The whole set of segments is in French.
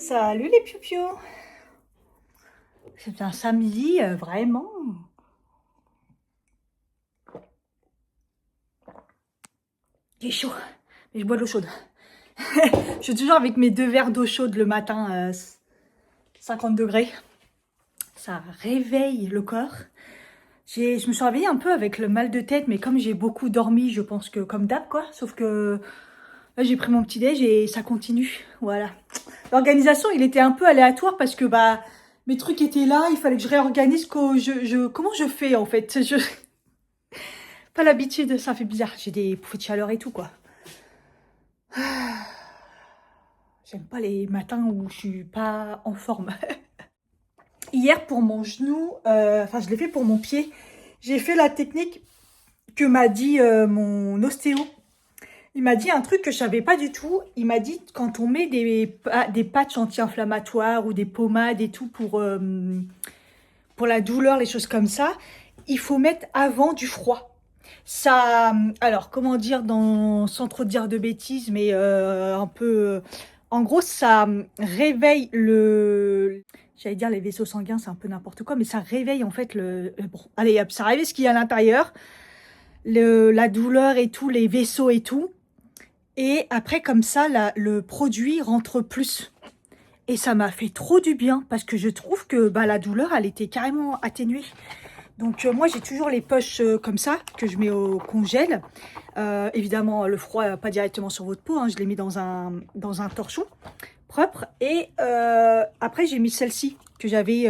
Salut les piou-piou. C'est un samedi, vraiment. Il est chaud, mais je bois de l'eau chaude. Je suis toujours avec mes 2 verres d'eau chaude le matin, 50 degrés. Ça réveille le corps. Je me suis réveillée un peu avec le mal de tête, mais comme j'ai beaucoup dormi, je pense que comme d'hab, quoi. Sauf que là, j'ai pris mon petit déj et ça continue. Voilà. L'organisation, il était un peu aléatoire parce que mes trucs étaient là, il fallait que je réorganise. Comment je fais en fait? Pas l'habitude, ça fait bizarre. J'ai des bouffées de chaleur et tout, quoi. J'aime pas les matins où je suis pas en forme. Hier, pour mon genou, je l'ai fait pour mon pied. J'ai fait la technique que m'a dit mon ostéo. Il m'a dit un truc que je savais pas du tout. Il m'a dit quand on met des patchs anti-inflammatoires ou des pommades et tout pour la douleur, les choses comme ça, il faut mettre avant du froid. Ça, alors comment dire, sans trop dire de bêtises, mais un peu, en gros, ça réveille j'allais dire les vaisseaux sanguins, c'est un peu n'importe quoi, mais ça réveille en fait bon, allez hop, ça réveille ce qu'il y a à l'intérieur, la douleur et tout, les vaisseaux et tout, et après comme ça, le produit rentre plus. Et ça m'a fait trop du bien parce que je trouve que la douleur, elle était carrément atténuée. Donc moi j'ai toujours les poches comme ça que je mets au congèle. Évidemment le froid pas directement sur votre peau, hein, je l'ai mis dans un torchon propre. Et après j'ai mis celle-ci que j'avais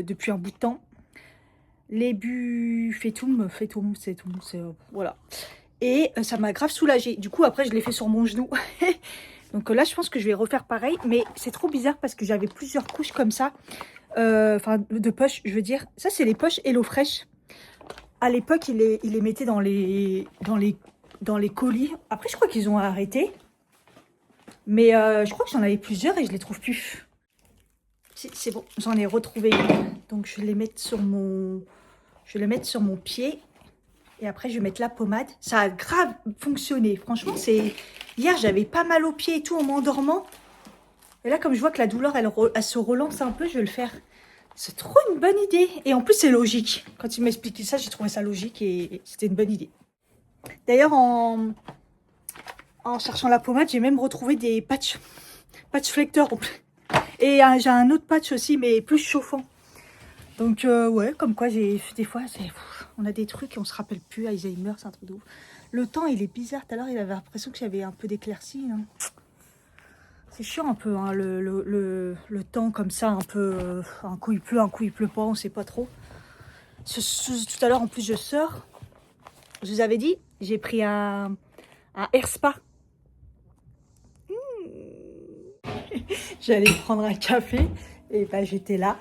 depuis un bout de temps. Les Fétum, c'est tout, voilà. Et ça m'a grave soulagée. Du coup après je l'ai fait sur mon genou. Donc là je pense que je vais refaire pareil. Mais c'est trop bizarre parce que j'avais plusieurs couches comme ça. De poches, je veux dire. Ça, c'est les poches HelloFresh. À l'époque, ils les mettaient dans les colis. Après, je crois qu'ils ont arrêté. Mais je crois que j'en avais plusieurs et je les trouve plus. C'est bon, j'en ai retrouvé une. Donc, je vais les mettre sur mon pied. Et après, je vais mettre la pommade. Ça a grave fonctionné. Franchement, hier, j'avais pas mal aux pieds et tout en m'endormant. Et là, comme je vois que la douleur, elle se relance un peu, je vais le faire. C'est trop une bonne idée. Et en plus, c'est logique. Quand il m'a expliqué ça, j'ai trouvé ça logique et c'était une bonne idée. D'ailleurs, en cherchant la pommade, j'ai même retrouvé des patch flecteurs. Et j'ai un autre patch aussi, mais plus chauffant. Donc, ouais, comme quoi, des fois, on a des trucs et on se rappelle plus. Alzheimer, c'est un truc de ouf. Le temps, il est bizarre. Tout à l'heure, il avait l'impression qu'il y avait un peu d'éclaircie. Hein. C'est chiant un peu, hein, le temps comme ça, un peu, un coup il pleut pas, on sait pas trop. Tout à l'heure, en plus, je sors. Je vous avais dit, j'ai pris un air spa. J'allais prendre un café et j'étais là.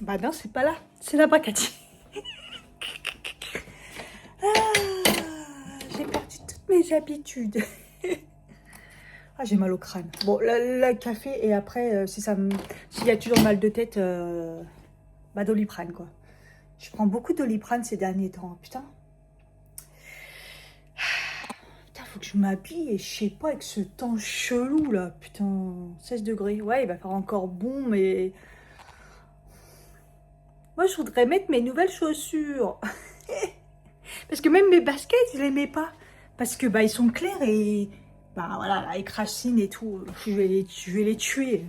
Non, c'est pas là, c'est là-bas, Cathy. J'ai perdu toutes mes habitudes. Ah, j'ai mal au crâne. Bon, le café et après, s'il y a toujours mal de tête, Doliprane, quoi. Je prends beaucoup de Doliprane ces derniers temps, putain. Putain, faut que je m'habille et je sais pas, avec ce temps chelou, là, putain. 16 degrés, ouais, il va faire encore bon, mais... Moi, je voudrais mettre mes nouvelles chaussures. Parce que même mes baskets, je les mets pas. Parce que, ils sont clairs et... voilà, avec Racine et tout, je vais les tuer.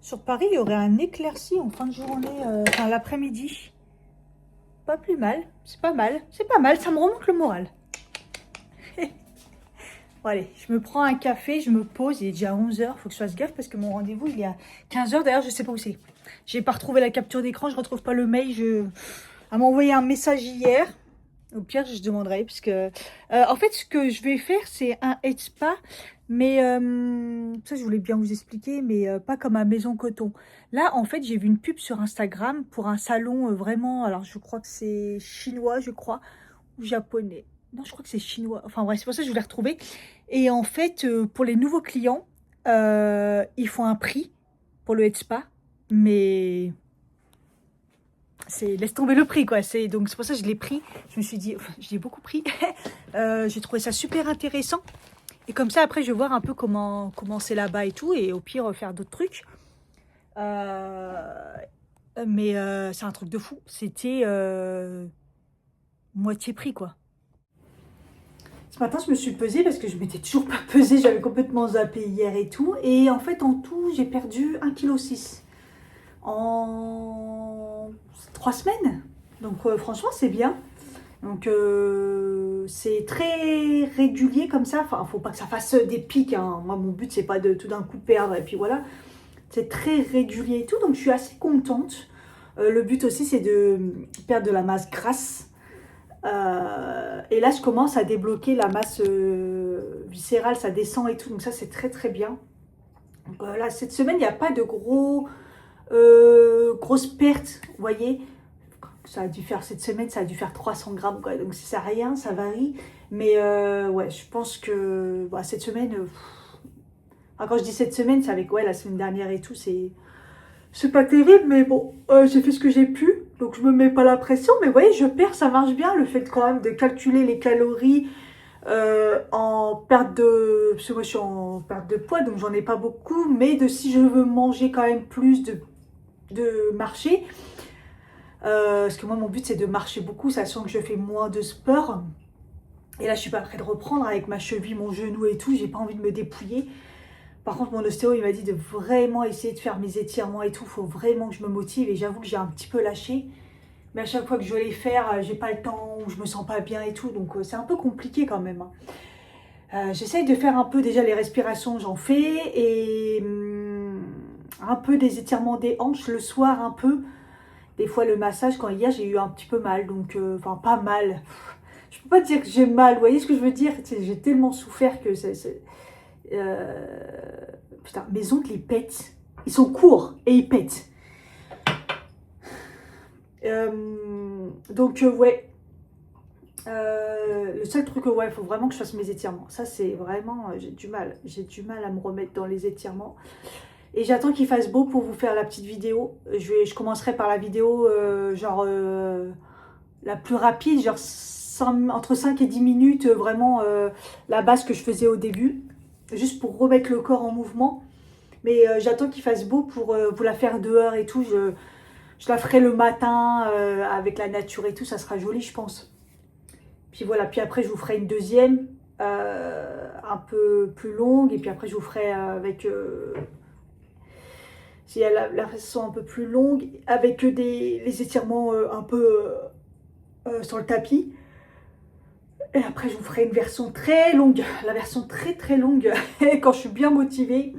Sur Paris, il y aurait un éclairci en fin de journée, l'après-midi. Pas plus mal, c'est pas mal, ça me remonte le moral. Bon, allez, je me prends un café, je me pose, il est déjà 11 h, faut que je fasse gaffe parce que mon rendez-vous il est à 15 h, d'ailleurs je sais pas où c'est. J'ai pas retrouvé la capture d'écran, je retrouve pas le mail, Elle m'a envoyé un message hier. Au pire, je demanderai, parce que... en fait, ce que je vais faire, c'est un head spa, mais... ça, je voulais bien vous expliquer, mais pas comme à Maison Coton. Là, en fait, j'ai vu une pub sur Instagram pour un salon vraiment... Alors, je crois que c'est chinois, ou japonais. Non, je crois que c'est chinois. Enfin, bref, c'est pour ça que je voulais retrouver. Et en fait, pour les nouveaux clients, ils font un prix pour le head spa, mais... laisse tomber le prix, quoi. Donc c'est pour ça que je l'ai pris. Je me suis dit, je l'ai beaucoup pris. J'ai trouvé ça super intéressant. Et comme ça, après, je vais voir un peu comment c'est là-bas et tout. Et au pire, faire d'autres trucs. Mais c'est un truc de fou. C'était moitié prix, quoi. Ce matin, je me suis pesée parce que je m'étais toujours pas pesée. J'avais complètement zappé hier et tout. Et en fait, en tout, j'ai perdu 1,6 kg en 3 semaines. Donc, franchement, c'est bien. Donc, c'est très régulier comme ça. Enfin, faut pas que ça fasse des pics, hein. Moi, mon but, c'est pas de tout d'un coup perdre. Et puis voilà. C'est très régulier et tout. Donc, je suis assez contente. Le but aussi, c'est de perdre de la masse grasse. Et là, je commence à débloquer la masse viscérale, ça descend et tout. Donc ça, c'est très très bien. Donc là, cette semaine, il n'y a pas de grosses pertes. Vous voyez, ça a dû faire cette semaine, ça a dû faire 300 grammes. Quoi. Donc c'est rien, ça varie. Mais ouais, je pense que bah, cette semaine... quand je dis cette semaine, c'est avec la semaine dernière et tout. C'est pas terrible, mais bon, j'ai fait ce que j'ai pu. Donc je me mets pas la pression, mais vous voyez, je perds, ça marche bien. Le fait quand même de calculer les calories en perte de... Parce que moi je suis en perte de poids, donc j'en ai pas beaucoup. Mais si je veux manger quand même plus de marcher, parce que moi mon but c'est de marcher beaucoup, sachant que je fais moins de sport. Et là je suis pas prête de reprendre avec ma cheville, mon genou et tout, j'ai pas envie de me dépouiller. Par contre, mon ostéo, il m'a dit de vraiment essayer de faire mes étirements et tout. Il faut vraiment que je me motive. Et j'avoue que j'ai un petit peu lâché. Mais à chaque fois que je veux les faire, j'ai pas le temps ou je me sens pas bien et tout. Donc, c'est un peu compliqué quand même. J'essaye de faire un peu déjà les respirations, j'en fais. Et un peu des étirements des hanches le soir, un peu. Des fois, le massage, quand hier, j'ai eu un petit peu mal. Donc, enfin, pas mal. Je peux pas dire que j'ai mal. Vous voyez ce que je veux dire? J'ai tellement souffert que putain, mes ongles ils pètent. Ils sont courts et ils pètent. Donc ouais. Le seul truc, il faut vraiment que je fasse mes étirements. Ça c'est vraiment, j'ai du mal. J'ai du mal à me remettre dans les étirements. Et j'attends qu'il fasse beau pour vous faire la petite vidéo. Je commencerai par la vidéo la plus rapide, genre entre 5 et 10 minutes, vraiment la base que je faisais au début. Juste pour remettre le corps en mouvement. Mais j'attends qu'il fasse beau pour vous la faire dehors et tout. Je la ferai le matin avec la nature et tout. Ça sera joli, je pense. Puis voilà. Puis après, je vous ferai une deuxième un peu plus longue. Et puis après, je vous ferai avec... si la façon un peu plus longue. Avec les étirements un peu sur le tapis. Et après, je vous ferai une version très longue. La version très très longue. Quand je suis bien motivée.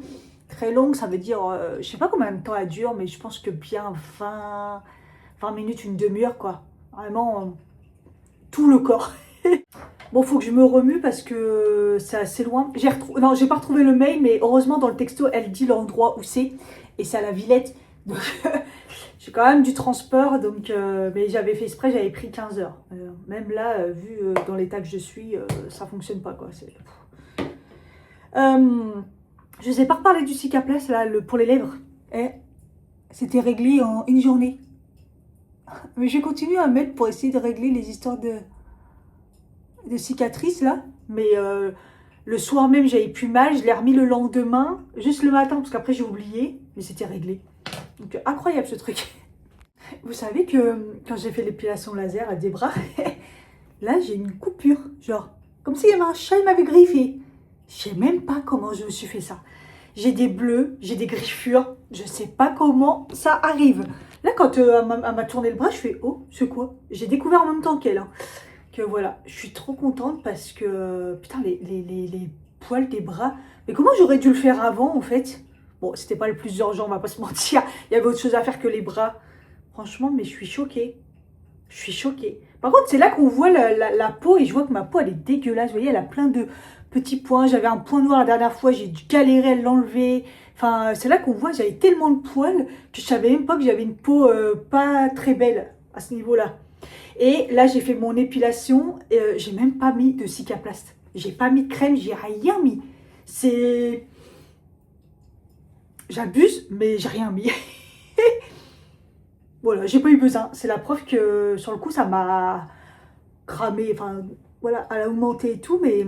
Très longue, ça veut dire, je sais pas combien de temps elle dure, mais je pense que bien 20 minutes, une demi-heure, quoi. Vraiment, tout le corps. Bon, faut que je me remue parce que c'est assez loin. Non, j'ai pas retrouvé le mail, mais heureusement, dans le texto, elle dit l'endroit où c'est. Et c'est à la Villette. Donc, j'ai quand même du transport, donc, mais j'avais fait exprès, j'avais pris 15 heures. Même là, vu dans l'état que je suis, ça fonctionne pas, quoi. Je vous ai pas reparlé du Cicaplast là, pour les lèvres. C'était réglé en une journée. Mais j'ai continué à mettre pour essayer de régler les histoires de cicatrices là. Mais le soir même, j'avais plus mal. Je l'ai remis le lendemain, juste le matin, parce qu'après j'ai oublié. Mais c'était réglé. Donc incroyable ce truc. Vous savez que quand j'ai fait l'épilation laser à des bras, là j'ai une coupure. Genre, comme s'il y avait un chat, il m'avait griffé. Je sais même pas comment je me suis fait ça. J'ai des bleus, j'ai des griffures. Je sais pas comment ça arrive. Là, quand elle m'a tourné le bras, je fais « Oh, c'est quoi ?» J'ai découvert en même temps qu'elle. Hein. Que voilà, je suis trop contente parce que... Putain, les poils des bras... Mais comment j'aurais dû le faire avant, en fait? Bon, c'était pas le plus urgent, on va pas se mentir. Il y avait autre chose à faire que les bras. Franchement, mais je suis choquée. Je suis choquée. Par contre, c'est là qu'on voit la peau et je vois que ma peau, elle est dégueulasse. Vous voyez, elle a plein de petits points. J'avais un point noir la dernière fois, j'ai galéré à l'enlever. Enfin, c'est là qu'on voit, j'avais tellement de poils que je savais même pas que j'avais une peau pas très belle à ce niveau-là. Et là, j'ai fait mon épilation. J'ai même pas mis de Cicaplast. J'ai pas mis de crème, j'ai rien mis. C'est... J'abuse, mais j'ai rien mis. Voilà, j'ai pas eu besoin. C'est la preuve que sur le coup, ça m'a cramé. Enfin, voilà, elle a augmenté et tout, mais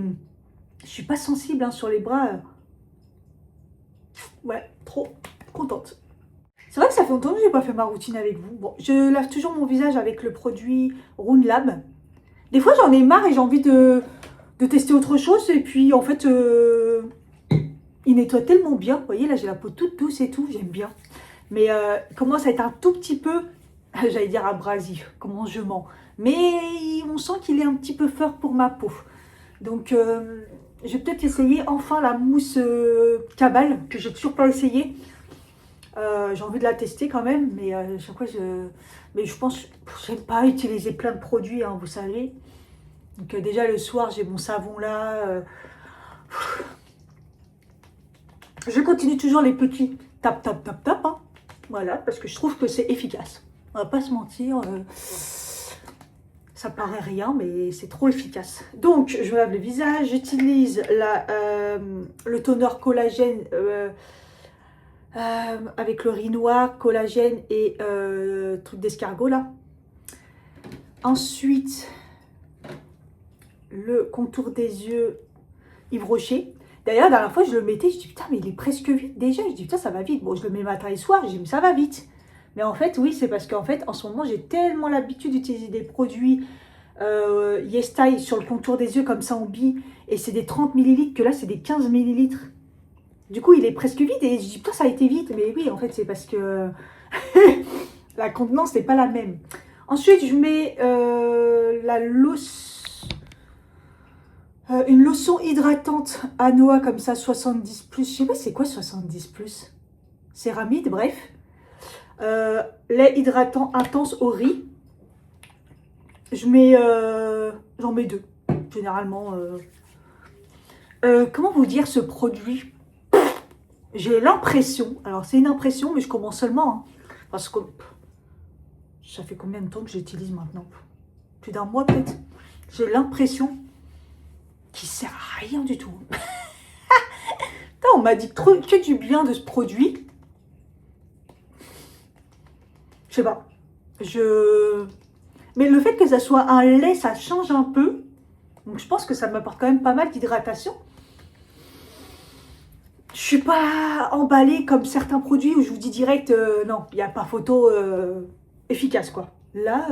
Je suis pas sensible hein, sur les bras. Ouais, trop contente. C'est vrai que ça fait longtemps que je n'ai pas fait ma routine avec vous. Bon, je lave toujours mon visage avec le produit Rune Lab. Des fois, j'en ai marre et j'ai envie de tester autre chose. Et puis, en fait, il nettoie tellement bien. Vous voyez, là, j'ai la peau toute douce et tout. J'aime bien. Mais commence à être un tout petit peu, j'allais dire abrasif. Comment je mens. Mais on sent qu'il est un petit peu fort pour ma peau. Donc, je vais peut-être essayer enfin la mousse Cabal, que j'ai toujours pas essayé. J'ai envie de la tester quand même, mais chaque fois mais je pense, j'aime pas utiliser plein de produits, hein, vous savez. Donc déjà le soir, j'ai mon savon là. Je continue toujours les petits tap tap tap tap, hein. Voilà, parce que je trouve que c'est efficace. On va pas se mentir, ça paraît rien, mais c'est trop efficace. Donc je me lave le visage, j'utilise le toner collagène. Avec le riz noir, collagène et truc d'escargot là. Ensuite, le contour des yeux Yves Rocher. D'ailleurs, la dernière fois, je le mettais, je dis putain, mais il est presque vite déjà. Je dis putain, ça va vite. Bon, je le mets matin et soir, je dis mais ça va vite. Mais en fait, oui, c'est parce qu'en fait, en ce moment, j'ai tellement l'habitude d'utiliser des produits Yestyle sur le contour des yeux comme ça en bille. Et c'est des 30 ml que là, c'est des 15 ml. Du coup, il est presque vide et je dis, putain, ça a été vite. Mais oui, en fait, c'est parce que la contenance n'est pas la même. Ensuite, je mets une lotion hydratante à noix comme ça, 70+. Je sais pas c'est quoi 70+. Céramide, bref. Lait hydratant intense au riz. J'en mets 2, généralement. Comment vous dire ce produit ? J'ai l'impression, alors c'est une impression, mais je commence seulement, hein, parce que ça fait combien de temps que j'utilise maintenant? Plus d'un mois peut-être. J'ai l'impression qu'il sert à rien du tout. Putain, on m'a dit que du bien de ce produit. Je sais pas. Mais le fait que ça soit un lait, ça change un peu. Donc je pense que ça m'apporte quand même pas mal d'hydratation. Je suis pas emballée comme certains produits où je vous dis direct, non, il n'y a pas photo efficace quoi. Là,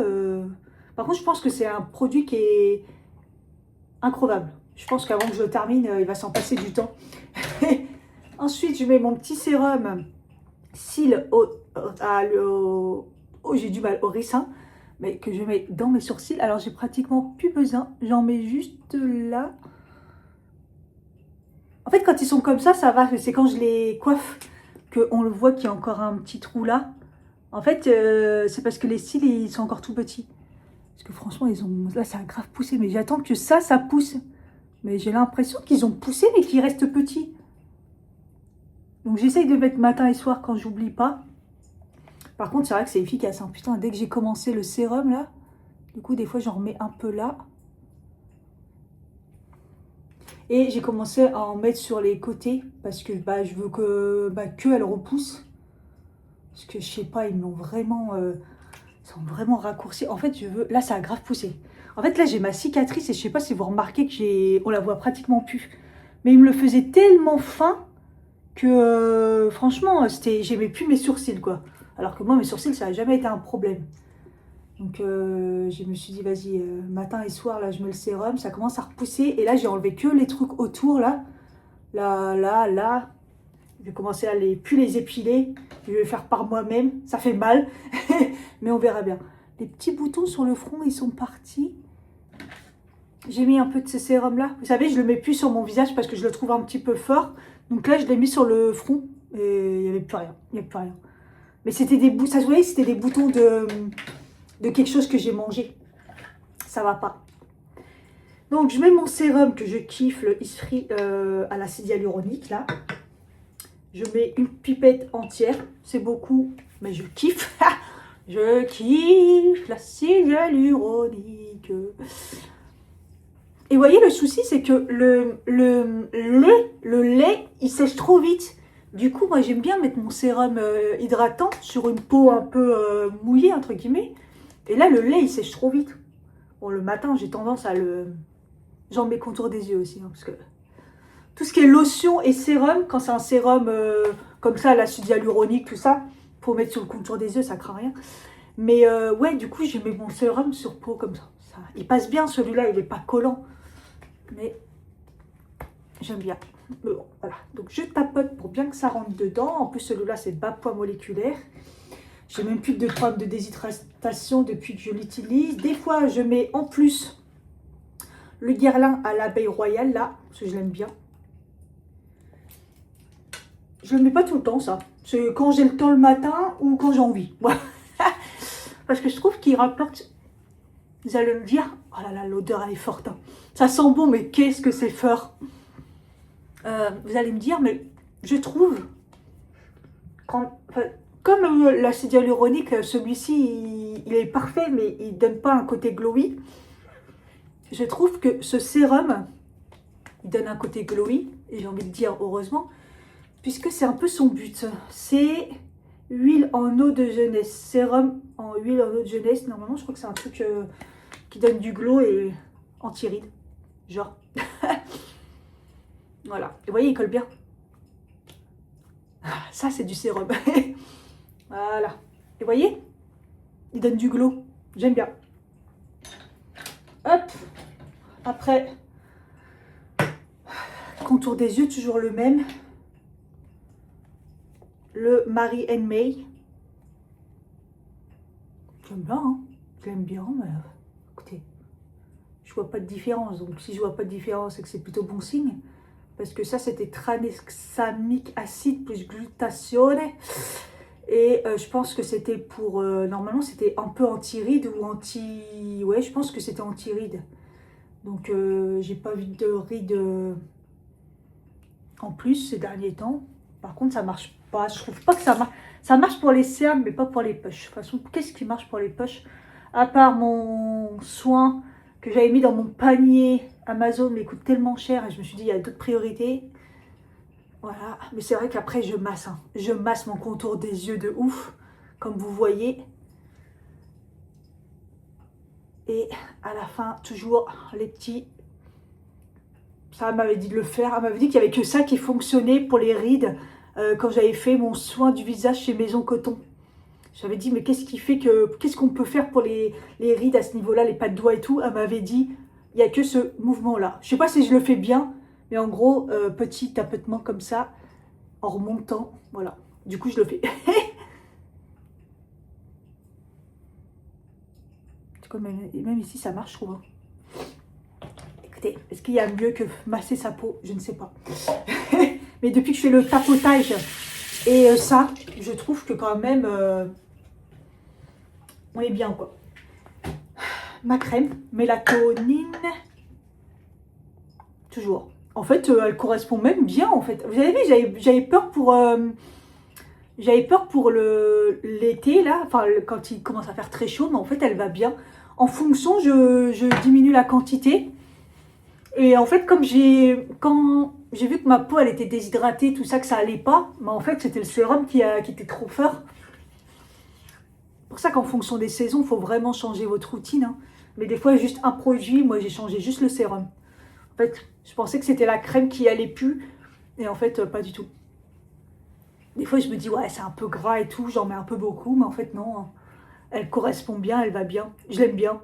par contre, je pense que c'est un produit qui est incroyable. Je pense qu'avant que je le termine, il va s'en passer du temps. Ensuite, je mets mon petit sérum cils j'ai du mal au ricin, mais que je mets dans mes sourcils. Alors, j'ai pratiquement plus besoin. J'en mets juste là. En fait, quand ils sont comme ça va. C'est quand je les coiffe qu'on le voit qu'il y a encore un petit trou là. En fait, c'est parce que les cils, ils sont encore tout petits. Parce que franchement, là, ça a grave poussé. Mais j'attends que ça pousse. Mais j'ai l'impression qu'ils ont poussé, mais qu'ils restent petits. Donc, j'essaye de mettre matin et soir quand j'oublie pas. Par contre, c'est vrai que c'est efficace. Hein. Putain, dès que j'ai commencé le sérum, là, du coup, des fois, j'en remets un peu là. Et j'ai commencé à en mettre sur les côtés parce que je veux que ma queue elle repousse. Parce que je sais pas, ils sont vraiment raccourcis. En fait, là, ça a grave poussé. En fait, là, j'ai ma cicatrice et je sais pas si vous remarquez on la voit pratiquement plus. Mais il me le faisait tellement fin que franchement, j'aimais plus mes sourcils quoi. Alors que moi, mes sourcils, ça n'a jamais été un problème. Donc, je me suis dit, vas-y, matin et soir, là, je mets le sérum. Ça commence à repousser. Et là, j'ai enlevé que les trucs autour, là. Là. Je vais commencer à plus les épiler. Je vais le faire par moi-même. Ça fait mal. Mais on verra bien. Les petits boutons sur le front, ils sont partis. J'ai mis un peu de ce sérum-là. Vous savez, je le mets plus sur mon visage parce que je le trouve un petit peu fort. Donc là, je l'ai mis sur le front. Et il n'y avait plus rien. Il n'y avait plus rien. Mais c'était des boutons. Ça se voyait, c'était des boutons de quelque chose que j'ai mangé. Ça va pas. Donc, je mets mon sérum que je kiffe, le Isfree à l'acide hyaluronique, là. Je mets une pipette entière. C'est beaucoup, mais je kiffe. Je kiffe l'acide hyaluronique. Et vous voyez, le souci, c'est que le lait, il sèche trop vite. Du coup, moi, j'aime bien mettre mon sérum hydratant sur une peau un peu mouillée, entre guillemets. Et là, le lait, il sèche trop vite. Bon, le matin, j'ai tendance à J'en mets contour des yeux aussi, hein, parce que tout ce qui est lotion et sérum, quand c'est un sérum comme ça, l'acide hyaluronique, tout ça, pour mettre sur le contour des yeux, ça craint rien. Mais ouais, du coup, j'ai mis mon sérum sur peau comme ça. Il passe bien celui-là, il n'est pas collant. Mais j'aime bien. Mais bon, voilà. Donc je tapote pour bien que ça rentre dedans. En plus, celui-là, c'est bas poids moléculaire. J'ai même plus de problème de déshydratation depuis que je l'utilise. Des fois, je mets en plus le guerlin à l'abeille royale, là, parce que je l'aime bien. Je le mets pas tout le temps, ça. C'est quand j'ai le temps le matin ou quand j'ai envie. Voilà. Parce que je trouve qu'il rapporte... Vous allez me dire, oh là là, l'odeur elle est forte. Hein. Ça sent bon, mais qu'est-ce que c'est fort. Vous allez me dire, mais je trouve, comme l'acide hyaluronique, celui-ci, il est parfait, mais il ne donne pas un côté glowy. Je trouve que ce sérum, il donne un côté glowy, et j'ai envie de dire heureusement, puisque c'est un peu son but. C'est huile en eau de jeunesse, sérum en huile en eau de jeunesse. Normalement, je crois que c'est un truc qui donne du glow et anti-rides, genre. Voilà, et vous voyez, il colle bien. Ah, ça, c'est du sérum. Voilà. Et vous voyez, il donne du glow. J'aime bien. Hop. Après, contour des yeux, toujours le même. Le Mary and May. J'aime bien, hein. J'aime bien, mais écoutez, je vois pas de différence. Donc, si je vois pas de différence, c'est que c'est plutôt bon signe. Parce que ça, c'était tranexamique acide plus glutathione. Et je pense que c'était pour... normalement, c'était un peu anti-ride ou anti... Ouais, je pense que c'était anti-ride. Donc, j'ai pas vu de ride en plus ces derniers temps. Par contre, ça marche pas. Je trouve pas que ça marche. Ça marche pour les cernes, mais pas pour les poches. De toute façon, qu'est-ce qui marche pour les poches? À part mon soin que j'avais mis dans mon panier Amazon, mais il coûte tellement cher. Et je me suis dit, il y a d'autres priorités. Voilà. Mais c'est vrai qu'après, je masse. Hein. Je masse mon contour des yeux de ouf. Comme vous voyez. Et à la fin, toujours les petits... Ça, elle m'avait dit de le faire. Elle m'avait dit qu'il n'y avait que ça qui fonctionnait pour les rides. Quand j'avais fait mon soin du visage chez Maison Coton. J'avais dit, mais qu'est-ce qui fait que... Qu'est-ce qu'on peut faire pour les rides à ce niveau-là, les pas de doigts et tout? Elle m'avait dit, il n'y a que ce mouvement-là. Je ne sais pas si je le fais bien, mais en gros, petit tapotement comme ça, en remontant. Voilà. Du coup, je le fais. Même ici, ça marche, je trouve. Écoutez, est-ce qu'il y a mieux que masser sa peau? Je ne sais pas. Mais depuis que je fais le tapotage et ça, je trouve que quand même, on est bien, quoi. Ma crème, mélatonine. Toujours. En fait, elle correspond même bien, en fait. Vous avez vu, j'avais peur pour... J'avais peur pour l'été, là, enfin, quand il commence à faire très chaud, mais en fait, elle va bien. En fonction, je diminue la quantité. Et en fait, quand j'ai vu que ma peau, elle était déshydratée, tout ça, que ça allait pas, mais en fait, c'était le sérum qui était trop fort. C'est pour ça qu'en fonction des saisons, il faut vraiment changer votre routine. Hein. Mais des fois, juste un produit, moi, j'ai changé juste le sérum. En fait, je pensais que c'était la crème qui allait plus, et en fait, pas du tout. Des fois, je me dis, ouais, c'est un peu gras et tout, j'en mets un peu beaucoup, mais en fait, non. Elle correspond bien, elle va bien. Je l'aime bien.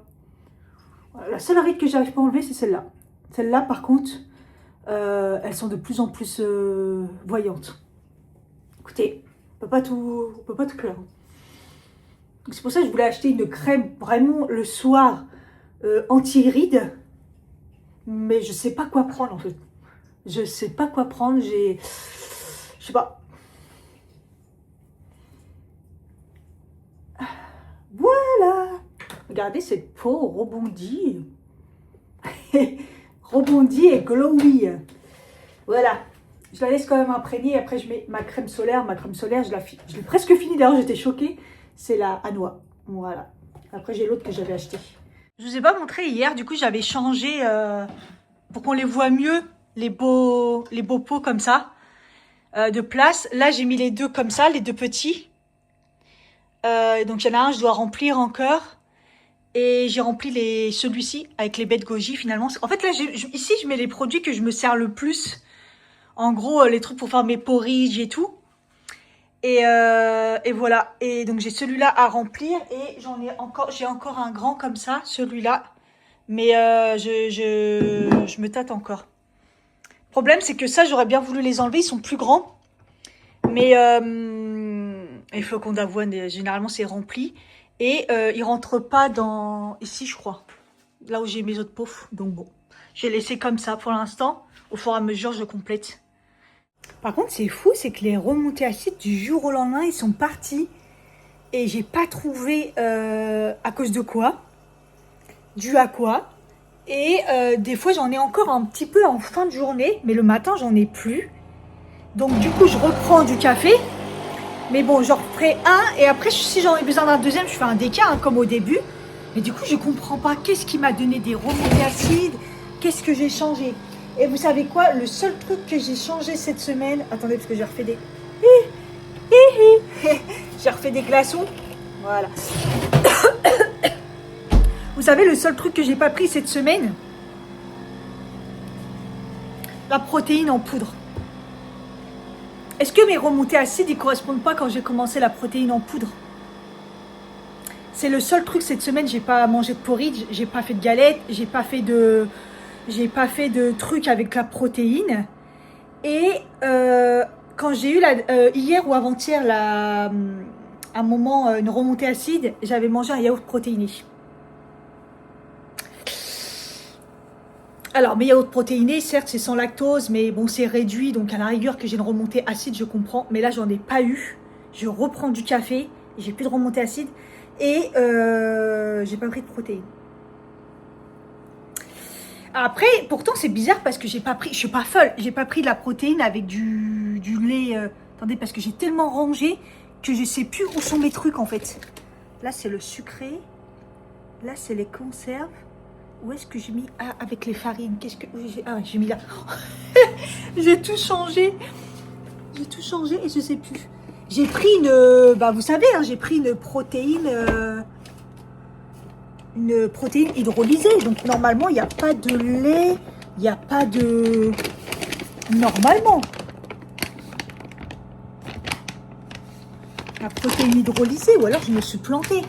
Voilà, la seule ride que j'arrive pas à enlever, c'est celle-là. Celle-là, par contre, elles sont de plus en plus voyantes. Écoutez, on peut pas tout faire. C'est pour ça que je voulais acheter une crème vraiment le soir anti-rides. Mais je sais pas quoi prendre, en fait. Je sais pas quoi prendre, je sais pas. Voilà. Regardez cette peau rebondie. Rebondie et glowy. Voilà. Je la laisse quand même imprégner. Après, je mets ma crème solaire. Ma crème solaire, je l'ai presque finie. D'ailleurs, j'étais choquée. C'est la Anoa. Voilà. Après, j'ai l'autre que j'avais acheté. Je ne vous ai pas montré hier. Du coup, j'avais changé pour qu'on les voit mieux, les beaux pots comme ça, de place. Là, j'ai mis les deux comme ça, les deux petits. Donc, il y en a un, je dois remplir encore. Et j'ai rempli celui-ci avec les baies de goji finalement. En fait, là, ici, je mets les produits que je me sers le plus. En gros, les trucs pour faire mes porridge et tout. Et voilà. Et donc j'ai celui-là à remplir et j'ai encore un grand comme ça, celui-là. Mais je me tâte encore. Le problème, c'est que ça, j'aurais bien voulu les enlever. Ils sont plus grands. Mais les flocons d'avoine, généralement, c'est rempli. Et ils rentrent pas dans... Ici, je crois. Là où j'ai mes autres pots. Donc bon, j'ai laissé comme ça pour l'instant. Au fur et à mesure, je complète. Par contre, c'est fou, c'est que les remontées acides, du jour au lendemain, ils sont partis. Et j'ai pas trouvé à cause de quoi. Dû à quoi. Et des fois, j'en ai encore un petit peu en fin de journée. Mais le matin, j'en ai plus. Donc du coup, je reprends du café. Mais bon, j'en referai un. Et après, si j'en ai besoin d'un deuxième, je fais un déca, hein, comme au début. Mais du coup, je comprends pas. Qu'est-ce qui m'a donné des remontées acides? Qu'est-ce que j'ai changé? Et vous savez quoi? Le seul truc que j'ai changé cette semaine... Attendez, parce que j'ai refait des... J'ai refait des glaçons. Voilà. Vous savez, le seul truc que j'ai pas pris cette semaine, la protéine en poudre. Est-ce que mes remontées acides ne correspondent pas quand j'ai commencé la protéine en poudre? C'est le seul truc cette semaine. J'ai pas mangé de porridge, j'ai pas fait de galettes, j'ai pas fait de trucs avec la protéine. Et quand j'ai eu hier ou avant-hier un moment, une remontée acide, j'avais mangé un yaourt protéiné. Alors, mes yaourts protéinés, certes, c'est sans lactose, mais bon, c'est réduit. Donc, à la rigueur que j'ai une remontée acide, je comprends. Mais là, j'en ai pas eu. Je reprends du café. J'ai plus de remontée acide. Et j'ai pas pris de protéines. Après, pourtant, c'est bizarre parce que j'ai pas pris... Je suis pas folle. J'ai pas pris de la protéine avec du lait... attendez, parce que j'ai tellement rangé que je sais plus où sont mes trucs, en fait. Là, c'est le sucré. Là, c'est les conserves. Où est-ce que j'ai mis? Ah, avec les farines. Qu'est-ce que... Ah, j'ai mis là. J'ai tout changé. J'ai tout changé et je sais plus. J'ai pris une... Bah, vous savez, hein, j'ai pris une protéine hydrolysée. Donc, normalement, il n'y a pas de lait. Il n'y a pas de... Normalement. La protéine hydrolysée. Ou alors, je me suis plantée.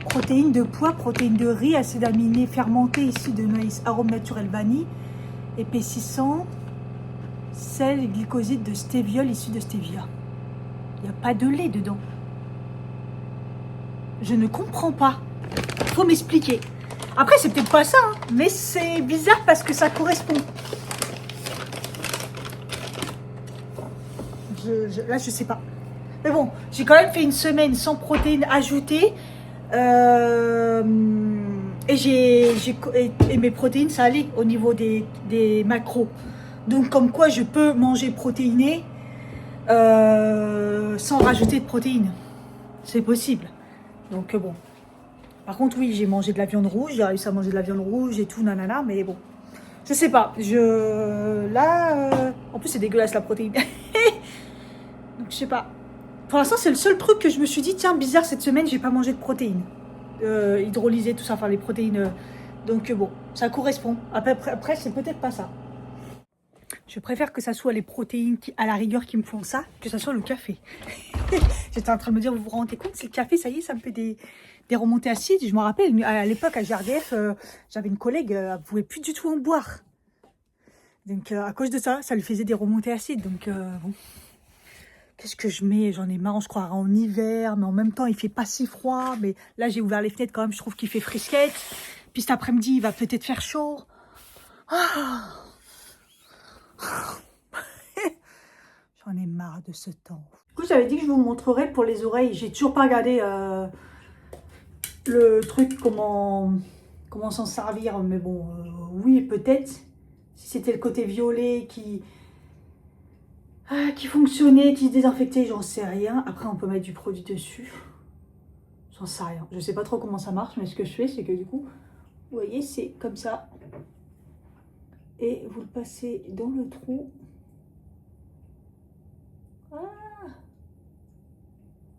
Protéines de pois, protéines de riz, acides aminés fermentés issus de maïs, arôme naturel vanille, épaississant, sel et glycoside de stéviol issus de stevia. Il n'y a pas de lait dedans. Je ne comprends pas. Il faut m'expliquer. Après, c'est peut-être pas ça, hein, mais c'est bizarre parce que ça correspond. Là, je sais pas. Mais bon, j'ai quand même fait une semaine sans protéines ajoutées. Et mes protéines, ça allait au niveau des macros. Donc, comme quoi, je peux manger protéiné sans rajouter de protéines. C'est possible. Donc, bon. Par contre, oui, j'ai mangé de la viande rouge. J'ai réussi à manger de la viande rouge et tout, nanana. Mais bon, je sais pas. Là, en plus, c'est dégueulasse la protéine. Donc, je sais pas. Pour l'instant, c'est le seul truc que je me suis dit, tiens, bizarre, cette semaine, j'ai pas mangé de protéines. Hydrolysées, tout ça, enfin les protéines. Donc bon, ça correspond. Après c'est peut-être pas ça. Je préfère que ça soit les protéines à la rigueur qui me font ça, que ça soit le café. J'étais en train de me dire, vous vous rendez compte, c'est le café, ça y est, ça me fait des remontées acides. Je me rappelle, à l'époque, à GRDF, j'avais une collègue, elle ne pouvait plus du tout en boire. Donc à cause de ça, ça lui faisait des remontées acides. Donc bon. Qu'est-ce que je mets? J'en ai marre, je crois, en hiver, mais en même temps, il fait pas si froid. Mais là, j'ai ouvert les fenêtres quand même, je trouve qu'il fait frisquette. Puis cet après-midi, il va peut-être faire chaud. Ah. J'en ai marre de ce temps. Du coup, j'avais dit que je vous montrerais pour les oreilles. J'ai toujours pas regardé le truc, comment s'en servir. Mais bon, oui, peut-être. Si c'était le côté violet qui fonctionnait, qui se désinfectait, j'en sais rien. Après, on peut mettre du produit dessus. J'en sais rien. Je sais pas trop comment ça marche, mais ce que je fais, c'est que du coup, vous voyez, c'est comme ça. Et vous le passez dans le trou. Ah!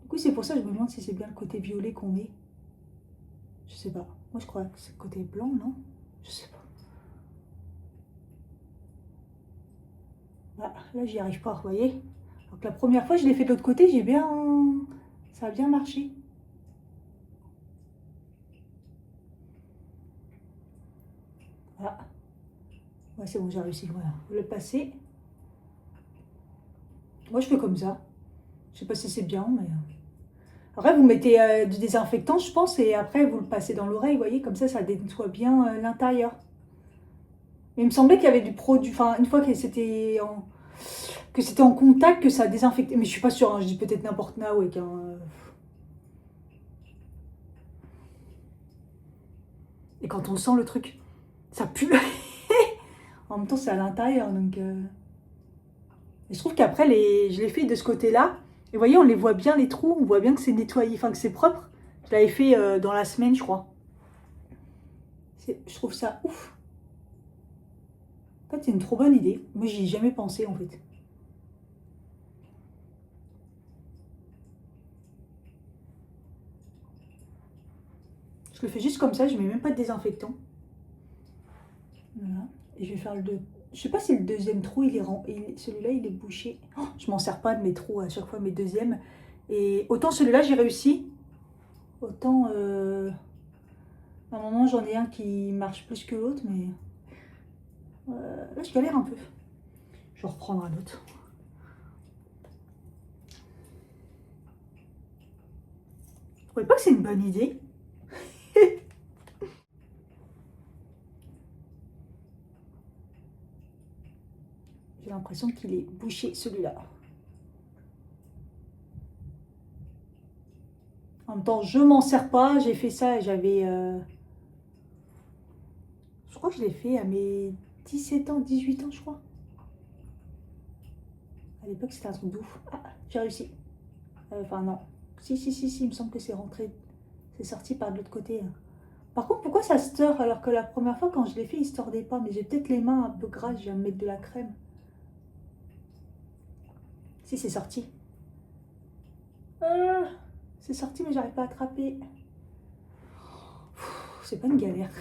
Du coup, c'est pour ça que je me demande si c'est bien le côté violet qu'on met. Je sais pas. Moi, je crois que c'est le côté blanc, non? Je sais pas. Voilà, là, j'y arrive pas, vous voyez. Donc la première fois, je l'ai fait de l'autre côté, j'ai bien... Ça a bien marché. Voilà. Ouais, c'est bon, j'ai réussi. Voilà, le passer. Moi, je fais comme ça. Je sais pas si c'est bien, mais... Après, vous mettez du désinfectant, je pense, et après, vous le passez dans l'oreille, vous voyez, comme ça nettoie bien l'intérieur. Mais il me semblait qu'il y avait du produit, enfin, une fois que c'était en contact, que ça désinfectait. Mais je suis pas sûre, hein, je dis peut-être n'importe quoi. Et quand on sent le truc, ça pue. En même temps, c'est à l'intérieur, donc... Et je trouve qu'après, je l'ai fait de ce côté-là. Et vous voyez, on les voit bien, les trous. On voit bien que c'est nettoyé, enfin que c'est propre. Je l'avais fait dans la semaine, je crois. Je trouve ça ouf. En fait, c'est une trop bonne idée. Moi, j'y ai jamais pensé, en fait. Je le fais juste comme ça, je mets même pas de désinfectant. Voilà. Et je vais faire le deux. Je sais pas si le deuxième trou, celui-là, il est bouché. Oh, je m'en sers pas de mes trous à chaque fois, mes deuxièmes. Et autant celui-là, j'ai réussi. Autant... à un moment, j'en ai un qui marche plus que l'autre, mais... là, je galère un peu. Je vais reprendre un autre. Vous trouvez pas que c'est une bonne idée? J'ai l'impression qu'il est bouché, celui-là. En même temps, je m'en sers pas. J'ai fait ça et j'avais... Je crois que je l'ai fait à mes 17 ans, 18 ans, je crois. À l'époque, c'était un truc de ouf. Ah, j'ai réussi. Enfin, non. Si, il me semble que c'est rentré. C'est sorti par de l'autre côté. Par contre, pourquoi ça se tord alors que la première fois, quand je l'ai fait, il se tordait pas. Mais j'ai peut-être les mains un peu grasses, je viens de mettre de la crème. Si, c'est sorti. C'est sorti, mais j'arrive pas à attraper. C'est pas une galère.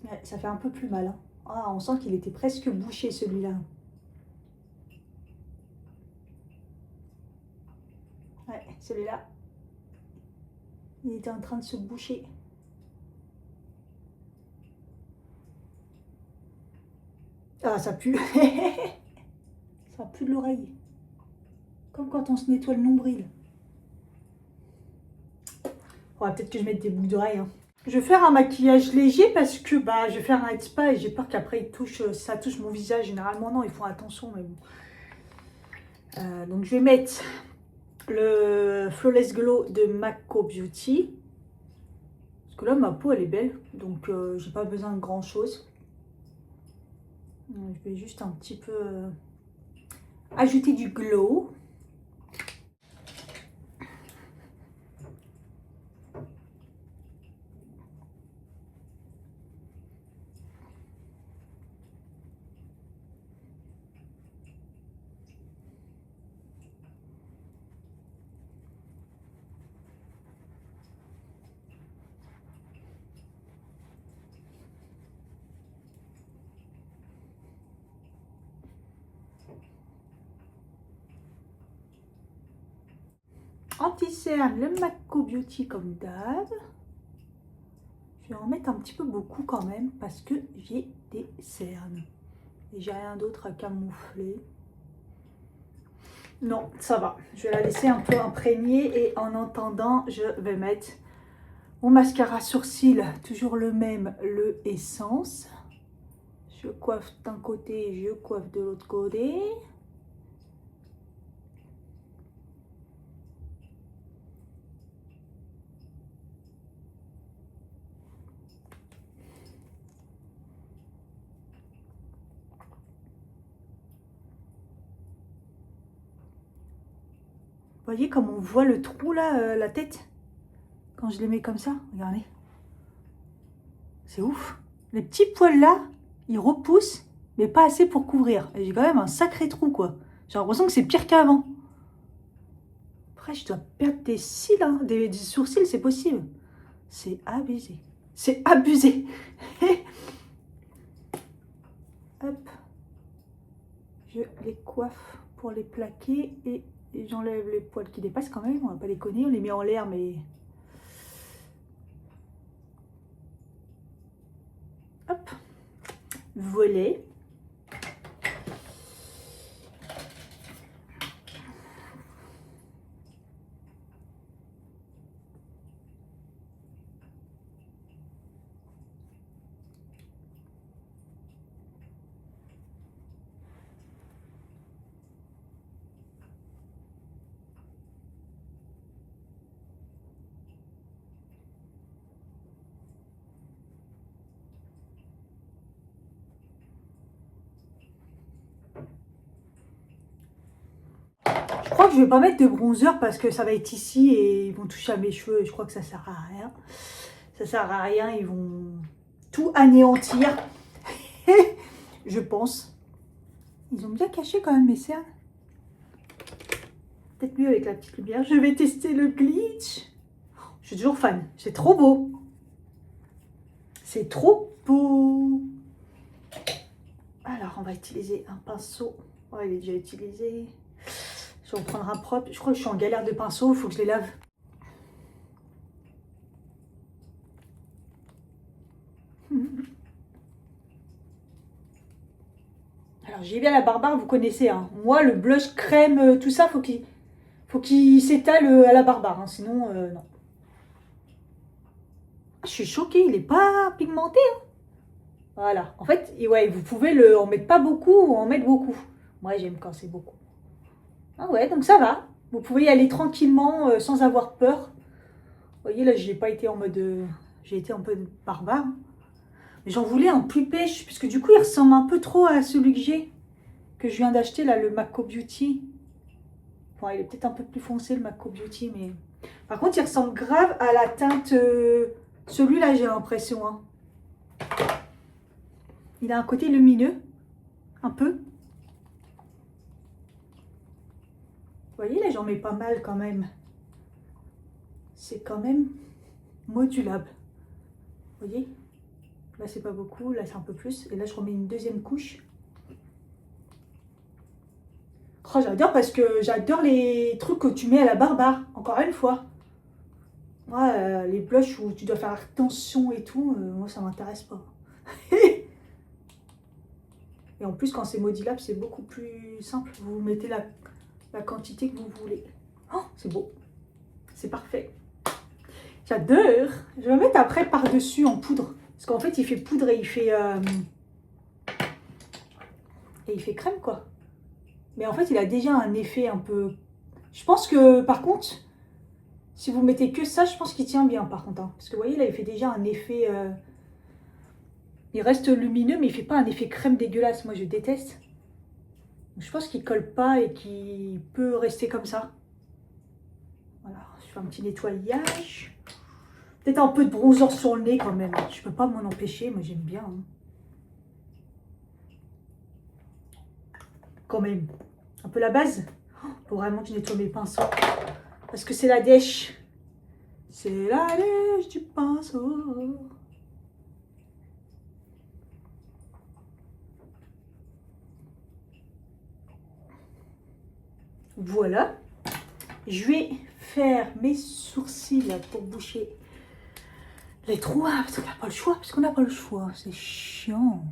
Ouais, ça fait un peu plus mal. Hein. Ah, on sent qu'il était presque bouché, celui-là. Ouais, celui-là. Il était en train de se boucher. Ah, ça pue. Ça pue de l'oreille. Comme quand on se nettoie le nombril. Ouais, peut-être que je mette des boucles d'oreilles. Hein. Je vais faire un maquillage léger parce que je vais faire un head spa et j'ai peur qu'après ça touche mon visage. Généralement, non, ils font attention. Mais bon. Donc, je vais mettre le Flawless Glow de MAC Beauty. Parce que là, ma peau, elle est belle. Donc, j'ai pas besoin de grand chose. Je vais juste un petit peu ajouter du glow. Anti-cerne, le MAC Beauty comme d'hab. Je vais en mettre un petit peu beaucoup quand même parce que j'ai des cernes. Et j'ai rien d'autre à camoufler. Non, ça va. Je vais la laisser un peu imprégner et en attendant, je vais mettre mon mascara sourcil, toujours le même, le Essence. Je coiffe d'un côté, je coiffe de l'autre côté. Vous voyez comme on voit le trou là, la tête, quand je les mets comme ça, regardez. C'est ouf. Les petits poils là, ils repoussent, mais pas assez pour couvrir. Et j'ai quand même un sacré trou quoi. J'ai l'impression que c'est pire qu'avant. Après, je dois perdre des cils, hein, des sourcils, c'est possible. C'est abusé. C'est abusé. Hop. Je les coiffe pour les plaquer et j'enlève les poils qui dépassent quand même. On va pas déconner, on les met en l'air, mais... Hop. Volet. Je crois que je vais pas mettre de bronzer parce que ça va être ici et ils vont toucher à mes cheveux. Je crois que ça sert à rien. Ça sert à rien, ils vont tout anéantir. Je pense. Ils ont bien caché quand même mes cernes. Peut-être mieux avec la petite lumière. Je vais tester le glitch. Je suis toujours fan. C'est trop beau. C'est trop beau. Alors, on va utiliser un pinceau. Oh, il est déjà utilisé. Je vais en prendre un propre. Je crois que je suis en galère de pinceau. Il faut que je les lave. Alors, j'y vais à la Barbare, vous connaissez. Hein. Moi, le blush crème, tout ça, faut qu'il s'étale à la Barbare. Hein. Sinon, non. Je suis choquée, il n'est pas pigmenté. Hein. Voilà. En fait, ouais, vous pouvez en mettre pas beaucoup ou en mettre beaucoup. Moi, j'aime quand c'est beaucoup. Ah ouais, donc ça va. Vous pouvez y aller tranquillement sans avoir peur. Vous voyez, là, j'ai pas été en mode... j'ai été un peu barbare. Mais j'en voulais un plus pêche, puisque du coup, il ressemble un peu trop à celui que je viens d'acheter, là, le Maco Beauty. Bon, il est peut-être un peu plus foncé, le Maco Beauty, mais... Par contre, il ressemble grave à la teinte... celui-là, j'ai l'impression. Hein. Il a un côté lumineux, un peu. Vous voyez, là, j'en mets pas mal quand même. C'est quand même modulable. Vous voyez? Là, c'est pas beaucoup. Là, c'est un peu plus. Et là, je remets une deuxième couche. Oh, j'adore parce que j'adore les trucs que tu mets à la Barbare. Encore une fois. Moi, les blushs où tu dois faire attention et tout, moi, ça m'intéresse pas. Et en plus, quand c'est modulable, c'est beaucoup plus simple. Vous mettez la quantité que vous voulez. Oh, c'est beau. C'est parfait. J'adore. Je vais mettre après par-dessus en poudre. Parce qu'en fait, il fait poudre et il fait crème, quoi. Mais en fait, il a déjà un effet un peu... Je pense que, par contre, si vous mettez que ça, je pense qu'il tient bien, par contre. Hein. Parce que, vous voyez, là, il fait déjà un effet... Il reste lumineux, mais il fait pas un effet crème dégueulasse. Moi, je déteste. Je pense qu'il colle pas et qu'il peut rester comme ça. Voilà, je fais un petit nettoyage. Peut-être un peu de bronzer sur le nez quand même. Je peux pas m'en empêcher, moi j'aime bien. Hein. Quand même. Un peu la base. Faut vraiment que je nettoie mes pinceaux. Parce que c'est la dèche. C'est la dèche du pinceau. Voilà. Je vais faire mes sourcils pour boucher les trous. Parce qu'on n'a pas le choix. Parce qu'on n'a pas le choix. C'est chiant.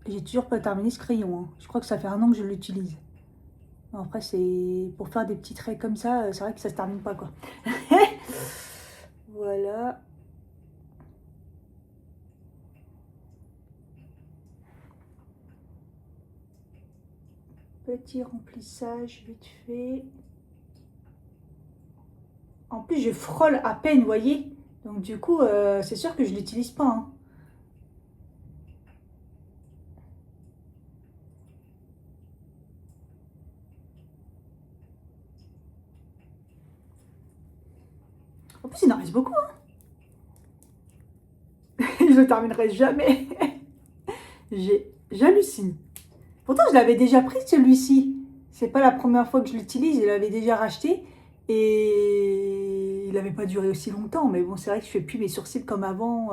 J'ai toujours pas terminé ce crayon. Hein. Je crois que ça fait 1 an que je l'utilise. Après, c'est pour faire des petits traits comme ça. C'est vrai que ça se termine pas, quoi. Voilà. Petit remplissage vite fait. En plus, je frôle à peine, vous voyez. Donc, du coup, c'est sûr que je ne l'utilise pas. Hein. En plus, il en reste beaucoup. Hein. Je ne terminerai jamais. J'hallucine. Pourtant, je l'avais déjà pris celui-ci. C'est pas la première fois que je l'utilise, il l'avait déjà racheté et il n'avait pas duré aussi longtemps. Mais bon, c'est vrai que je fais plus mes sourcils comme avant.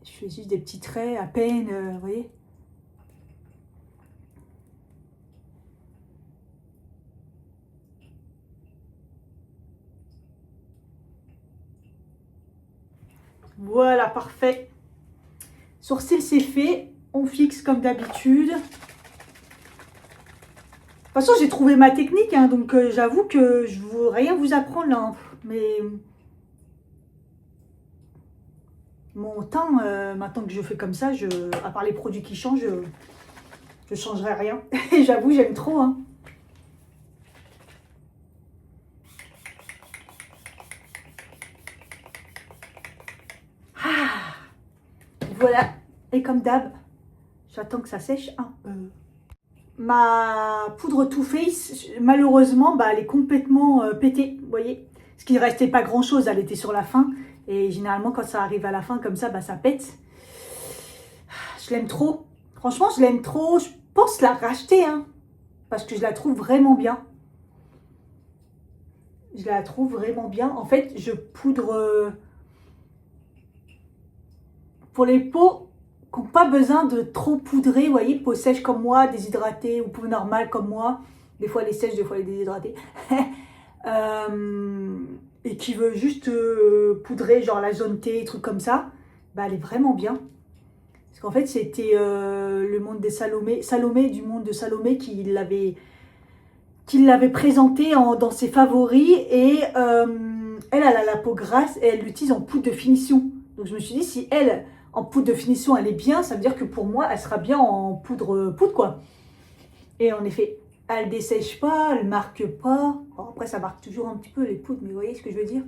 Je fais juste des petits traits à peine, vous voyez. Voilà, parfait. Sourcils, c'est fait. On fixe comme d'habitude. De toute façon, j'ai trouvé ma technique, hein, donc j'avoue que je ne veux rien vous apprendre là. Hein, mais mon teint, maintenant que je fais comme ça, à part les produits qui changent, je ne changerai rien. Et j'avoue, j'aime trop. Hein. Ah, voilà. Et comme d'hab, j'attends que ça sèche un peu. Ma poudre Too Faced, malheureusement, bah, elle est complètement pétée, vous voyez. Parce qu'il ne restait pas grand-chose, elle était sur la fin. Et généralement, quand ça arrive à la fin comme ça, bah, ça pète. Je l'aime trop. Franchement, je l'aime trop. Je pense la racheter, hein, parce que je la trouve vraiment bien. Je la trouve vraiment bien. En fait, je poudre pour les peaux qui n'ont pas besoin de trop poudrer. Vous voyez, peau sèche comme moi, déshydratée, ou peau normale comme moi. Des fois, elle est sèche, des fois, elle est déshydratée. Et qui veut juste poudrer, genre la zone T, trucs comme ça. Bah, elle est vraiment bien. Parce qu'en fait, c'était le monde des Salomé du monde de Salomé qui l'avait présenté dans ses favoris. Et elle a la peau grasse et elle l'utilise en poudre de finition. Donc je me suis dit, si elle, en poudre de finition, elle est bien, ça veut dire que pour moi, elle sera bien en poudre quoi. Et en effet, elle ne dessèche pas, elle ne marque pas. Bon, après, ça marque toujours un petit peu les poudres, mais vous voyez ce que je veux dire.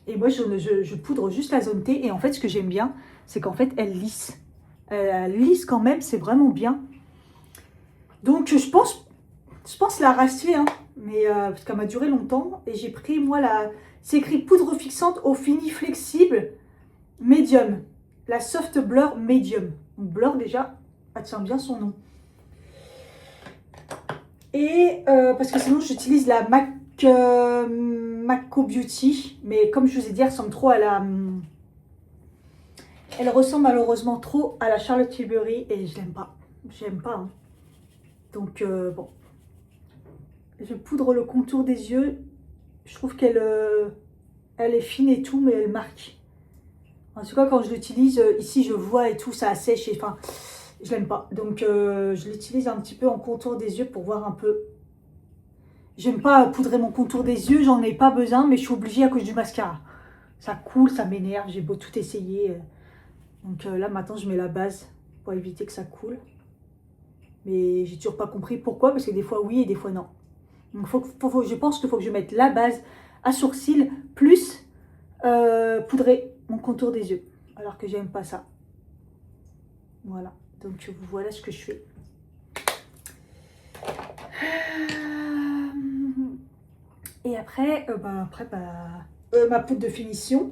Et moi, je poudre juste la zone T. Et en fait, ce que j'aime bien, c'est qu'en fait, elle lisse. Elle lisse quand même, c'est vraiment bien. Donc, je pense la racheter, hein, mais, parce qu'elle m'a duré longtemps. Et j'ai pris, moi, c'est écrit poudre fixante au fini flexible médium. La Soft Blur Medium. Donc, Blur, déjà, elle tient bien son nom. Et parce que sinon, j'utilise la Maco Beauty. Mais comme je vous ai dit, elle ressemble trop à la... Elle ressemble malheureusement trop à la Charlotte Tilbury et je l'aime pas. J'aime pas. Hein. Donc, bon. Je poudre le contour des yeux. Je trouve qu'elle elle est fine et tout, mais elle marque. En tout cas, quand je l'utilise, ici, je vois et tout, ça sèche. Et, enfin, je l'aime pas. Donc, je l'utilise un petit peu en contour des yeux pour voir un peu. J'aime pas poudrer mon contour des yeux, j'en ai pas besoin, mais je suis obligée à cause du mascara. Ça coule, ça m'énerve, j'ai beau tout essayer. Donc là, maintenant, je mets la base pour éviter que ça coule. Mais j'ai toujours pas compris pourquoi, parce que des fois oui et des fois non. Donc je pense qu'il faut que je mette la base à sourcils plus poudrer mon contour des yeux. Alors que j'aime pas ça. Voilà, donc voilà ce que je fais. Et après, ma poudre de finition.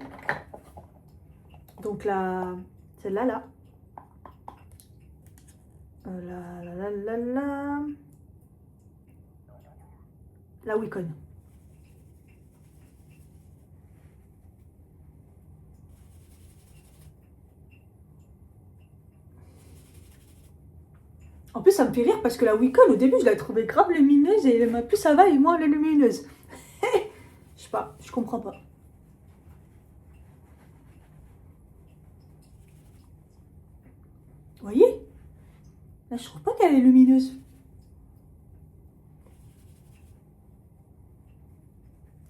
Donc là, celle-là, là. La Wicon. En plus, ça me fait rire parce que la Wicon, au début, je la trouvais grave lumineuse et plus ça va et moins elle est lumineuse. Je sais pas, je comprends pas. Vous voyez? Là, je trouve pas qu'elle est lumineuse.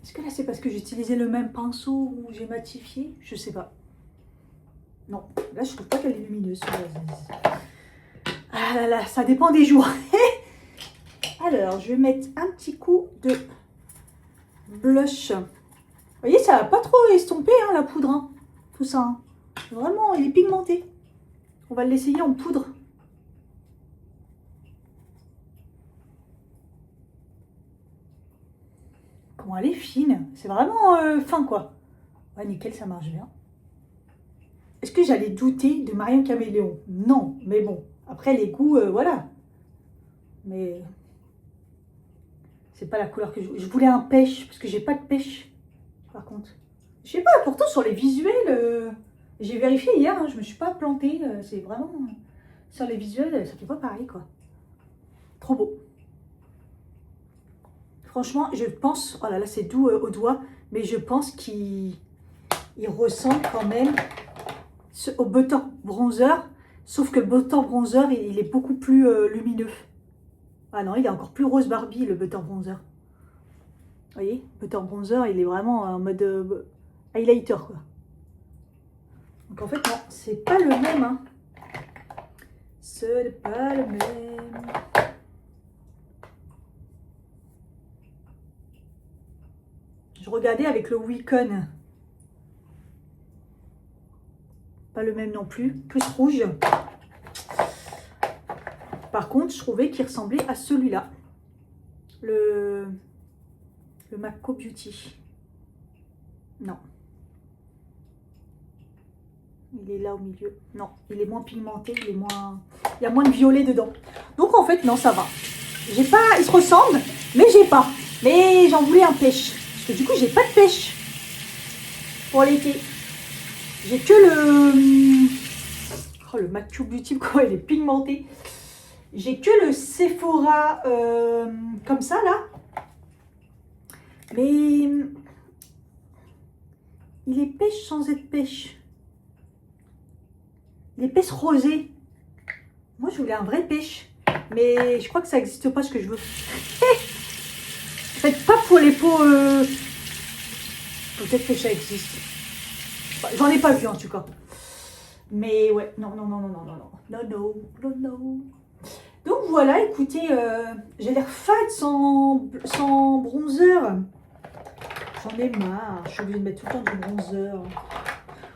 Est-ce que là, c'est parce que j'utilisais le même pinceau ou j'ai matifié? Je sais pas. Non, là, je trouve pas qu'elle est lumineuse. Ah là là, ça dépend des jours. Alors, je vais mettre un petit coup de blush. Vous voyez, ça va pas trop estomper, hein, la poudre. Hein, tout ça. Hein. Vraiment, il est pigmenté. On va l'essayer en poudre. Comment elle est fine. C'est vraiment fin, quoi. Ouais, nickel, ça marche bien. Est-ce que j'allais douter de Marion Caméléon? Non, mais bon. Après, les goûts, voilà. Mais c'est pas la couleur que je voulais un pêche, parce que j'ai pas de pêche, par contre. Je sais pas, pourtant sur les visuels, j'ai vérifié hier, hein, je me suis pas plantée. C'est vraiment... sur les visuels, ça fait pas pareil, quoi. Trop beau. Franchement, je pense... Oh là là, c'est doux au doigt, mais je pense qu'il ressemble quand même au butter bronzer, sauf que le butter bronzer, il est beaucoup plus lumineux. Ah non, il est encore plus rose Barbie, le butter bronzer. Vous voyez, butter bronzer, il est vraiment en mode highlighter, quoi. Donc en fait, non, c'est pas le même, hein. Ce n'est pas le même. Je regardais avec le Wiccan. Pas le même non plus, plus rouge. Par contre, je trouvais qu'il ressemblait à celui-là. Le Macco Beauty. Non. Il est là au milieu. Non, il est moins pigmenté, il est moins... il y a moins de violet dedans. Donc en fait, non, ça va. J'ai pas... Ils se ressemblent, mais j'ai pas. Mais j'en voulais un pêche. Parce que du coup, j'ai pas de pêche pour l'été. J'ai que le... Oh, le Macco Beauty, quoi, il est pigmenté. J'ai que le Sephora comme ça, là. Mais... il est pêche sans être pêche. Les pêches rosées. Moi, je voulais un vrai pêche. Mais je crois que ça n'existe pas, ce que je veux. Faites pas pour les peaux... Peut-être que ça existe. J'en ai pas vu, en tout cas. Mais ouais, non. Donc voilà, écoutez, j'ai l'air fade sans bronzer. J'en ai marre. Je suis obligée de mettre tout le temps du bronzer.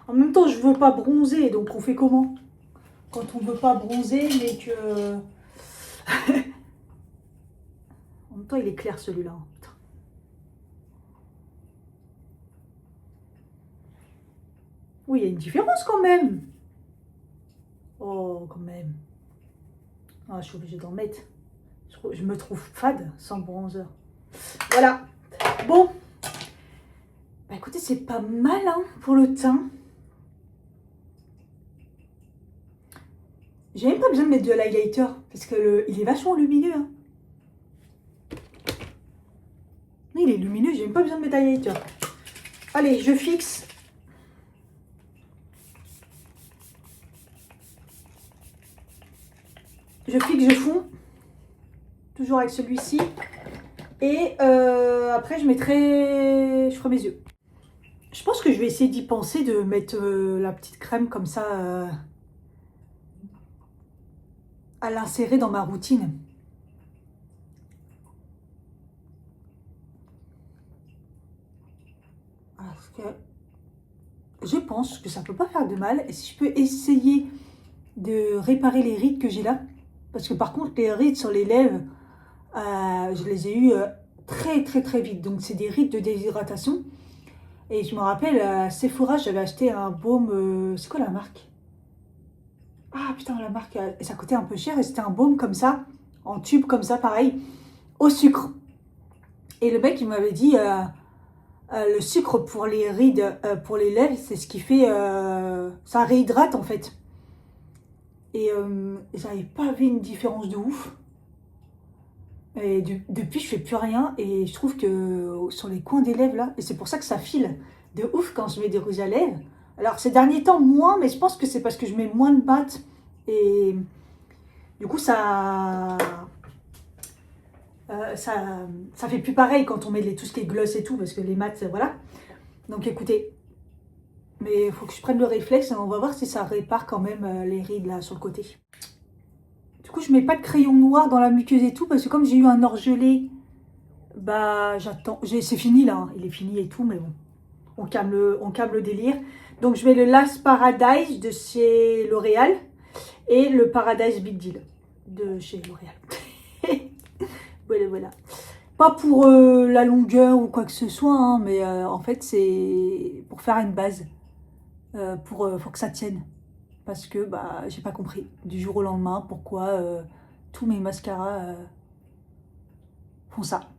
En même temps, je veux pas bronzer, donc on fait comment? Quand on veut pas bronzer, mais que... En même temps, il est clair celui-là. Oui, il y a une différence quand même. Oh, quand même. Ah, je suis obligée d'en mettre. Je me trouve fade sans bronzer. Voilà. Bon. Bah écoutez, c'est pas mal hein, pour le teint. J'ai même pas besoin de mettre de l'highlighter parce que il est vachement lumineux. Hein. Il est lumineux, j'ai même pas besoin de mettre d'highlighter. Allez, je fixe. Je fixe, je fonds. Toujours avec celui-ci. Et après, je ferai mes yeux. Je pense que je vais essayer d'y penser, de mettre la petite crème comme ça à l'insérer dans ma routine. Parce que je pense que ça peut pas faire de mal. Et si je peux essayer de réparer les rides que j'ai là. Parce que par contre, les rides sur les lèvres, je les ai eues très vite. Donc c'est des rides de déshydratation. Et je me rappelle, à Sephora, j'avais acheté un baume... c'est quoi la marque? Ah putain, la marque, ça coûtait un peu cher. Et c'était un baume comme ça, en tube comme ça, pareil, au sucre. Et le mec, il m'avait dit, le sucre pour les rides, pour les lèvres, c'est ce qui fait... ça réhydrate en fait. Et j'avais pas vu une différence de ouf. Et depuis, je fais plus rien. Et je trouve que sur les coins des lèvres, là, et c'est pour ça que ça file de ouf quand je mets des rouges à lèvres. Alors, ces derniers temps, moins, mais je pense que c'est parce que je mets moins de mat. Et du coup, ça fait plus pareil quand on met tout ce qui est gloss et tout, parce que les mats, voilà. Donc, écoutez, mais il faut que je prenne le réflexe et on va voir si ça répare quand même les rides, là, sur le côté. Du coup, je mets pas de crayon noir dans la muqueuse et tout, parce que comme j'ai eu un orgelé, bah, j'attends. C'est fini, là, hein. Il est fini et tout, mais bon. On calme le délire. Donc, je mets le Last Paradise de chez L'Oréal et le Paradise Big Deal de chez L'Oréal. Voilà. Pas pour la longueur ou quoi que ce soit, hein, mais en fait, c'est pour faire une base. Pour que ça tienne. Parce que, bah, j'ai pas compris. Du jour au lendemain, pourquoi tous mes mascaras font ça.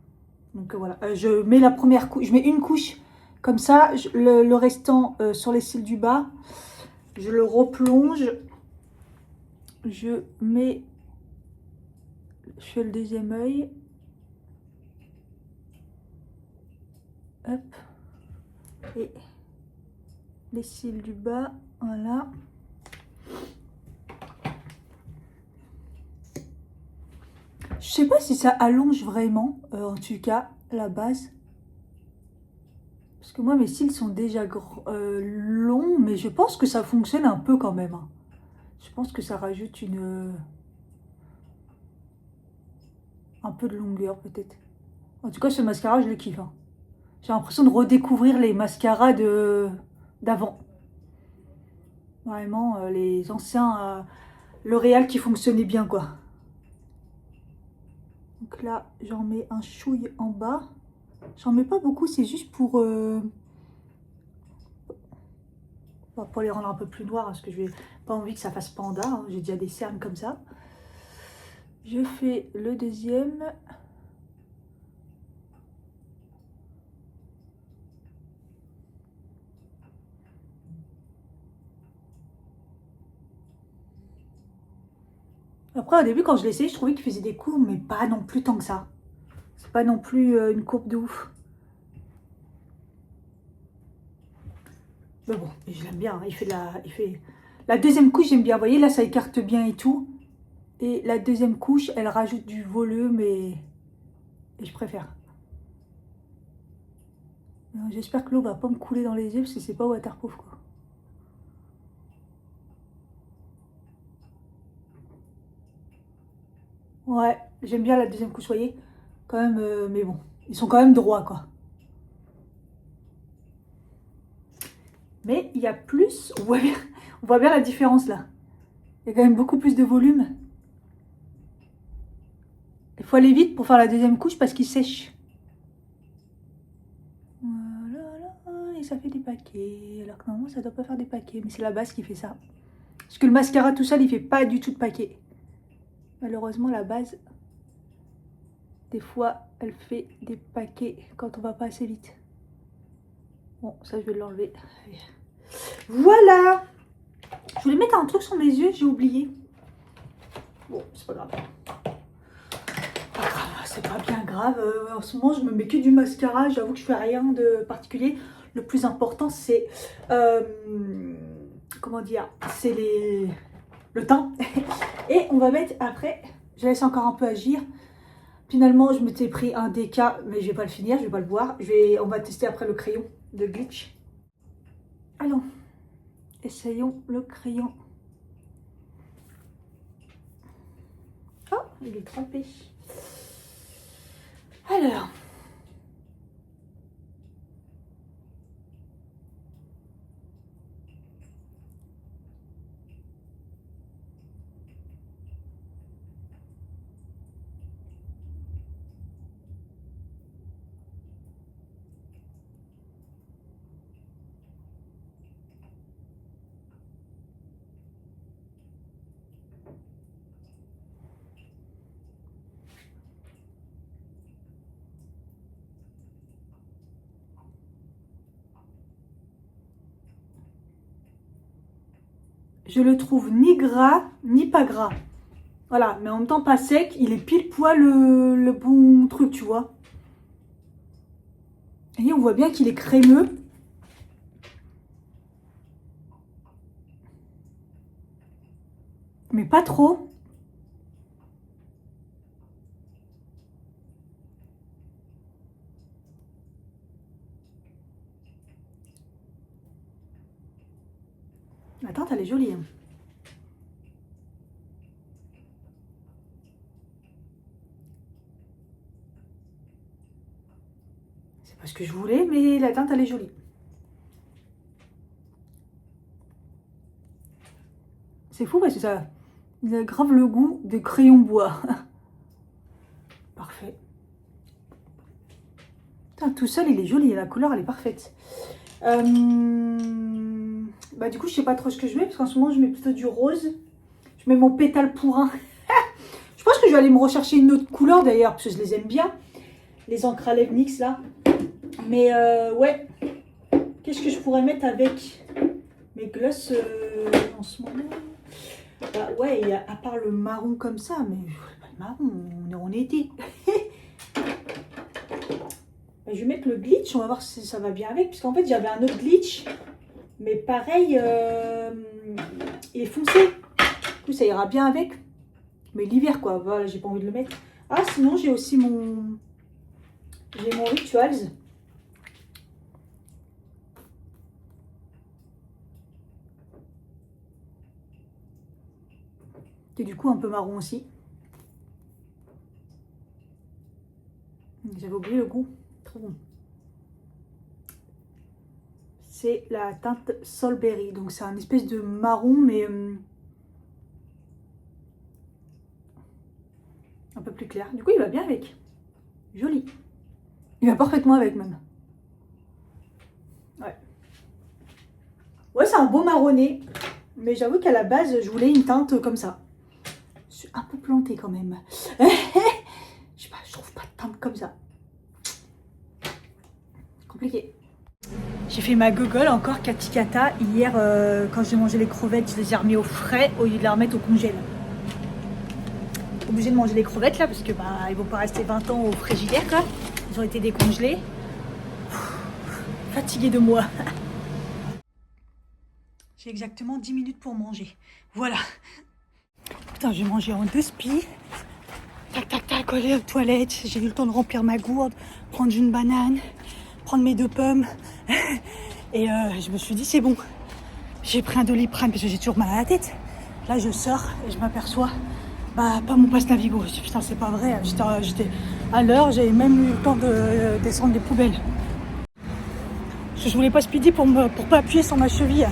Donc voilà, je mets la première couche, je mets une couche comme ça, le restant sur les cils du bas, je le replonge, je fais le deuxième œil, hop, et les cils du bas, voilà. Je sais pas si ça allonge vraiment, en tout cas, la base. Parce que moi, mes cils sont déjà longs, mais je pense que ça fonctionne un peu quand même. Hein. Je pense que ça rajoute un peu de longueur peut-être. En tout cas, ce mascara, je le kiffe. Hein. J'ai l'impression de redécouvrir les mascaras d'avant. Vraiment, les anciens L'Oréal qui fonctionnaient bien, quoi. Donc là, j'en mets un chouille en bas. J'en mets pas beaucoup, c'est juste pour les rendre un peu plus noirs, parce que je n'ai pas envie que ça fasse panda. Hein. J'ai déjà des cernes comme ça. Je fais le deuxième. Après, au début, quand je l'ai essayé, je trouvais qu'il faisait des courbes, mais pas non plus tant que ça. C'est pas non plus une courbe de ouf. Mais bon, je l'aime bien. Hein. Il fait la deuxième couche, j'aime bien. Vous voyez, là, ça écarte bien et tout. Et la deuxième couche, elle rajoute du volume et je préfère. J'espère que l'eau va pas me couler dans les yeux parce que c'est pas waterproof, quoi. Ouais, j'aime bien la deuxième couche, vous voyez. Quand même, mais bon, ils sont quand même droits, quoi. Mais il y a plus, on voit bien la différence là. Il y a quand même beaucoup plus de volume. Il faut aller vite pour faire la deuxième couche parce qu'il sèche. Voilà, et ça fait des paquets. Alors que normalement, ça doit pas faire des paquets, mais c'est la base qui fait ça. Parce que le mascara tout seul, il fait pas du tout de paquets. Malheureusement, la base, des fois, elle fait des paquets quand on va pas assez vite. Bon, ça, je vais l'enlever. Voilà! Je voulais mettre un truc sur mes yeux, j'ai oublié. Bon, c'est pas grave. C'est pas bien grave. En ce moment, je me mets que du mascara. J'avoue que je fais rien de particulier. Le plus important, c'est... comment dire? C'est le teint. Et on va mettre après... Je laisse encore un peu agir. Finalement, je m'étais pris un DK, mais je vais pas le finir, je vais pas le boire. On va tester après le crayon de Glitch. Allons, essayons le crayon. Oh, il est trempé. Alors. Je le trouve ni gras, ni pas gras. Voilà, mais en même temps pas sec, il est pile poil le bon truc, tu vois. Et on voit bien qu'il est crémeux. Mais pas trop. La teinte, elle est jolie. Hein. C'est pas ce que je voulais, mais la teinte, elle est jolie. C'est fou parce que ça... Il a grave le goût de crayon bois. Parfait. Putain, tout seul, il est joli. La couleur, elle est parfaite. Bah, du coup, je sais pas trop ce que je mets. Parce qu'en ce moment, je mets plutôt du rose. Je mets mon pétale pourrin. Je pense que je vais aller me rechercher une autre couleur d'ailleurs. Parce que je les aime bien. les encres à lèvres NYX là. Mais ouais, qu'est-ce que je pourrais mettre avec mes gloss en ce moment? Bah ouais, à part le marron comme ça, mais pas le marron, on est en été. Bah, je vais mettre le glitch, on va voir si ça va bien avec, puisqu'en fait j'avais un autre glitch, mais pareil, il est foncé. Du coup ça ira bien avec, mais l'hiver quoi, voilà, j'ai pas envie de le mettre. Ah sinon j'ai aussi mon Rituals. Qui est du coup un peu marron aussi. J'avais oublié le goût. Trop bon. C'est la teinte Solberry. Donc c'est un espèce de marron mais un peu plus clair. Du coup il va bien avec. Joli. Il va parfaitement avec même. Ouais. Ouais c'est un beau marronné. Mais j'avoue qu'à la base je voulais une teinte comme ça. Je suis un peu plantée quand même. Je sais pas, je trouve pas de teinte comme ça. Compliqué. J'ai fait ma gogole encore katikata. Hier, quand j'ai mangé les crevettes, je les ai remis au frais au lieu de les remettre au congèle. Obligée de manger les crevettes là, parce que bah, ils vont pas rester 20 ans au frigidaire quoi. Ils ont été décongelés. Fatiguée de moi. J'ai exactement 10 minutes pour manger. Voilà. Putain, j'ai mangé en 2 spies. Tac, tac, tac, aller aux toilettes. J'ai eu le temps de remplir ma gourde, prendre une banane, prendre mes 2 pommes. Et je me suis dit, c'est bon. J'ai pris un Doliprane parce que j'ai toujours mal à la tête. Là, je sors et je m'aperçois, bah, pas mon passe Navigo. Je dis, putain, c'est pas vrai. J'étais à l'heure, j'avais même eu le temps de descendre les poubelles. Parce que je voulais pas speeder pour pas appuyer sur ma cheville.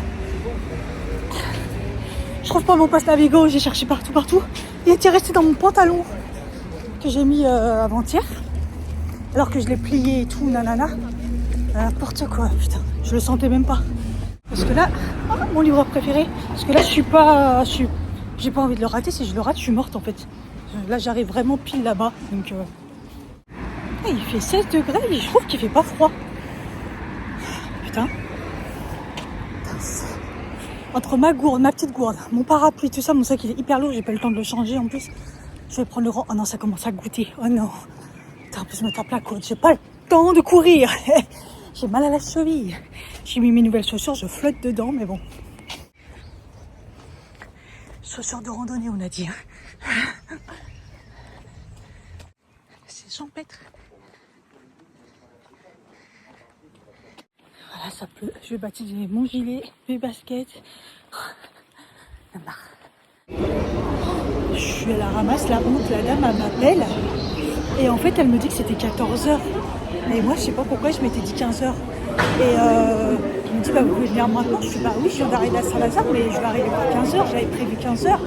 Je trouve pas mon passe Navigo, j'ai cherché partout. Il était resté dans mon pantalon que j'ai mis avant-hier. Alors que je l'ai plié et tout, nanana. N'importe quoi, putain. Je le sentais même pas. Parce que là, mon livreur préféré. Parce que là, j'ai pas envie de le rater. Si je le rate, je suis morte en fait. Là, j'arrive vraiment pile là-bas. Donc, il fait 16 degrés et je trouve qu'il fait pas froid. Putain. Entre ma gourde, ma petite gourde, mon parapluie, tout ça, mon sac il est hyper lourd. J'ai pas eu le temps de le changer en plus. Je vais prendre le rang. Oh non, ça commence à goûter. Oh non. Putain, en plus, je me tape la côte. J'ai pas le temps de courir. J'ai mal à la cheville. J'ai mis mes nouvelles chaussures, je flotte dedans, mais bon. Chaussures de randonnée, on a dit. C'est champêtre. Voilà, ça pleut. Je vais baptiser mon gilet, mes baskets. J'en ai marre. Je suis à la ramasse, la honte, la dame, elle m'appelle. Et en fait, elle me dit que c'était 14h. Et moi, je sais pas pourquoi, je m'étais dit 15h. Et elle me dit, bah, vous pouvez venir maintenant. Je dis, bah oui, je viens d'arriver à Saint-Lazare, mais je vais arriver à 15h. J'avais prévu 15h.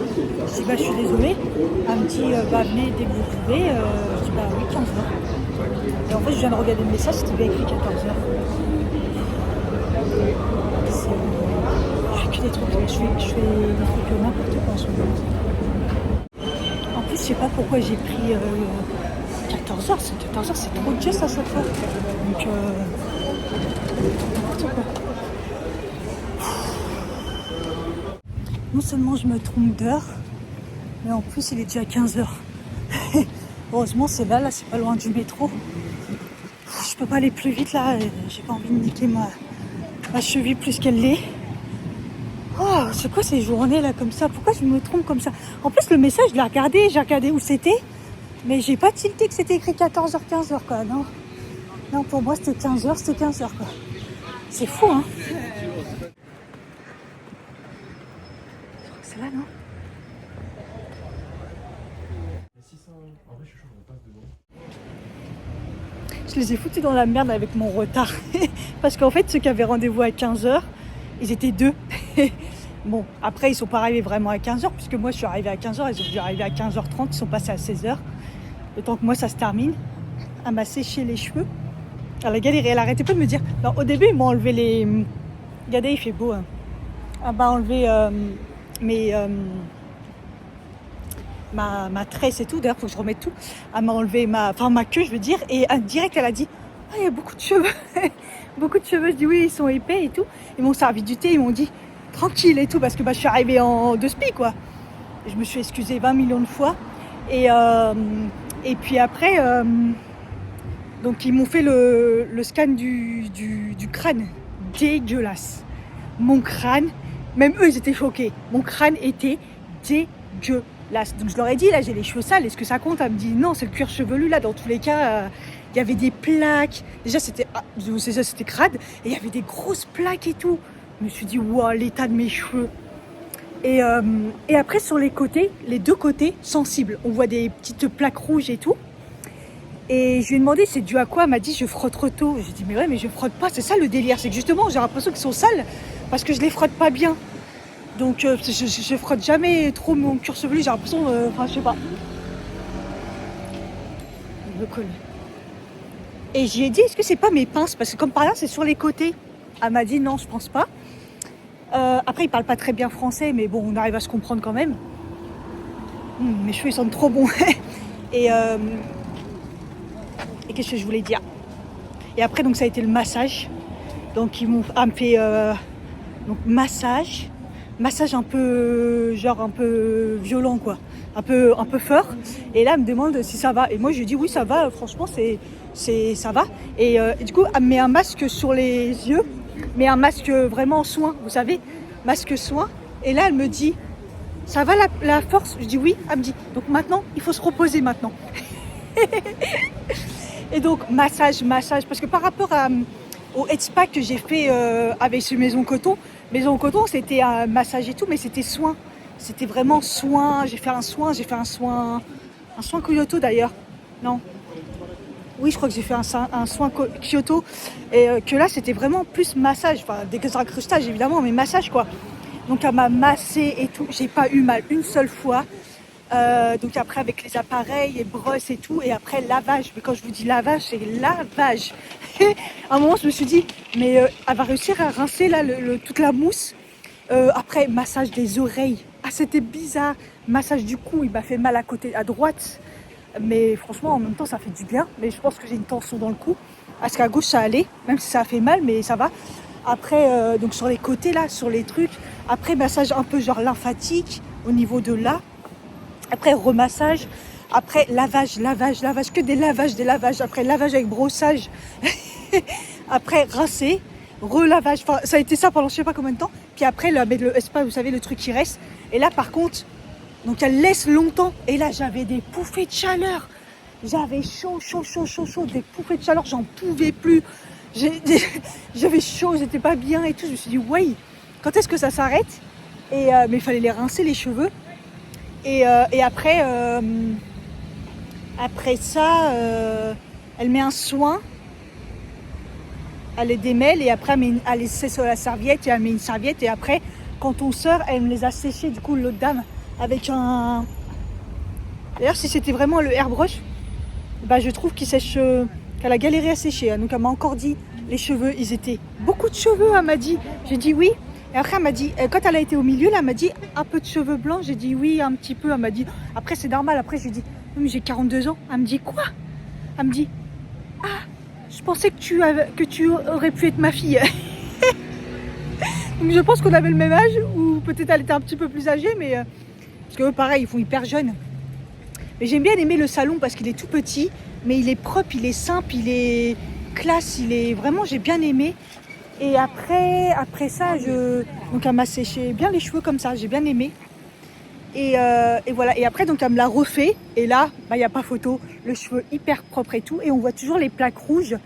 Je dis, bah, je suis désolée. Elle me dit, bah, venez dès que vous pouvez. Je dis, bah oui, 15h. Et en fait, je viens de regarder le message, c'était bien écrit 14h. Je fais que des trucs, je fais des trucs n'importe quoi en ce moment. En plus, je sais pas pourquoi j'ai pris 14h, c'est trop juste à chaque fois. Donc, n'importe quoi. Non seulement je me trompe d'heure, mais en plus il est déjà 15h. Heureusement c'est là, c'est pas loin du métro. Je peux pas aller plus vite là, j'ai pas envie de niquer ma cheville plus qu'elle l'est. Oh, c'est quoi ces journées là comme ça? Pourquoi je me trompe comme ça? En plus le message je l'ai regardé, j'ai regardé où c'était. Mais j'ai pas tilté que c'était écrit 14h, 15h quoi, non. Non, pour moi c'était 15h quoi. C'est fou hein. C'est là non? Je les ai foutus dans la merde avec mon retard. Parce qu'en fait ceux qui avaient rendez-vous à 15h, ils étaient 2. Bon, après ils sont pas arrivés vraiment à 15h, puisque moi je suis arrivée à 15h, ils ont dû arriver à 15h30, ils sont passés à 16h. Le temps que moi ça se termine, elle m'a séché les cheveux. Elle a galéré, elle arrêtait pas de me dire. Alors, au début ils m'ont enlevé les... Regardez, il fait beau. Hein. Elle m'a enlevé mes ma tresse et tout. D'ailleurs, faut que je remette tout. Elle m'a enlevé ma queue, je veux dire. Et direct, elle a dit, ah, il y a beaucoup de cheveux. Beaucoup de cheveux. Je dis, oui, ils sont épais et tout. Ils m'ont servi du thé, ils m'ont dit, tranquille et tout, parce que je suis arrivée en 2 spi, quoi. Et je me suis excusée 20 millions de fois. Et puis après, donc ils m'ont fait le scan du crâne. Dégueulasse. Mon crâne, même eux, ils étaient choqués. Mon crâne était dégueulasse. Donc je leur ai dit, là, j'ai les cheveux sales, est-ce que ça compte? Elle me dit, non, c'est le cuir chevelu, là, dans tous les cas, il y avait des plaques. Déjà, c'était crade, et il y avait des grosses plaques et tout. Je me suis dit, waouh, l'état de mes cheveux. Et après, sur les côtés, les 2 côtés, sensibles. On voit des petites plaques rouges et tout. Et je lui ai demandé c'est dû à quoi. Elle m'a dit je frotte trop tôt. J'ai dit mais ouais mais je frotte pas, c'est ça le délire, c'est que justement j'ai l'impression qu'ils sont sales parce que je les frotte pas bien. Donc je frotte jamais trop mon cuir chevelu, j'ai l'impression, enfin je sais pas. Il me colle. Et j'ai dit est-ce que c'est pas mes pinces parce que comme par là c'est sur les côtés. Elle m'a dit non je pense pas. Après il parle pas très bien français mais bon on arrive à se comprendre quand même. Mes cheveux ils sentent trop bons. Et qu'est-ce que je voulais dire? Et après, donc, ça a été le massage. Donc, ils m'ont fait donc, massage un peu, genre un peu violent, quoi. Un peu fort. Et là, elle me demande si ça va. Et moi, je lui dis oui, ça va. Franchement, ça va. Et du coup, elle me met un masque sur les yeux. Mais un masque vraiment soin, vous savez. Masque soin. Et là, elle me dit, ça va la force? Je dis oui. Elle me dit, donc maintenant, il faut se reposer maintenant. Et donc massage, parce que par rapport au head spa que j'ai fait avec ce Maison Coton c'était un massage et tout, mais c'était soin, c'était vraiment soin, j'ai fait un soin Kyoto d'ailleurs, non, oui je crois que j'ai fait un soin Kyoto, et que là c'était vraiment plus massage, enfin des incrustages évidemment, mais massage quoi, donc elle m'a massé et tout, j'ai pas eu mal une seule fois. Donc après avec les appareils et brosses et tout, et après lavage, mais quand je vous dis lavage c'est lavage. À un moment je me suis dit mais elle va réussir à rincer là toute la mousse. Après massage des oreilles, ah c'était bizarre, massage du cou, il m'a fait mal à côté à droite, mais franchement en même temps ça fait du bien, mais je pense que j'ai une tension dans le cou, parce qu'à gauche ça allait, même si ça a fait mal mais ça va. Après donc sur les côtés là, sur les trucs, après massage un peu genre lymphatique au niveau de là. Après remassage, après lavage, que des lavages, après lavage avec brossage, après rincer, relavage, enfin ça a été ça pendant je sais pas combien de temps, puis après le spa, vous savez le truc qui reste, et là par contre, donc elle laisse longtemps, et là j'avais des pouffées de chaleur, j'avais chaud, des pouffées de chaleur, j'en pouvais plus, j'avais chaud, j'étais pas bien et tout, je me suis dit ouais, quand est-ce que ça s'arrête? Et mais il fallait les rincer les cheveux. Et après ça, elle met un soin, elle les démêle et après elle les sait sur la serviette et elle met une serviette. Et après, quand on sort, elle me les a séchés, du coup, l'autre dame, avec un... D'ailleurs, si c'était vraiment le airbrush, bah, je trouve qu'il sèche, qu'elle a galéré à sécher. Hein. Donc, elle m'a encore dit, les cheveux, ils étaient... Beaucoup de cheveux, elle m'a dit. J'ai dit oui. Et après, elle m'a dit, quand elle a été au milieu, là, elle m'a dit un peu de cheveux blancs. J'ai dit oui, un petit peu. Elle m'a dit, après, c'est normal. Après, je lui ai dit, mais j'ai 42 ans. Elle me dit, quoi? Elle me dit, ah, je pensais que tu aurais pu être ma fille. Donc, je pense qu'on avait le même âge, ou peut-être elle était un petit peu plus âgée, mais parce que eux, pareil, ils font hyper jeunes. Mais j'aime bien aimer le salon parce qu'il est tout petit, mais il est propre, il est simple, il est classe, il est vraiment, j'ai bien aimé. Et après ça, donc elle m'a séché bien les cheveux comme ça, j'ai bien aimé. Et voilà, et après donc elle me l'a refait, et là, bah, y a pas photo, le cheveu hyper propre et tout, et on voit toujours les plaques rouges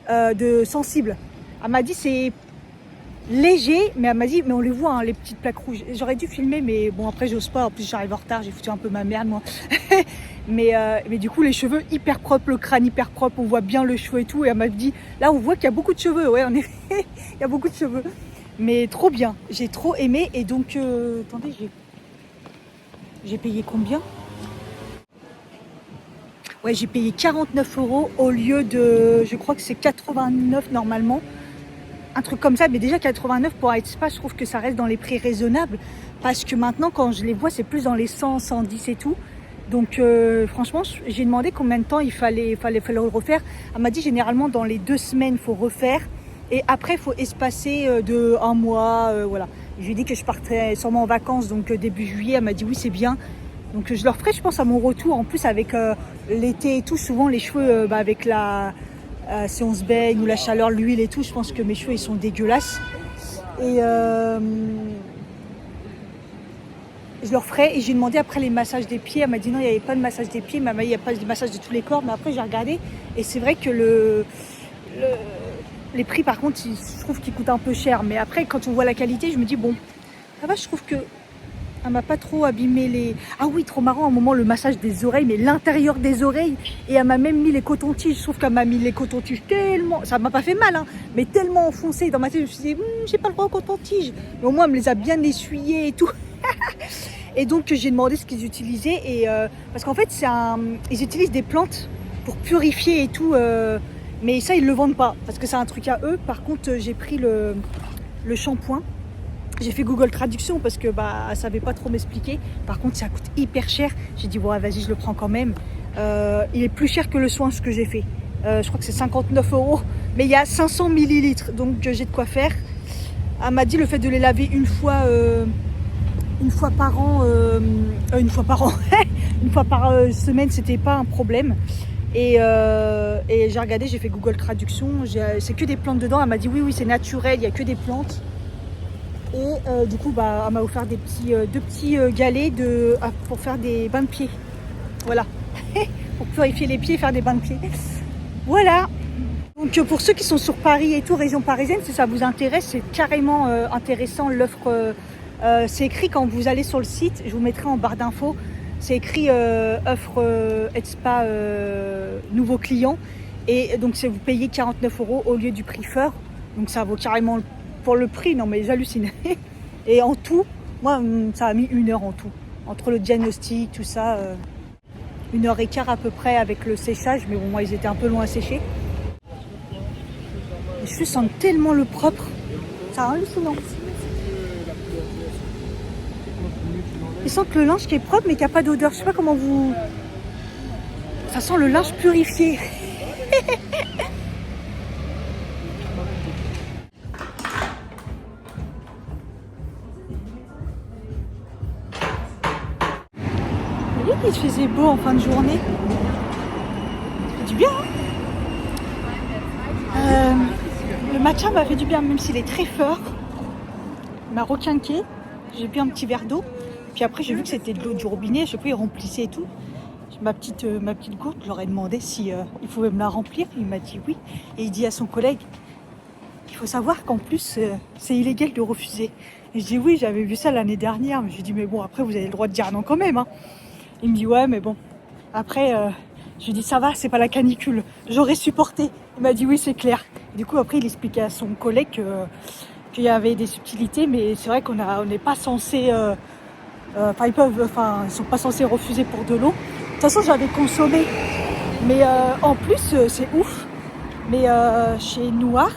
de sensible. Elle m'a dit c'est léger, mais elle m'a dit mais on les voit hein, les petites plaques rouges. J'aurais dû filmer, mais bon après j'ose pas, en plus j'arrive en retard, j'ai foutu un peu ma merde moi. mais du coup les cheveux hyper propres, le crâne hyper propre, on voit bien le cheveu et tout, et elle m'a dit là on voit qu'il y a beaucoup de cheveux, ouais en effet, il y a beaucoup de cheveux. Mais trop bien, j'ai trop aimé, et donc attendez, j'ai payé combien? Ouais, j'ai payé 49 € au lieu de, je crois que c'est 89 normalement. Un truc comme ça, mais déjà 89 pour être spa, je trouve que ça reste dans les prix raisonnables. Parce que maintenant, quand je les vois, c'est plus dans les 100, 110 et tout. Donc franchement, j'ai demandé combien de temps il fallait le refaire. Elle m'a dit généralement dans les 2 semaines, il faut refaire. Et après, il faut espacer de 1 mois. Voilà. Je lui ai dit que je partais sûrement en vacances, donc début juillet. Elle m'a dit oui, c'est bien. Donc je le referai, je pense, à mon retour. En plus, avec l'été et tout, souvent les cheveux, avec si on se baigne ou la chaleur, l'huile et tout, je pense que mes cheveux, ils sont dégueulasses. Et je le referai. Et j'ai demandé après les massages des pieds. Elle m'a dit non, il n'y avait pas de massage des pieds. Mais elle m'a dit il n'y a pas de massage de tous les corps. Mais après, j'ai regardé. Et c'est vrai que les prix, par contre, je trouve qu'ils coûtent un peu cher. Mais après, quand on voit la qualité, je me dis bon, ça va, je trouve que elle m'a pas trop abîmé les... Ah oui, trop marrant, à un moment, le massage des oreilles, mais l'intérieur des oreilles. Et elle m'a même mis les cotons-tiges. Je trouve qu'elle m'a mis les cotons-tiges tellement... Ça m'a pas fait mal, hein, mais tellement enfoncé. Dans ma tête, je me suis dit, j'ai pas le droit aux cotons-tiges. Mais au moins, elle me les a bien essuyés et tout. Et donc, j'ai demandé ce qu'ils utilisaient. Et, parce qu'en fait, ils utilisent des plantes pour purifier et tout. Mais ça, ils le vendent pas. Parce que c'est un truc à eux. Par contre, j'ai pris le shampoing. J'ai fait Google Traduction parce que elle savait pas trop m'expliquer. Par contre, ça coûte hyper cher. J'ai dit, bon, vas-y, je le prends quand même. Il est plus cher que le soin, ce que j'ai fait. Je crois que c'est 59 €. Mais il y a 500 millilitres, donc j'ai de quoi faire. Elle m'a dit le fait de les laver une fois par an, une fois par semaine, c'était pas un problème. Et j'ai regardé, j'ai fait Google Traduction. C'est que des plantes dedans. Elle m'a dit, oui, c'est naturel, il n'y a que des plantes. Et du coup, elle m'a offert deux petits galets pour faire des bains de pieds. Voilà. Pour purifier les pieds et faire des bains de pieds. Voilà. Donc pour ceux qui sont sur Paris et tout, région parisienne, si ça vous intéresse, c'est carrément intéressant l'offre. C'est écrit quand vous allez sur le site, je vous mettrai en barre d'infos. C'est écrit offre Spa nouveau client. Et donc vous payez 49 € au lieu du prix Feur. Donc ça vaut carrément pour le prix, non mais j'hallucine. Et en tout, moi ça a mis 1 heure en tout. Entre le diagnostic, tout ça, 1h15 à peu près avec le séchage. Mais bon, moi ils étaient un peu loin à sécher. Les cheveux sentent tellement le propre. C'est hallucinant. Ils sentent le linge qui est propre mais qui n'a pas d'odeur. Je sais pas comment vous... Ça sent le linge purifié. Il se faisait beau en fin de journée. Ça fait du bien, hein. Le matcha m'a fait du bien, même s'il est très fort. Il m'a requinqué. J'ai bu un petit verre d'eau. Puis après, j'ai vu que c'était de l'eau du robinet. Je sais pas, il remplissait et tout. Ma petite gourde, je leur ai demandé si il pouvait me la remplir. Il m'a dit oui. Et il dit à son collègue, il faut savoir qu'en plus, c'est illégal de refuser. Et je dis oui, j'avais vu ça l'année dernière. Mais je dis mais bon, après, vous avez le droit de dire non quand même, hein. Il me dit ouais, mais bon. Après, je lui dis ça va, c'est pas la canicule. J'aurais supporté. Il m'a dit oui, c'est clair. Et du coup, après, il expliquait à son collègue qu'il y avait des subtilités, mais c'est vrai qu'on n'est pas censé. Ils sont pas censés refuser pour de l'eau. De toute façon, j'avais consommé. Mais en plus, c'est ouf. Mais chez Noir,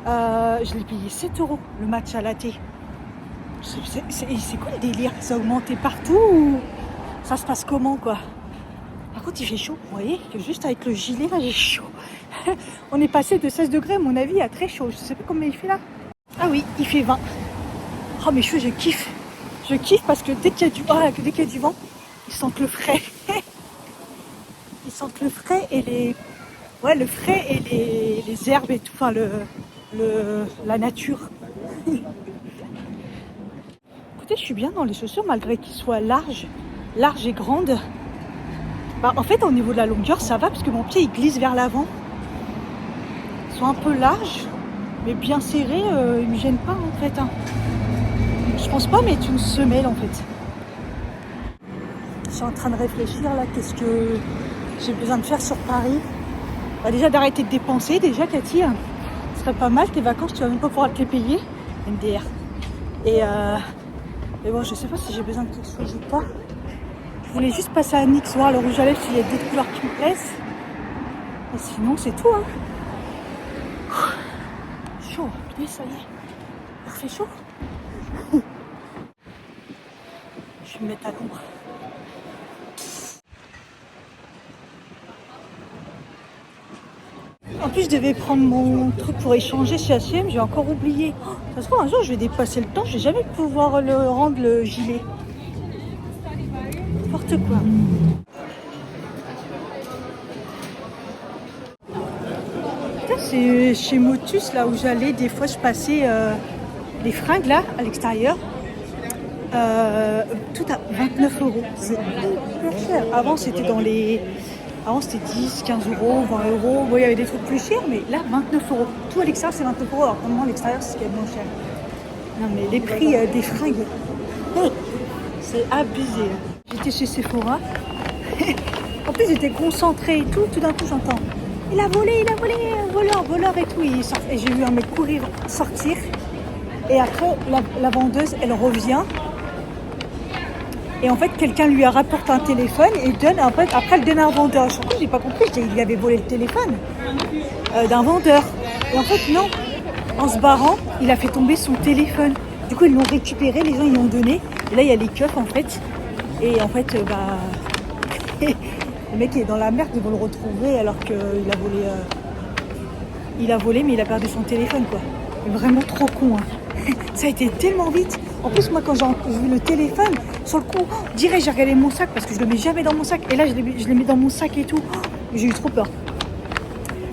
je l'ai payé 7 € le matcha latte. C'est quoi le délire? Ça a augmenté partout ou ça se passe comment quoi? Par contre il fait chaud, vous voyez que juste avec le gilet là j'ai chaud. On est passé de 16 degrés à mon avis à très chaud. Je sais pas combien il fait là. Ah oui, il fait 20. Oh mes cheveux, je kiffe. Je kiffe parce que dès qu'il y a du vent, ils sentent le frais. Ils sentent le frais et le frais et les herbes et tout, enfin la nature. Écoutez, je suis bien dans les chaussures malgré qu'ils soient larges et grandes. En fait, au niveau de la longueur, ça va parce que mon pied il glisse vers l'avant. Ils sont un peu larges, mais bien serrés, ils me gênent pas en fait, hein. Je pense pas mettre une semelle en fait. Je suis en train de réfléchir là, qu'est-ce que j'ai besoin de faire sur Paris. Déjà d'arrêter de dépenser, déjà Cathy, ce serait pas mal tes vacances, tu vas même pas pouvoir te les payer. MDR. Et bon, je sais pas si j'ai besoin de quelque chose ou pas. Je voulais juste passer à NYX voir le rouge à lèvres s'il y a d'autres couleurs qui me plaisent. Et sinon, c'est tout, hein. Chaud, putain, ça y est. Il fait chaud. Je vais me mettre à l'ombre. plus, je devais prendre mon truc pour échanger chez H&M, j'ai encore oublié. Oh, ça se trouve, un jour, je vais dépasser le temps, je vais jamais pouvoir le rendre, le gilet. N'importe quoi. C'est chez Motus, là où j'allais, des fois, je passais les fringues, là, à l'extérieur. Tout à 29 euros. C'est hyper cher. Avant, c'était dans les... Avant, c'était 10, 15 euros, 20 euros. Bon, il y avait des trucs plus chers, mais là, 29 euros. Tout à l'extérieur, c'est 29 euros. Alors, normalement, l'extérieur, c'est quand même moins cher. Non, mais les prix des fringues, c'est abusé. J'étais chez Sephora. En plus, j'étais concentrée et tout. Tout d'un coup, j'entends il a volé, voleur et tout. Et j'ai vu un mec courir, sortir. Et après, la vendeuse, elle revient. Et en fait, quelqu'un lui a rapporté un téléphone et donne, en fait, après, elle donne à un vendeur. Je n'ai pas compris, il lui avait volé le téléphone d'un vendeur. Et en fait, non. En se barrant, il a fait tomber son téléphone. Du coup, ils l'ont récupéré, les gens, ils l'ont donné. Et là, il y a les keufs, en fait. Et en fait, le mec est dans la merde, ils vont le retrouver alors qu'il a volé. Il a volé, mais il a perdu son téléphone, quoi. Vraiment trop con, hein. Ça a été tellement vite. En plus, moi, quand j'ai vu le téléphone, sur le coup, direct, j'ai regardé mon sac parce que je le mets jamais dans mon sac. Et là, je le mets dans mon sac et tout. J'ai eu trop peur.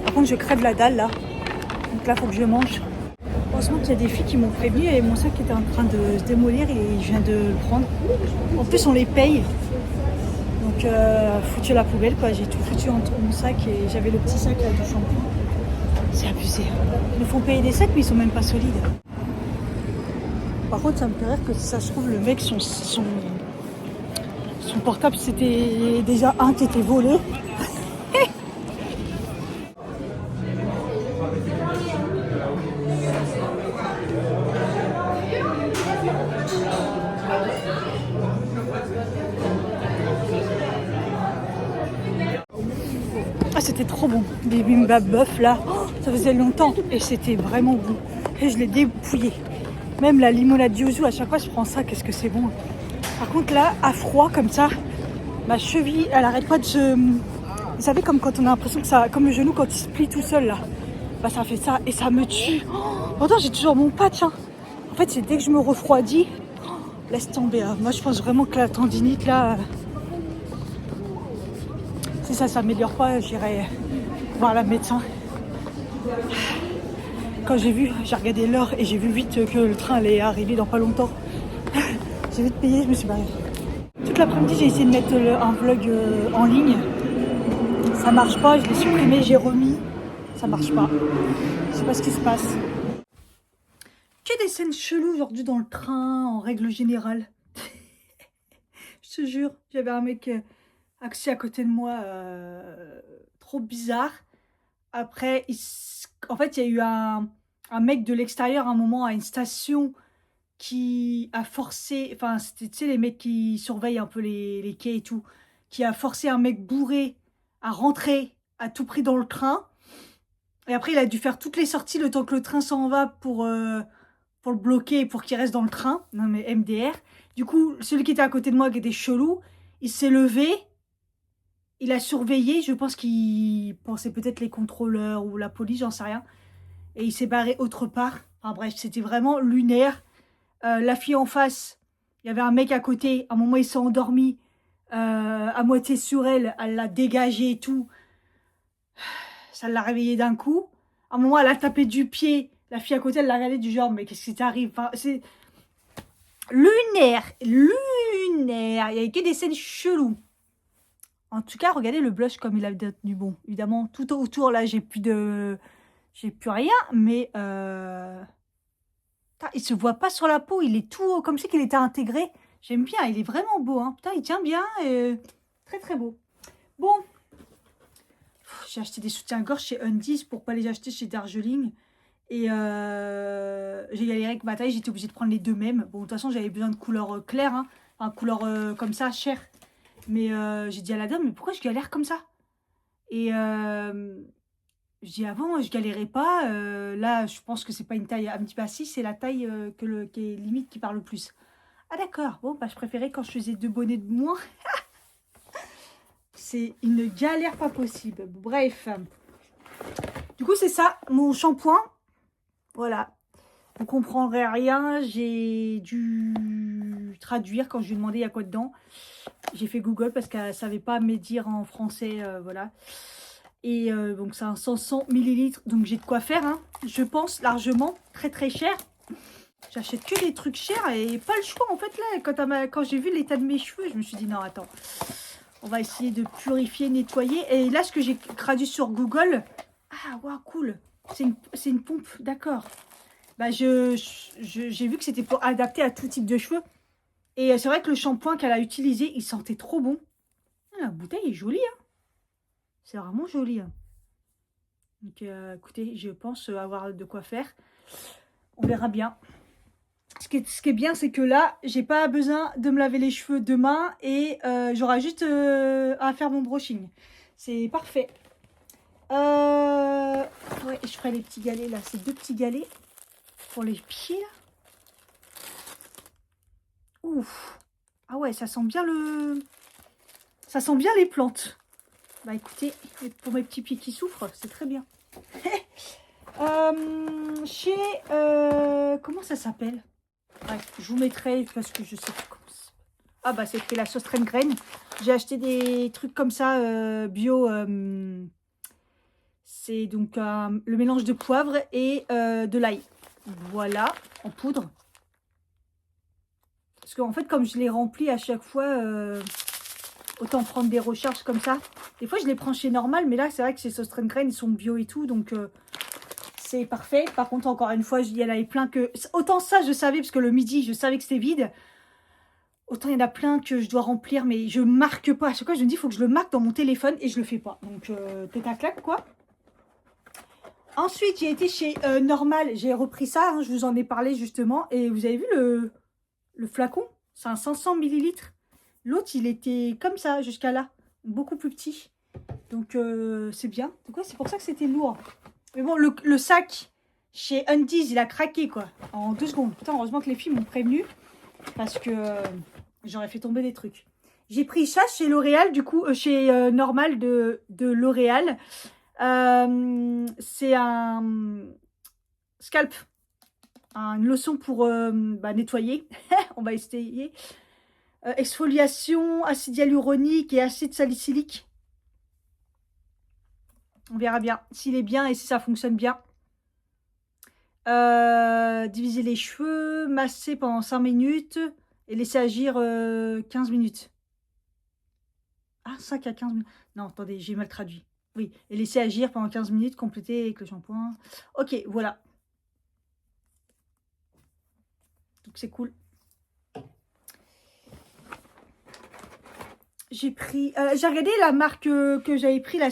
Par contre, je crève la dalle, là. Donc là, il faut que je mange. Heureusement qu'il y a des filles qui m'ont prévenu et mon sac était en train de se démolir et je viens de le prendre. En plus, on les paye. Donc, foutu à la poubelle, quoi. J'ai tout foutu entre mon sac et j'avais le petit sac là, de shampoing. C'est abusé. Ils nous font payer des sacs, mais ils sont même pas solides. Par contre, ça me fait rire que si ça se trouve, le mec, son portable, c'était déjà un qui était volé. Ah, c'était trop bon. Des bibimbap bœuf, là, ça faisait longtemps. Et c'était vraiment bon. Et je l'ai dépouillé. Même la limonade yuzu, à chaque fois, je prends ça. Qu'est-ce que c'est bon. Par contre, là, à froid, comme ça, ma cheville, elle arrête pas de se... Vous savez, comme quand on a l'impression que ça... Comme le genou, quand il se plie tout seul, là. Bah, ça fait ça. Et ça me tue. Pourtant, j'ai toujours mon patch, hein. En fait, c'est dès que je me refroidis, laisse tomber. Hein. Moi, je pense vraiment que la tendinite, là... Si ça s'améliore pas, j'irai voir la médecin. Quand j'ai regardé l'heure et j'ai vu vite que le train allait arriver dans pas longtemps. J'ai vite payé, je me suis barrée. Toute l'après-midi, j'ai essayé de mettre un vlog en ligne. Ça marche pas, je l'ai supprimé, j'ai remis. Ça marche pas. Je sais pas ce qui se passe. Que des scènes cheloues aujourd'hui dans le train, en règle générale. Je te jure, j'avais un mec assis à côté de moi, trop bizarre. Après, en fait, il y a eu un mec de l'extérieur à un moment à une station qui a forcé, enfin, c'était, tu sais, les mecs qui surveillent un peu les quais et tout, qui a forcé un mec bourré à rentrer à tout prix dans le train. Et après, il a dû faire toutes les sorties le temps que le train s'en va pour le bloquer, pour qu'il reste dans le train. Non, mais MDR. Du coup, celui qui était à côté de moi, qui était chelou, il s'est levé. Il a surveillé, je pense qu'il pensait peut-être les contrôleurs ou la police, j'en sais rien. Et il s'est barré autre part. Enfin bref, c'était vraiment lunaire. La fille en face, il y avait un mec à côté. À un moment, il s'est endormi à moitié sur elle. Elle l'a dégagé et tout. Ça l'a réveillé d'un coup. À un moment, elle a tapé du pied. La fille à côté, elle l'a regardé du genre, mais qu'est-ce qui t'arrive? Enfin, c'est lunaire. Lunaire. Il y avait que des scènes cheloues. En tout cas, regardez le blush comme il a du bon. Évidemment, tout autour, là, j'ai plus rien, mais putain, il se voit pas sur la peau. Il est tout comme si qu'il était intégré. J'aime bien, il est vraiment beau. Hein. Putain, il tient bien. Très, très beau. Bon, j'ai acheté des soutiens-gorge chez Undies pour pas les acheter chez Darjeeling. Et j'ai galéré avec ma taille. J'étais obligée de prendre les deux mêmes. Bon, de toute façon, j'avais besoin de couleur claire. Hein. Enfin, couleur comme ça, chère. Mais j'ai dit à la dame, mais pourquoi je galère comme ça? Et je dis, avant, je galérais pas. Là, je pense que c'est pas une taille un petit peu assis, c'est la taille qui est limite qui parle le plus. Ah d'accord, bon, bah, je préférais quand je faisais 2 bonnets de moins. C'est une galère pas possible. Bref, Du coup, c'est ça, mon shampoing. Voilà. Vous comprendrez rien. J'ai dû traduire quand je lui ai demandé il y a quoi dedans. J'ai fait Google parce qu'elle ne savait pas me dire en français. Voilà. Et donc, c'est un 500 millilitres. Donc, j'ai de quoi faire. Hein. Je pense largement. Très, très cher. J'achète que des trucs chers et pas le choix. En fait, là, quand j'ai vu l'état de mes cheveux, je me suis dit non, attends. On va essayer de purifier, nettoyer. Et là, ce que j'ai traduit sur Google... Ah, waouh, cool. C'est une pompe, d'accord. Bah, j'ai vu que c'était pour adapter à tout type de cheveux. Et c'est vrai que le shampoing qu'elle a utilisé, il sentait trop bon. Ah, la bouteille est jolie, hein. C'est vraiment joli. Hein. Donc, écoutez, je pense avoir de quoi faire. On verra bien. Ce qui est bien, c'est que là, j'ai pas besoin de me laver les cheveux demain. Et j'aurai juste à faire mon brushing. C'est parfait. Ouais, je ferai les petits galets là. C'est 2 petits galets pour les pieds là. Ouf. Ah ouais, ça sent bien ça sent bien les plantes. Bah écoutez, pour mes petits pieds qui souffrent, c'est très bien. Chez comment ça s'appelle? Bref, je vous mettrai parce que je sais pas comment ça. Ah bah c'était la sauce traîne graine. J'ai acheté des trucs comme ça bio. C'est donc le mélange de poivre et de l'ail. Voilà, en poudre. Parce qu'en fait, comme je les remplis à chaque fois, autant prendre des recharges comme ça. Des fois, je les prends chez Normal, mais là, c'est vrai que chez Sauce Train Grain, ils sont bio et tout, donc c'est parfait. Par contre, encore une fois, il y en avait plein que... Autant ça, je savais, parce que le midi, je savais que c'était vide. Autant il y en a plein que je dois remplir, mais je marque pas. À chaque fois, je me dis, il faut que je le marque dans mon téléphone, et je le fais pas. Donc, peut-être un claque, quoi. Ensuite, j'ai été chez Normal. J'ai repris ça, hein, je vous en ai parlé justement. Et vous avez vu le flacon? C'est un 500 millilitres. L'autre, il était comme ça, jusqu'à là. Beaucoup plus petit. Donc, c'est bien. C'est pour ça que c'était lourd. Mais bon, le sac chez Undies, il a craqué, quoi. En 2 secondes. Putain, heureusement que les filles m'ont prévenu. Parce que j'aurais fait tomber des trucs. J'ai pris ça chez L'Oréal, du coup, chez Normal de L'Oréal. C'est un scalp. Une lotion pour nettoyer. On va essayer. Exfoliation, acide hyaluronique et acide salicylique. On verra bien s'il est bien et si ça fonctionne bien. Diviser les cheveux, masser pendant 5 minutes et laisser agir 15 minutes. Ah, 5 à 15 minutes. Non, attendez, j'ai mal traduit. Oui, et laisser agir pendant 15 minutes, compléter avec le shampoing. Ok, voilà. Donc c'est cool. J'ai pris... j'ai regardé la marque que j'avais pris, la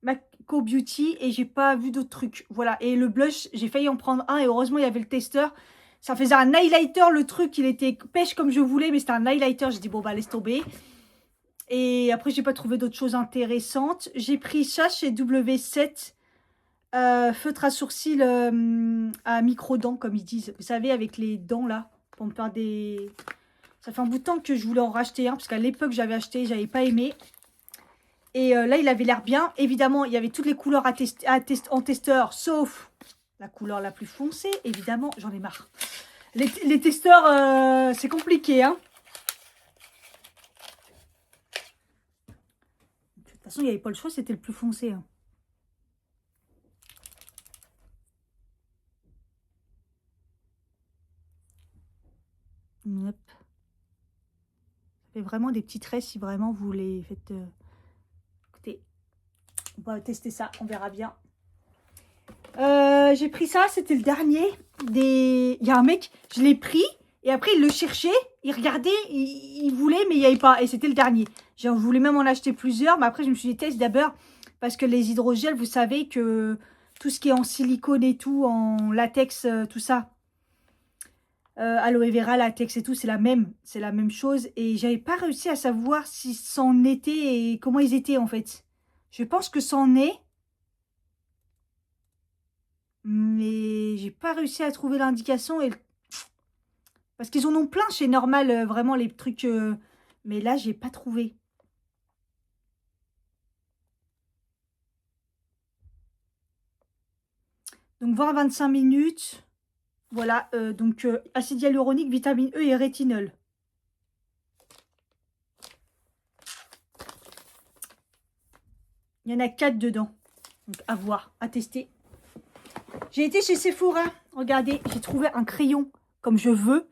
Maco Beauty, et j'ai pas vu d'autres trucs. Voilà, et le blush, j'ai failli en prendre un, et heureusement, il y avait le testeur. Ça faisait un highlighter, le truc, il était pêche comme je voulais, mais c'était un highlighter. J'ai dit, bon, bah, laisse tomber. Et après, j'ai pas trouvé d'autres choses intéressantes. J'ai pris ça chez W7, feutre à sourcils à micro-dents, comme ils disent. Vous savez, avec les dents, là, pour me faire des... Ça fait un bout de temps que je voulais en racheter un, parce qu'à l'époque, j'avais acheté, j'avais pas aimé. Et là, il avait l'air bien. Évidemment, il y avait toutes les couleurs en testeur, sauf la couleur la plus foncée. Évidemment, j'en ai marre. Les testeurs, c'est compliqué, hein. De toute façon, il n'y avait pas le choix, c'était le plus foncé. Hein. Hop. Ça fait vraiment des petits traits si vraiment vous les faites... Écoutez, on va tester ça, on verra bien. J'ai pris ça, c'était le dernier. Il y a un mec, je l'ai pris, et après il le cherchait, il regardait, il voulait, mais il n'y avait pas. Et c'était le dernier. Je voulais même en acheter plusieurs, mais après je me suis dit, teste d'abord, parce que les hydrogels, vous savez que tout ce qui est en silicone et tout, en latex, tout ça, aloe vera, latex et tout, c'est la même chose. Et j'avais pas réussi à savoir si c'en était et comment ils étaient en fait. Je pense que c'en est. Mais j'ai pas réussi à trouver l'indication. Parce qu'ils en ont plein chez Normal, vraiment les trucs. Mais là, j'ai pas trouvé. Donc 20 à 25 minutes. Voilà, donc acide hyaluronique, vitamine E et rétinol. Il y en a 4 dedans. Donc à voir, à tester. J'ai été chez Sephora. Regardez, j'ai trouvé un crayon comme je veux.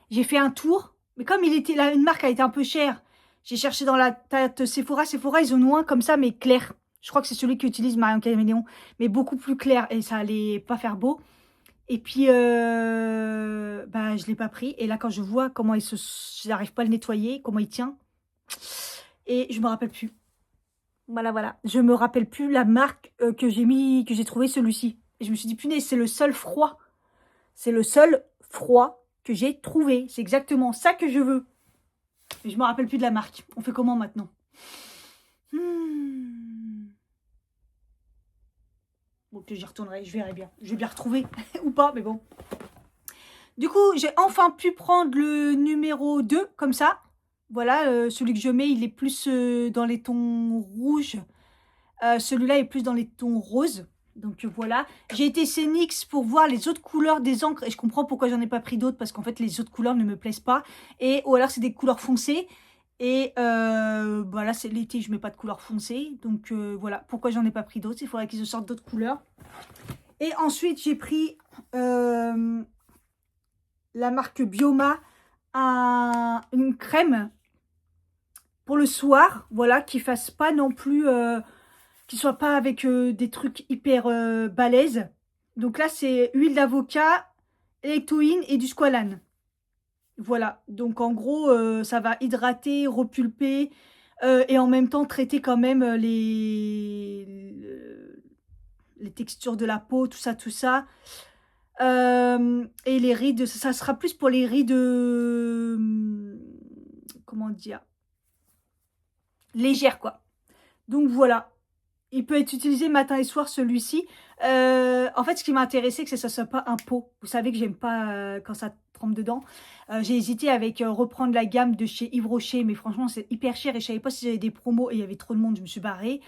J'ai fait un tour. Mais comme il était là, une marque a été un peu chère. J'ai cherché dans la tête Sephora. Sephora, ils ont un comme ça, mais clair. Je crois que c'est celui qu'utilise Marion Caméléon. Mais beaucoup plus clair. Et ça allait pas faire beau. Et puis, bah, je ne l'ai pas pris. Et là, quand je vois comment je n'arrive pas à le nettoyer, comment il tient. Et je me rappelle plus. Voilà, voilà. Je me rappelle plus la marque que j'ai trouvé celui-ci. Et je me suis dit, punaise, c'est le seul froid. C'est le seul froid que j'ai trouvé. C'est exactement ça que je veux. Mais je me rappelle plus de la marque. On fait comment maintenant? Bon, que j'y retournerai, je verrai bien. Je vais bien retrouver ou pas, mais bon. Du coup, j'ai enfin pu prendre le numéro 2, comme ça. Voilà, celui que je mets, il est plus dans les tons rouges. Celui-là est plus dans les tons roses. Donc voilà. J'ai été chez NYX pour voir les autres couleurs des encres. Et je comprends pourquoi j'en ai pas pris d'autres. Parce qu'en fait, les autres couleurs ne me plaisent pas. Ou alors, c'est des couleurs foncées. Et voilà, c'est l'été, je mets pas de couleur foncée. Donc voilà, pourquoi j'en ai pas pris d'autres. Il faudrait qu'ils se sortent d'autres couleurs. Et ensuite, j'ai pris la marque Bioma, une crème pour le soir. Voilà, qui fasse pas non plus... qui soit pas avec des trucs hyper balèzes. Donc là, c'est huile d'avocat, électroïne et du squalane. Voilà, donc en gros, ça va hydrater, repulper et en même temps traiter quand même les textures de la peau, tout ça, tout ça. Et les rides, ça sera plus pour les rides, comment dire, légères quoi. Donc voilà, il peut être utilisé matin et soir celui-ci. En fait, ce qui m'a intéressé, c'est que ça ne soit pas un pot. Vous savez que j'aime pas quand ça trempe dedans. J'ai hésité avec reprendre la gamme de chez Yves Rocher, mais franchement, c'est hyper cher et je savais pas si j'avais des promos et il y avait trop de monde, je me suis barrée.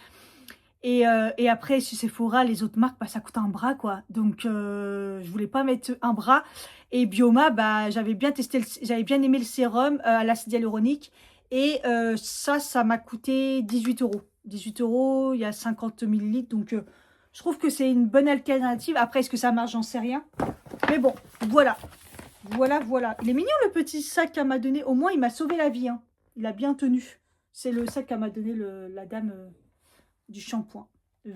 Et après, chez Sephora, les autres marques, bah, ça coûte un bras, quoi. Donc, je voulais pas mettre un bras. Et Bioma, bah, j'avais bien testé, j'avais bien aimé le sérum à l'acide hyaluronique. Et ça m'a coûté 18 euros. 18 euros, il y a 50 millilitres. Donc, je trouve que c'est une bonne alternative. Après, est-ce que ça marche? J'en sais rien. Mais bon, voilà. Voilà, voilà. Il est mignon, le petit sac qu'elle m'a donné. Au moins, il m'a sauvé la vie, hein. Il a bien tenu. C'est le sac qu'elle m'a donné la dame du shampoing.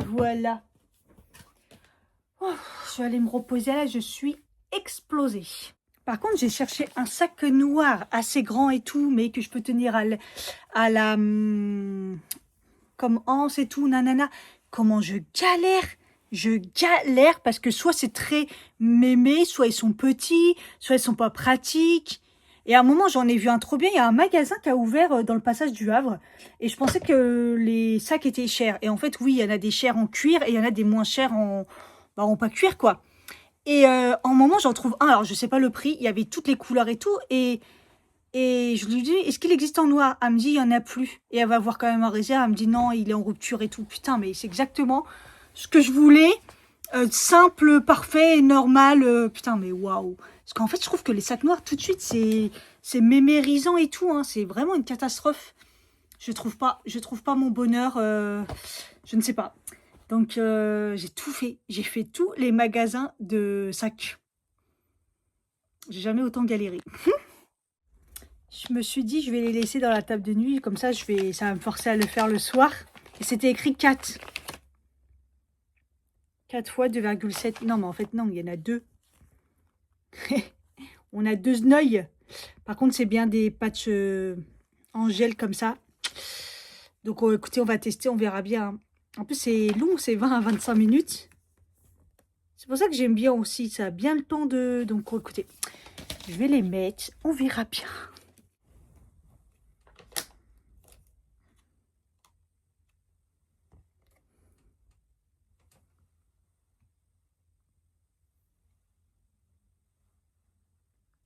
Voilà. Oh, je vais aller me reposer là, je suis explosée. Par contre, j'ai cherché un sac noir assez grand et tout, mais que je peux tenir à la comme anse et tout, nanana. Comment je galère! Je galère parce que soit c'est très mémé, soit ils sont petits, soit ils sont pas pratiques. Et à un moment, j'en ai vu un trop bien. Il y a un magasin qui a ouvert dans le passage du Havre. Et je pensais que les sacs étaient chers. Et en fait, oui, il y en a des chers en cuir et il y en a des moins chers en pas cuir, quoi. Et en moment, j'en trouve un. Alors, je sais pas le prix. Il y avait toutes les couleurs et tout. Et je lui dis, est-ce qu'il existe en noir? Elle me dit, il y en a plus. Et elle va voir quand même en réserve. Elle me dit, non, il est en rupture et tout. Putain, mais c'est exactement ce que je voulais. Simple, parfait, normal. Putain, mais waouh. Parce qu'en fait, je trouve que les sacs noirs, tout de suite, c'est mémérisant et tout. Hein. C'est vraiment une catastrophe. Je trouve pas mon bonheur. Je ne sais pas. Donc, j'ai tout fait. J'ai fait tous les magasins de sacs. J'ai jamais autant galéré. Je me suis dit, je vais les laisser dans la table de nuit. Comme ça, ça va me forcer à le faire le soir. Et c'était écrit 4. 4 fois 2,7. Non, mais en fait, non, il y en a 2. On a 2 neuils. Par contre, c'est bien des patchs en gel comme ça. Donc, écoutez, on va tester, on verra bien. En plus, c'est long, c'est 20 à 25 minutes. C'est pour ça que j'aime bien aussi. Ça a bien le temps de... Donc, écoutez, je vais les mettre. On verra bien.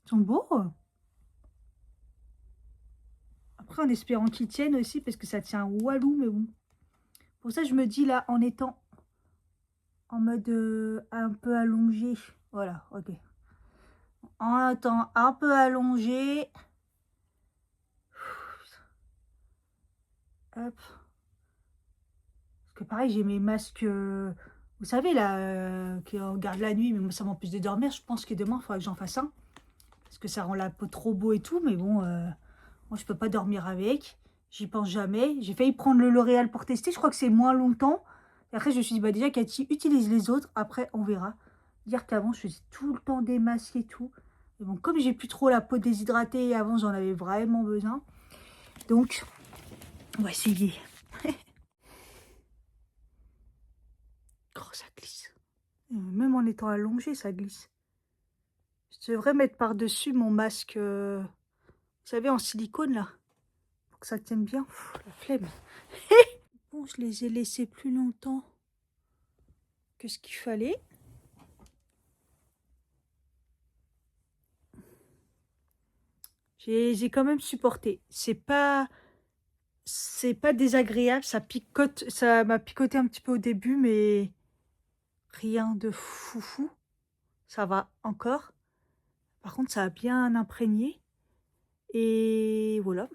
Ils sont beaux. Après, en espérant qu'ils tiennent aussi, parce que ça tient un walou, mais bon. Pour ça, je me dis là, en étant en mode un peu allongé. Voilà, ok. En étant un peu allongé. Hop. Parce que pareil, j'ai mes masques, vous savez, là, qui regardent la nuit, mais moi, ça m'empêche de dormir. Je pense que demain, il faudra que j'en fasse un. Parce que ça rend la peau trop beau et tout, mais bon, moi, je peux pas dormir avec. J'y pense jamais. J'ai failli prendre le L'Oréal pour tester. Je crois que c'est moins longtemps. Et après, je me suis dit, bah déjà, Cathy, utilise les autres. Après, on verra. Dire qu'avant, je faisais tout le temps des masques et tout. Mais bon, comme j'ai plus trop la peau déshydratée, et avant, j'en avais vraiment besoin. Donc, on va essayer. Oh, ça glisse. Même en étant allongé, ça glisse. Je devrais mettre par-dessus mon masque, vous savez, en silicone, là. Pour que ça tienne bien. Pff, la flemme. Bon, je les ai laissés plus longtemps que ce qu'il fallait. J'ai quand même supporté. C'est pas désagréable. Ça picote. Ça m'a picoté un petit peu au début, mais rien de foufou. Ça va encore. Par contre, ça a bien imprégné. Et voilà.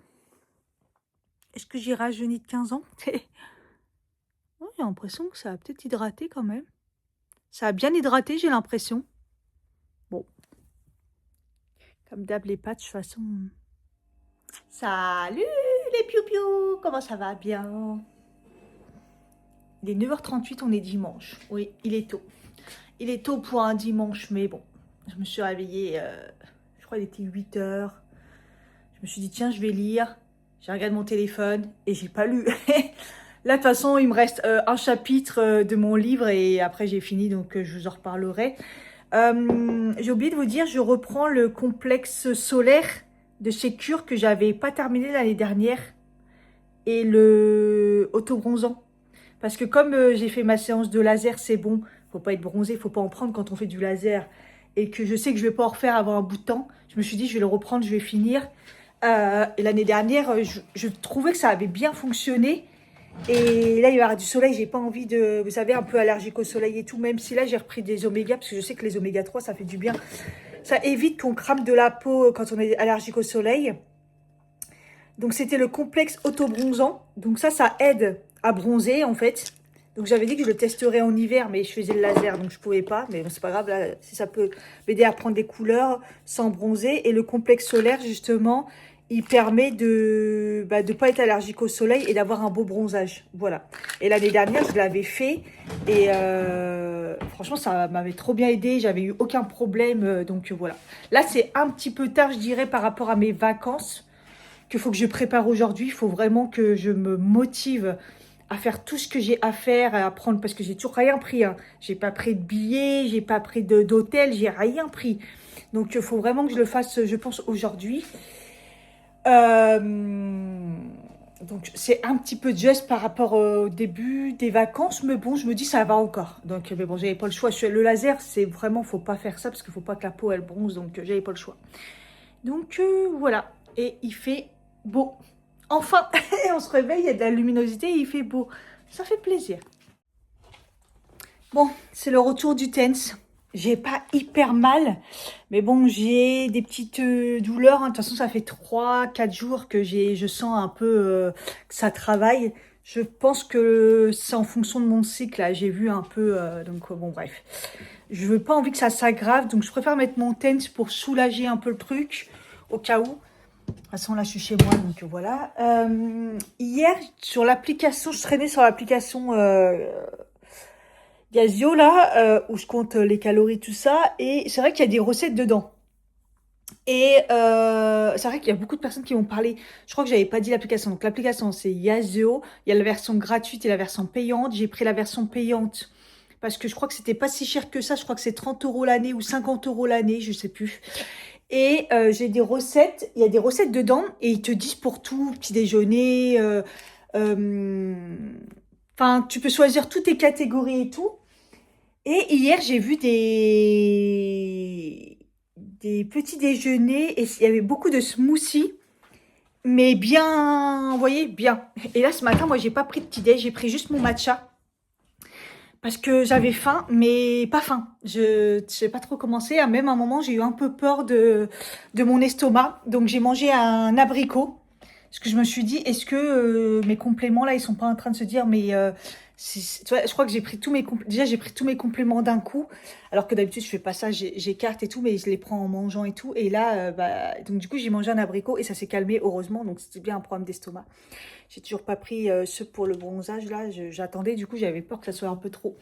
Est-ce que j'ai rajeuni de 15 ans? Ouais, j'ai l'impression que ça a peut-être hydraté quand même. Ça a bien hydraté, j'ai l'impression. Bon. Comme d'hab, les pâtes, de toute façon. Salut les piou-piou! Comment ça va? Bien. Il est 9h38, on est dimanche. Oui, il est tôt. Il est tôt pour un dimanche, mais bon. Je me suis réveillée, je crois qu'il était 8h. Je me suis dit, tiens, je vais lire. J'ai regardé mon téléphone et j'ai pas lu. Là, de toute façon, il me reste un chapitre de mon livre et après, j'ai fini, donc je vous en reparlerai. J'ai oublié de vous dire, je reprends le complexe solaire de chez Cure que j'avais pas terminé l'année dernière et le auto-bronzant. Parce que comme j'ai fait ma séance de laser, c'est bon, faut pas être bronzé, faut pas en prendre quand on fait du laser et que je sais que je vais pas en refaire avant un bout de temps. Je me suis dit, je vais le reprendre, je vais finir. Et l'année dernière, je trouvais que ça avait bien fonctionné. Et là, il y aura du soleil, j'ai pas envie de, vous savez, un peu allergique au soleil et tout, même si là, j'ai repris des oméga, parce que je sais que les oméga 3, ça fait du bien. Ça évite qu'on crame de la peau quand on est allergique au soleil. Donc, c'était le complexe auto-bronzant. Donc ça aide à bronzer, en fait. Donc, j'avais dit que je le testerais en hiver, mais je faisais le laser, donc je pouvais pas. Mais bon, c'est pas grave, là, si ça peut m'aider à prendre des couleurs sans bronzer. Et le complexe solaire, justement, il permet de pas être allergique au soleil et d'avoir un beau bronzage. Voilà. Et l'année dernière, je l'avais fait. Et franchement, ça m'avait trop bien aidé. J'avais eu aucun problème. Donc voilà. Là, c'est un petit peu tard, je dirais, par rapport à mes vacances qu'il faut que je prépare aujourd'hui. Il faut vraiment que je me motive à faire tout ce que j'ai à faire, à apprendre, parce que j'ai toujours rien pris. Hein. J'ai pas pris de billets, j'ai pas pris d'hôtel, j'ai rien pris. Donc, il faut vraiment que je le fasse, je pense, aujourd'hui. Donc, c'est un petit peu juste par rapport au début des vacances, mais bon, je me dis, ça va encore. Donc, mais bon, j'avais pas le choix. Le laser, c'est vraiment, faut pas faire ça, parce qu'il faut pas que la peau, elle bronze, donc j'avais pas le choix. Donc, voilà. Et il fait beau. Enfin, on se réveille, il y a de la luminosité et il fait beau. Ça fait plaisir. Bon, c'est le retour du TENS. J'ai pas hyper mal, mais bon, j'ai des petites douleurs. Hein. De toute façon, ça fait 3-4 jours que je sens un peu que ça travaille. Je pense que c'est en fonction de mon cycle. Là, j'ai vu un peu. Donc, bon, bref. Je veux pas envie que ça s'aggrave, donc je préfère mettre mon TENS pour soulager un peu le truc, au cas où. De toute façon, là, je suis chez moi, donc voilà. Hier, sur l'application, je traînais sur l'application Yazio, là, où je compte les calories, tout ça. Et c'est vrai qu'il y a des recettes dedans. Et c'est vrai qu'il y a beaucoup de personnes qui m'ont parlé. Je crois que j'avais pas dit l'application. Donc, l'application, c'est Yazio. Il y a la version gratuite et la version payante. J'ai pris la version payante parce que je crois que c'était pas si cher que ça. Je crois que c'est 30 € l'année ou 50 € l'année, je sais plus. Et j'ai des recettes, il y a des recettes dedans et ils te disent pour tout, petit déjeuner, enfin tu peux choisir toutes tes catégories et tout. Et hier j'ai vu des petits déjeuners et il y avait beaucoup de smoothies, mais bien, vous voyez, bien. Et là ce matin, moi j'ai pas pris de petit déj, j'ai pris juste mon matcha. parce que j'avais faim, mais pas faim. Je sais pas trop commencé. Même à un moment, j'ai eu un peu peur de mon estomac. Donc, j'ai mangé un abricot. Parce que je me suis dit, est-ce que mes compléments, là, ils sont pas en train de se dire, mais tu vois, je crois que j'ai pris tous mes compléments. Déjà, j'ai pris tous mes compléments d'un coup. Alors que d'habitude, je fais pas ça. J'écarte et tout, mais je les prends en mangeant et tout. Et là, donc du coup, j'ai mangé un abricot et ça s'est calmé, heureusement. Donc, c'était bien un problème d'estomac. J'ai toujours pas pris ceux pour le bronzage, là. J'attendais, du coup, j'avais peur que ça soit un peu trop.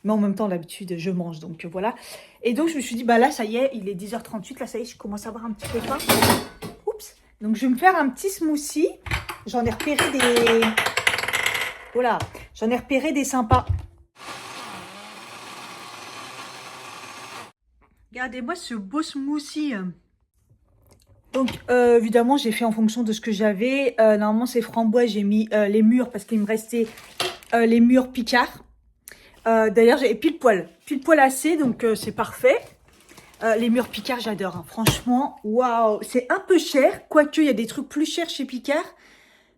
Mais en même temps, d'habitude, je mange, donc voilà. Et donc, je me suis dit, bah là, ça y est, il est 10h38. Là, ça y est, je commence à avoir un petit peu faim. Oups. Donc, je vais me faire un petit smoothie. J'en ai repéré des... Voilà. J'en ai repéré des sympas. Regardez-moi ce beau smoothie. Donc, évidemment, j'ai fait en fonction de ce que j'avais. Normalement, c'est framboise. J'ai mis les mûres parce qu'il me restait les mûres Picard. D'ailleurs, j'avais pile poil assez, donc c'est parfait. Les mûres Picard, j'adore. Hein. Franchement, waouh, c'est un peu cher. Quoique, il y a des trucs plus chers chez Picard.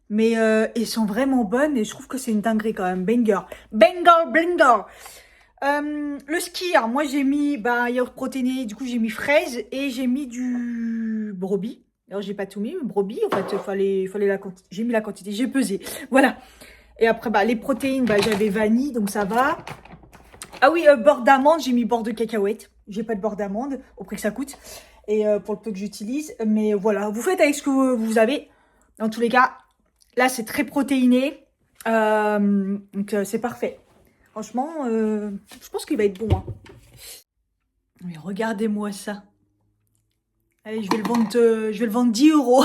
Mais elles sont vraiment bonnes et je trouve que c'est une dinguerie quand même. Banger. Banger, banger. Le skier, moi j'ai mis yaourt protéiné, du coup j'ai mis fraise et j'ai mis du brebis. Alors j'ai pas tout mis, mais brebis, en fait, fallait la quantité. J'ai mis la quantité, j'ai pesé. Voilà. Et après, les protéines, j'avais vanille, donc ça va. Ah oui, beurre d'amande, j'ai mis beurre de cacahuète. J'ai pas de beurre d'amande, au prix que ça coûte. Et pour le peu que j'utilise. Mais voilà, vous faites avec ce que vous avez. Dans tous les cas, là c'est très protéiné. Donc c'est parfait. Franchement, je pense qu'il va être bon. Hein. Mais regardez-moi ça. Allez, je vais le vendre 10 euros.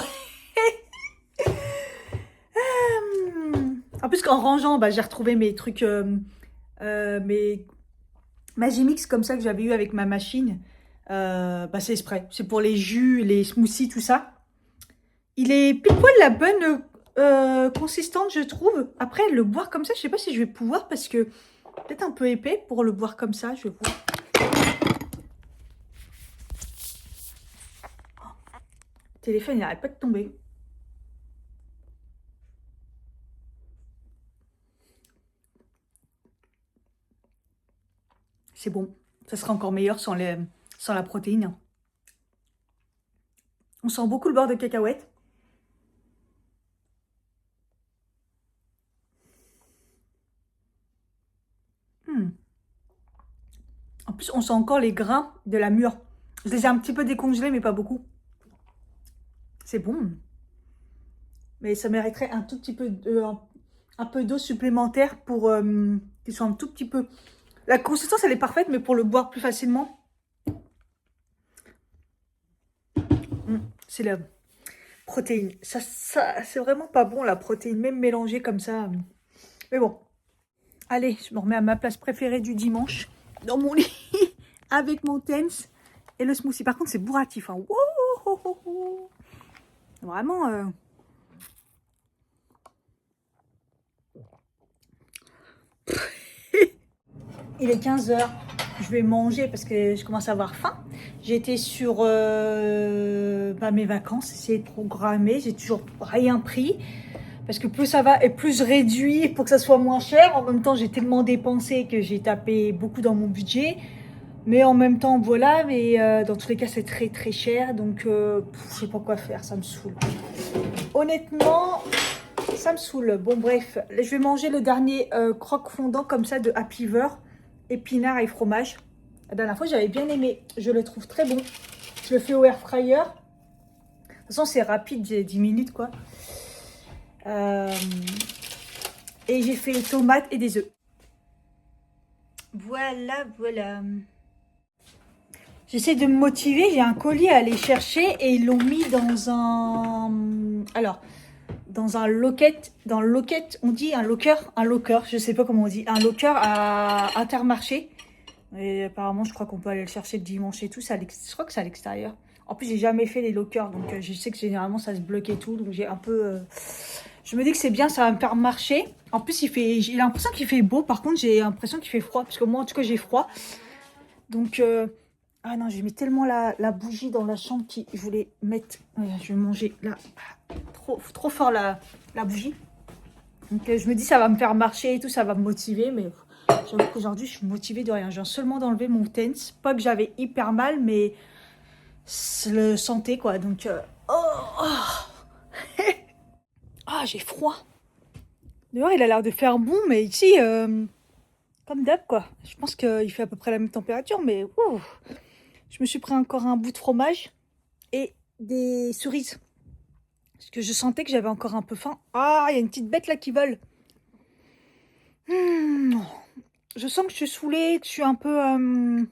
En plus, qu'en rangeant, j'ai retrouvé mes trucs, mes Magimix comme ça que j'avais eu avec ma machine. C'est exprès. C'est pour les jus, les smoothies, tout ça. Il est pile poil la bonne consistante, je trouve. Après, le boire comme ça, je sais pas si je vais pouvoir parce que peut-être un peu épais pour le boire comme ça, je vais voir. Le téléphone, il n'arrête pas de tomber. C'est bon. Ça sera encore meilleur sans la protéine. On sent beaucoup le beurre de cacahuète. En plus, on sent encore les grains de la mûre. Je les ai un petit peu décongelés, mais pas beaucoup. C'est bon. Mais ça mériterait un tout petit peu un peu d'eau supplémentaire pour qu'il soit un tout petit peu... La consistance, elle est parfaite, mais pour le boire plus facilement, c'est la protéine. Ça c'est vraiment pas bon, la protéine, même mélangée comme ça. Mais bon. Allez, je me remets à ma place préférée du dimanche, dans mon lit, avec mon Tens et le smoothie. Par contre, c'est bourratif. Hein. Wow, vraiment... Il est 15h. Je vais manger parce que je commence à avoir faim. J'étais sur mes vacances, essayer de programmer. J'ai toujours rien pris. Parce que plus ça va et plus je réduis pour que ça soit moins cher. En même temps, j'ai tellement dépensé que j'ai tapé beaucoup dans mon budget. Mais en même temps, voilà. Mais dans tous les cas, c'est très très cher. Donc, je sais pas quoi faire. Ça me saoule. Honnêtement, ça me saoule. Bon, bref. Je vais manger le dernier croque fondant comme ça de Happy Ver. Épinards et fromage. La dernière fois, j'avais bien aimé. Je le trouve très bon. Je le fais au air fryer. De toute façon, c'est rapide, 10 minutes, quoi. Et j'ai fait tomates et des œufs. Voilà, voilà. J'essaie de me motiver. J'ai un colis à aller chercher et ils l'ont mis dans un... Alors, dans un locket. Dans le locket, on dit un locker. Un locker, je sais pas comment on dit. Un locker à Intermarché. Et apparemment, je crois qu'on peut aller le chercher le dimanche et tout. Je crois que c'est à l'extérieur. En plus, j'ai jamais fait les lockers. Donc, je sais que généralement, ça se bloque et tout. Donc, j'ai un peu... Je me dis que c'est bien, ça va me faire marcher. En plus, j'ai l'impression qu'il fait beau. Par contre, j'ai l'impression qu'il fait froid. Parce que moi, en tout cas, j'ai froid. Donc, ah non, j'ai mis tellement la bougie dans la chambre je voulais mettre... je vais manger là. Trop fort la bougie. Donc, je me dis, ça va me faire marcher et tout. Ça va me motiver. Mais J'avoue qu'aujourd'hui, je suis motivée de rien. Je viens seulement d'enlever mon tense. Pas que j'avais hyper mal, mais le santé, quoi. Donc, ah, j'ai froid. Dehors, il a l'air de faire bon, mais ici, comme d'hab, quoi. Je pense qu'il fait à peu près la même température, mais je me suis pris encore un bout de fromage et des cerises. Parce que je sentais que j'avais encore un peu faim. Ah, il y a une petite bête là qui vole. Je sens que je suis saoulée, que je suis un peu...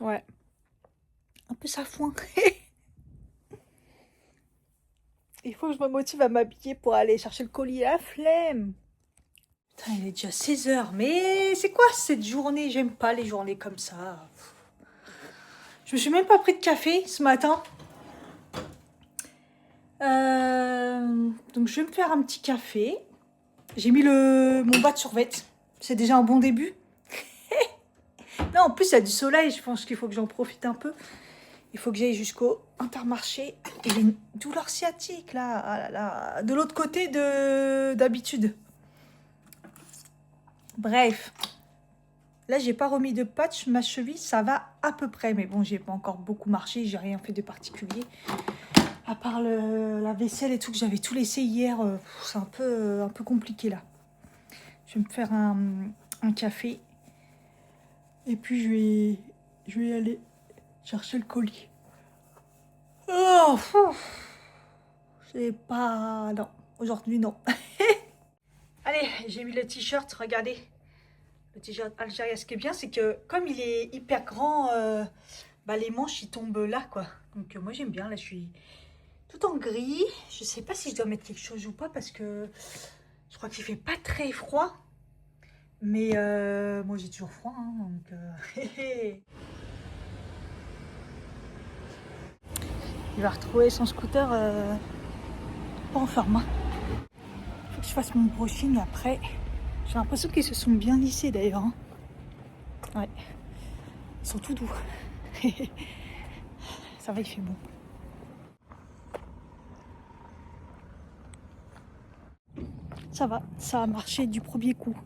Ouais. Un peu safouin. Il faut que je me motive à m'habiller pour aller chercher le colis. La flemme. Putain, il est déjà 16h. Mais c'est quoi cette journée? J'aime pas les journées comme ça. Je me suis même pas pris de café ce matin. Donc je vais me faire un petit café. J'ai mis mon bas de survêt. C'est déjà un bon début. Non, en plus il y a du soleil. Je pense qu'il faut que j'en profite un peu. Il faut que j'aille jusqu'au Intermarché. Et j'ai une douleur sciatique là. Ah là là. De l'autre côté d'habitude. Bref. Là, j'ai pas remis de patch. Ma cheville, ça va à peu près. Mais bon, j'ai pas encore beaucoup marché. J'ai rien fait de particulier. À part la vaisselle et tout, que j'avais tout laissé hier. C'est un peu compliqué là. Je vais me faire un café. Et puis, je vais aller chercher le colis. Oh, c'est pas... Non, aujourd'hui, non. Allez, j'ai mis le t-shirt, regardez. Le t-shirt Algérie. Ce qui est bien, c'est que comme il est hyper grand, les manches, ils tombent là, quoi. Donc, moi, j'aime bien. Là, je suis tout en gris. Je sais pas si je dois mettre quelque chose ou pas, parce que je crois qu'il fait pas très froid. Mais moi, j'ai toujours froid, hein, donc... Il va retrouver son scooter pas en format. Faut que je fasse mon brushing après. J'ai l'impression qu'ils se sont bien lissés d'ailleurs. Hein. Ouais. Ils sont tout doux. Ça va, il fait bon. Ça va, ça a marché du premier coup.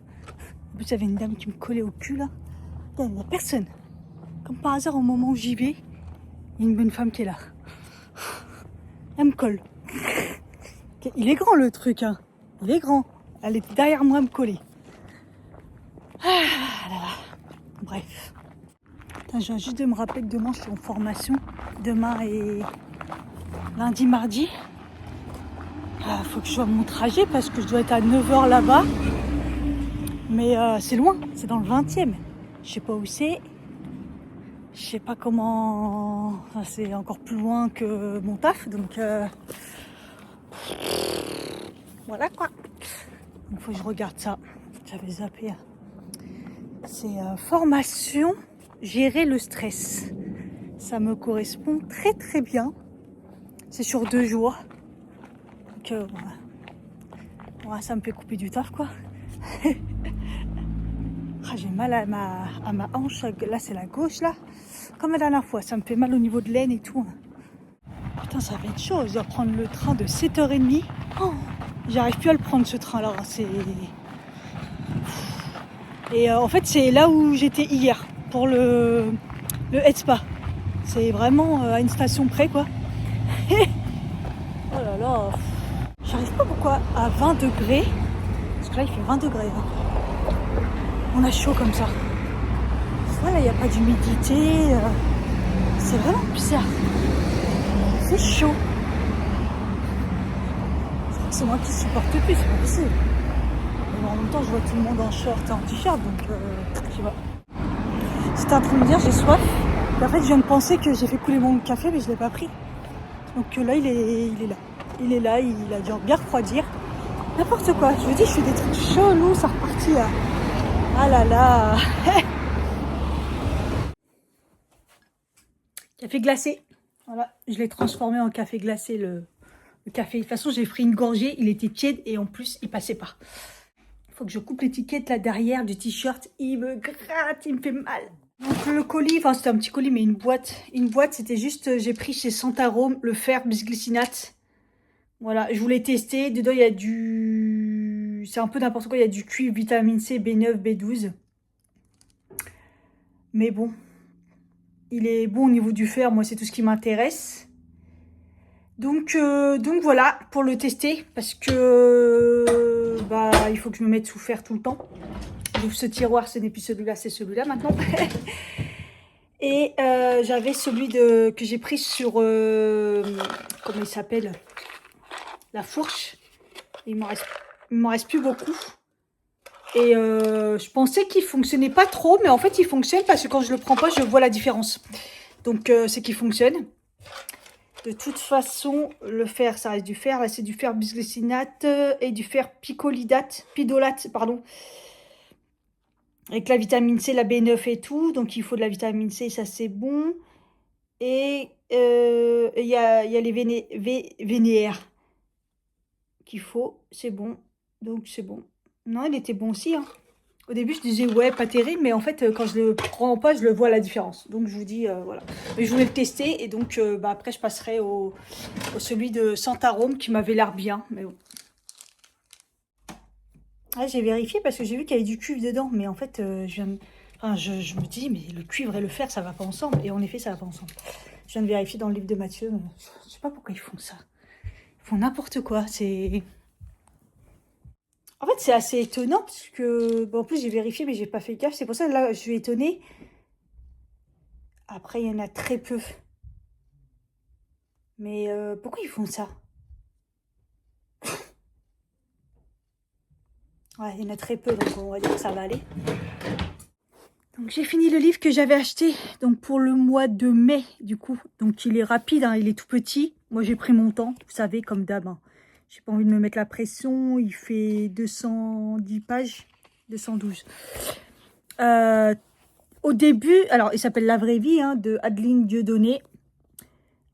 En plus, il y avait une dame qui me collait au cul là. Il n'y a personne. Comme par hasard, au moment où j'y vais, il y a une bonne femme qui est là. Elle me colle. Il est grand le truc, hein. Il est grand. Elle est derrière moi à me coller. Ah là là. Bref. Putain, je viens juste de me rappeler que demain je suis en formation. Demain et lundi, mardi. Faut que je sois mon trajet parce que je dois être à 9h là-bas. Mais c'est loin, c'est dans le 20e. Je sais pas où c'est. Je sais pas comment... Enfin, c'est encore plus loin que mon taf, donc... Voilà quoi. Il faut que je regarde ça. J'avais zappé. C'est formation, gérer le stress. Ça me correspond très très bien. C'est sur 2 jours. Donc ouais, ça me fait couper du taf quoi. J'ai mal à ma hanche. Là c'est la gauche là. Comme la dernière fois, ça me fait mal au niveau de l'aine et tout. Putain, ça va être chaud. Je dois prendre le train de 7h30. Oh, j'arrive plus à le prendre ce train là. Et en fait, c'est là où j'étais hier pour le Headspa. C'est vraiment à une station près quoi. Oh là là. J'arrive pas pourquoi à 20 degrés. Parce que là, il fait 20 degrés. Hein. On a chaud comme ça. Voilà, il n'y a pas d'humidité. C'est vraiment bizarre. C'est chaud. C'est moi qui supporte plus, c'est pas possible. Mais en même temps, je vois tout le monde en short et en t-shirt, donc je sais pas. J'étais en train de me dire, j'ai soif. Et en fait, je viens de penser que j'ai fait couler mon café, mais je l'ai pas pris. Donc là, il est là. Il est là, il a dû bien refroidir. N'importe quoi. Je vous dis, je fais des trucs chelous, ça repartit là. Ah là là. Café glacé. Voilà, je l'ai transformé en café glacé, le café. De toute façon, j'ai pris une gorgée, il était tiède et en plus, il passait pas. Il faut que je coupe l'étiquette là derrière du t-shirt. Il me gratte, il me fait mal. Donc le colis, enfin c'était un petit colis, mais une boîte. Une boîte, c'était juste, j'ai pris chez Santarome le fer bisglycinate. Voilà, je voulais tester. Dedans, il y a du C'est un peu n'importe quoi. Il y a du cuivre, vitamine C, B9, B12. Mais bon, il est bon au niveau du fer. Moi, c'est tout ce qui m'intéresse. Donc voilà, pour le tester. Parce que bah, il faut que je me mette sous fer tout le temps. J'ouvre ce tiroir, ce n'est plus celui-là, c'est celui-là maintenant. Et j'avais celui que j'ai pris sur... comment il s'appelle? La fourche. Il m'en reste plus beaucoup. Et je pensais qu'il fonctionnait pas trop, mais en fait il fonctionne parce que quand je le prends pas, je vois la différence. Donc c'est qu'il fonctionne. De toute façon, le fer, ça reste du fer. Là, c'est du fer bisglycinate et du fer pidolate, pardon. Avec la vitamine C, la B9 et tout. Donc il faut de la vitamine C, ça c'est bon. Et il y a les vénéaires qu'il faut, c'est bon. Donc c'est bon. Non, il était bon aussi, hein. Au début, je disais, ouais, pas terrible, mais en fait, quand je le prends pas, je le vois la différence. Donc, je vous dis, voilà. Mais je voulais le tester, et donc, bah, après, je passerai au celui de Santarome, qui m'avait l'air bien, mais bon. Ouais, j'ai vérifié, parce que j'ai vu qu'il y avait du cuivre dedans, mais en fait, je me dis, mais le cuivre et le fer, ça va pas ensemble. Et en effet, ça va pas ensemble. Je viens de vérifier dans le livre de Mathieu, mais je sais pas pourquoi ils font ça. Ils font n'importe quoi, c'est... En fait, c'est assez étonnant parce que... Bon, en plus, j'ai vérifié, mais j'ai pas fait gaffe. C'est pour ça que là, je suis étonnée. Après, il y en a très peu. Mais pourquoi ils font ça? Ouais, il y en a très peu, donc on va dire que ça va aller. Donc, j'ai fini le livre que j'avais acheté donc pour le mois de mai, du coup. Donc, il est rapide, hein, il est tout petit. Moi, j'ai pris mon temps, vous savez, comme d'hab. Hein. J'ai pas envie de me mettre la pression. Il fait 210 pages, 212. Au début, alors il s'appelle La vraie vie, hein, de Adeline Dieudonné.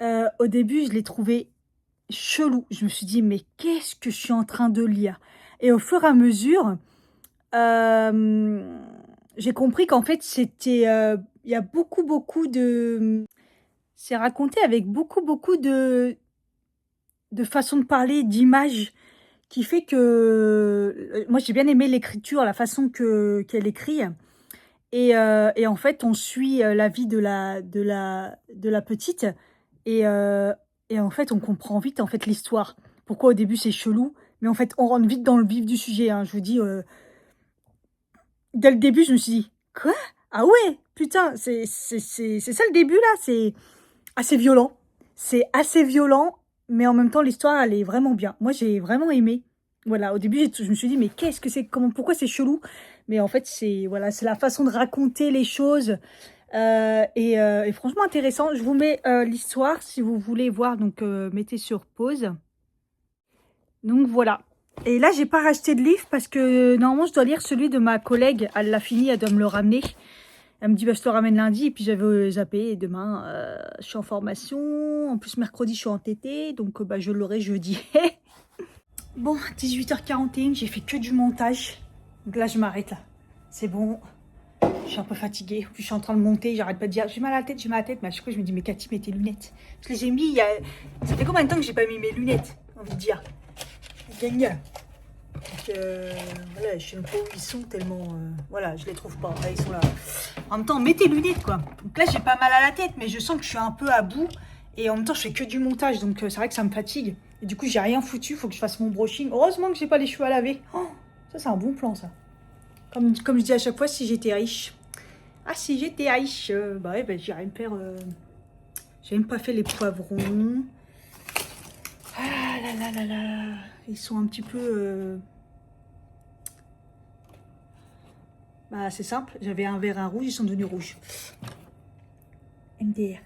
Au début, je l'ai trouvé chelou. Je me suis dit, mais qu'est-ce que je suis en train de lire? Et au fur et à mesure, j'ai compris qu'en fait, c'était... il y a beaucoup de... C'est raconté avec beaucoup de façon de parler, d'images, qui fait que... Moi, j'ai bien aimé l'écriture, la façon qu'elle écrit. Et en fait, on suit la vie de la petite. Et en fait, on comprend vite en fait l'histoire. Pourquoi au début, c'est chelou. Mais en fait, on rentre vite dans le vif du sujet. Hein. Je vous dis, dès le début, je me suis dit, quoi? Ah ouais, putain, c'est ça le début, là. C'est assez violent. C'est assez violent. Mais en même temps, l'histoire, elle est vraiment bien. Moi, j'ai vraiment aimé. Voilà, au début, je me suis dit, mais qu'est-ce que c'est? Pourquoi c'est chelou? Mais en fait, c'est voilà, c'est la façon de raconter les choses. Et franchement intéressant. Je vous mets l'histoire si vous voulez voir. Donc, mettez sur pause. Donc, voilà. Et là, j'ai pas racheté de livre parce que normalement, je dois lire celui de ma collègue. Elle l'a fini, elle doit me le ramener. Elle me dit, bah, je te le ramène lundi. Et puis, j'avais zappé. Et demain, je suis en formation. En plus, mercredi, je suis en TT. Donc, bah, je l'aurai jeudi. Bon, 18h41, j'ai fait que du montage. Donc là, je m'arrête là. C'est bon. Je suis un peu fatiguée. Puis je suis en train de monter. J'arrête pas de dire j'ai mal à la tête, j'ai mal à la tête. Mais à chaque fois, je me dis, mais Cathy, mets tes lunettes. Je les ai mis il y a... Ça fait combien de temps que j'ai pas mis mes lunettes? J'ai envie de dire. Génial. Donc voilà, je sais même pas où ils sont tellement. Voilà, je les trouve pas. Là, ils sont là. En même temps, mets tes lunettes quoi. Donc là, j'ai pas mal à la tête, mais je sens que je suis un peu à bout. Et en même temps, je fais que du montage. Donc c'est vrai que ça me fatigue. Et du coup, j'ai rien foutu. Faut que je fasse mon brushing. Heureusement que j'ai pas les cheveux à laver. Oh, ça, c'est un bon plan ça. Comme je dis à chaque fois, si j'étais riche. Ah, si j'étais riche. Bah ouais, bah, j'irais me faire. J'ai même pas fait les poivrons. Ah là là là là. Ils sont un petit peu... Bah, c'est simple. J'avais un vert, un rouge. Ils sont devenus rouges. MDR.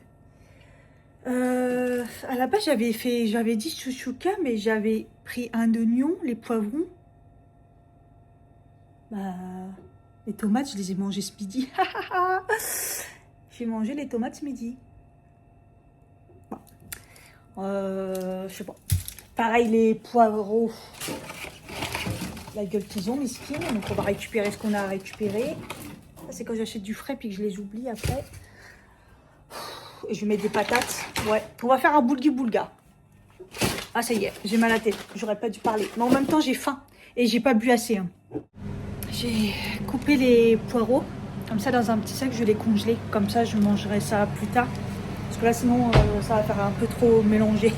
À la base, j'avais dit chouchouka, mais j'avais pris un oignon, les poivrons. Bah, les tomates, je les ai mangées ce midi. J'ai mangé les tomates ce midi. Bon. Je sais pas. Pareil, les poireaux. La gueule qu'ils ont, miskin. Donc, on va récupérer ce qu'on a récupéré. Ça, c'est quand j'achète du frais puis que je les oublie après. Et je vais mettre des patates. Ouais, on va faire un boulgui boulga. Ah, ça y est, j'ai mal à la tête. J'aurais pas dû parler. Mais en même temps, j'ai faim. Et j'ai pas bu assez. Hein. J'ai coupé les poireaux, comme ça dans un petit sac, je vais les congeler. Comme ça, je mangerai ça plus tard. Parce que là, sinon, ça va faire un peu trop mélangé.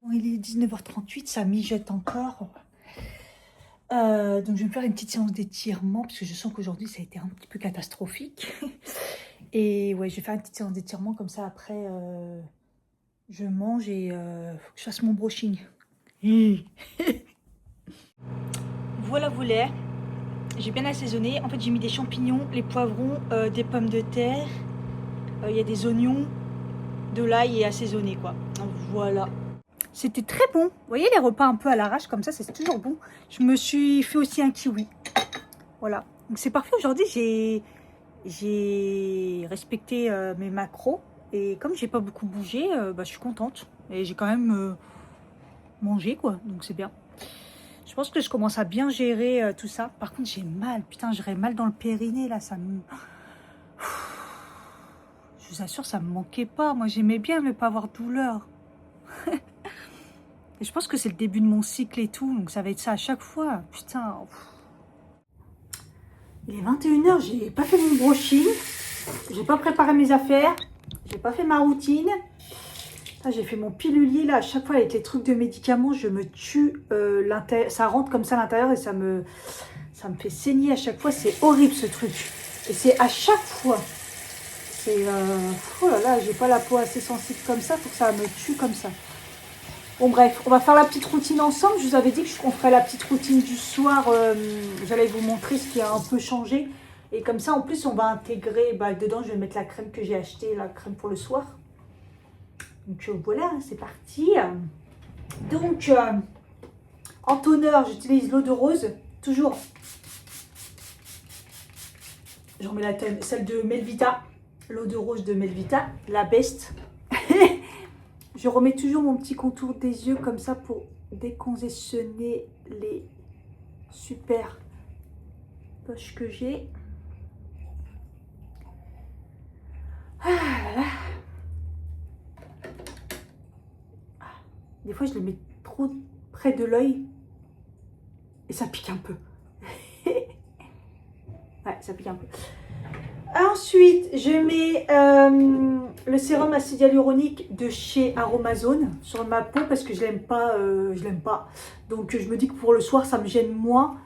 Bon, il est 19h38, ça mijote encore. Donc, je vais me faire une petite séance d'étirement, parce que je sens qu'aujourd'hui, ça a été un petit peu catastrophique. Et ouais, je vais faire une petite séance d'étirement, comme ça, après, je mange et faut que je fasse mon brushing. Voilà, voilà. J'ai bien assaisonné. En fait, j'ai mis des champignons, les poivrons, des pommes de terre. Il y a des oignons, de l'ail et assaisonné, quoi. Voilà. C'était très bon. Vous voyez les repas un peu à l'arrache comme ça, c'est toujours bon. Je me suis fait aussi un kiwi. Voilà. Donc c'est parfait. Aujourd'hui, j'ai respecté mes macros. Et comme j'ai pas beaucoup bougé, bah, je suis contente. Et j'ai quand même mangé, quoi. Donc c'est bien. Je pense que je commence à bien gérer tout ça. Par contre, j'ai mal. Putain, j'aurais mal dans le périnée, là. Ça me... Je vous assure, ça me manquait pas. Moi, j'aimais bien ne pas avoir de douleur. Et je pense que c'est le début de mon cycle et tout. Donc, ça va être ça à chaque fois. Putain. Il est 21h. J'ai pas fait mon brushing. J'ai pas préparé mes affaires. J'ai pas fait ma routine. J'ai fait mon pilulier là, à chaque fois avec les trucs de médicaments, je me tue, ça rentre comme ça à l'intérieur et ça me fait saigner à chaque fois, c'est horrible ce truc. Et c'est à chaque fois, c'est, oh là là, j'ai pas la peau assez sensible comme ça pour que ça me tue comme ça. Bon bref, on va faire la petite routine ensemble, je vous avais dit qu'on ferait la petite routine du soir, j'allais vous montrer ce qui a un peu changé. Et comme ça en plus on va intégrer, dedans je vais mettre la crème que j'ai achetée, la crème pour le soir. Donc voilà, c'est parti. Donc, en toner, j'utilise l'eau de rose, toujours. J'en mets celle de Melvita, l'eau de rose de Melvita, la best. Je remets toujours mon petit contour des yeux comme ça pour décongestionner les super poches que j'ai. Ah là là. Des fois, je le mets trop près de l'œil et ça pique un peu. Ouais, ça pique un peu. Ensuite, je mets le sérum acide hyaluronique de chez Aromazone sur ma peau parce que je l'aime pas. Donc, je me dis que pour le soir, ça me gêne moins.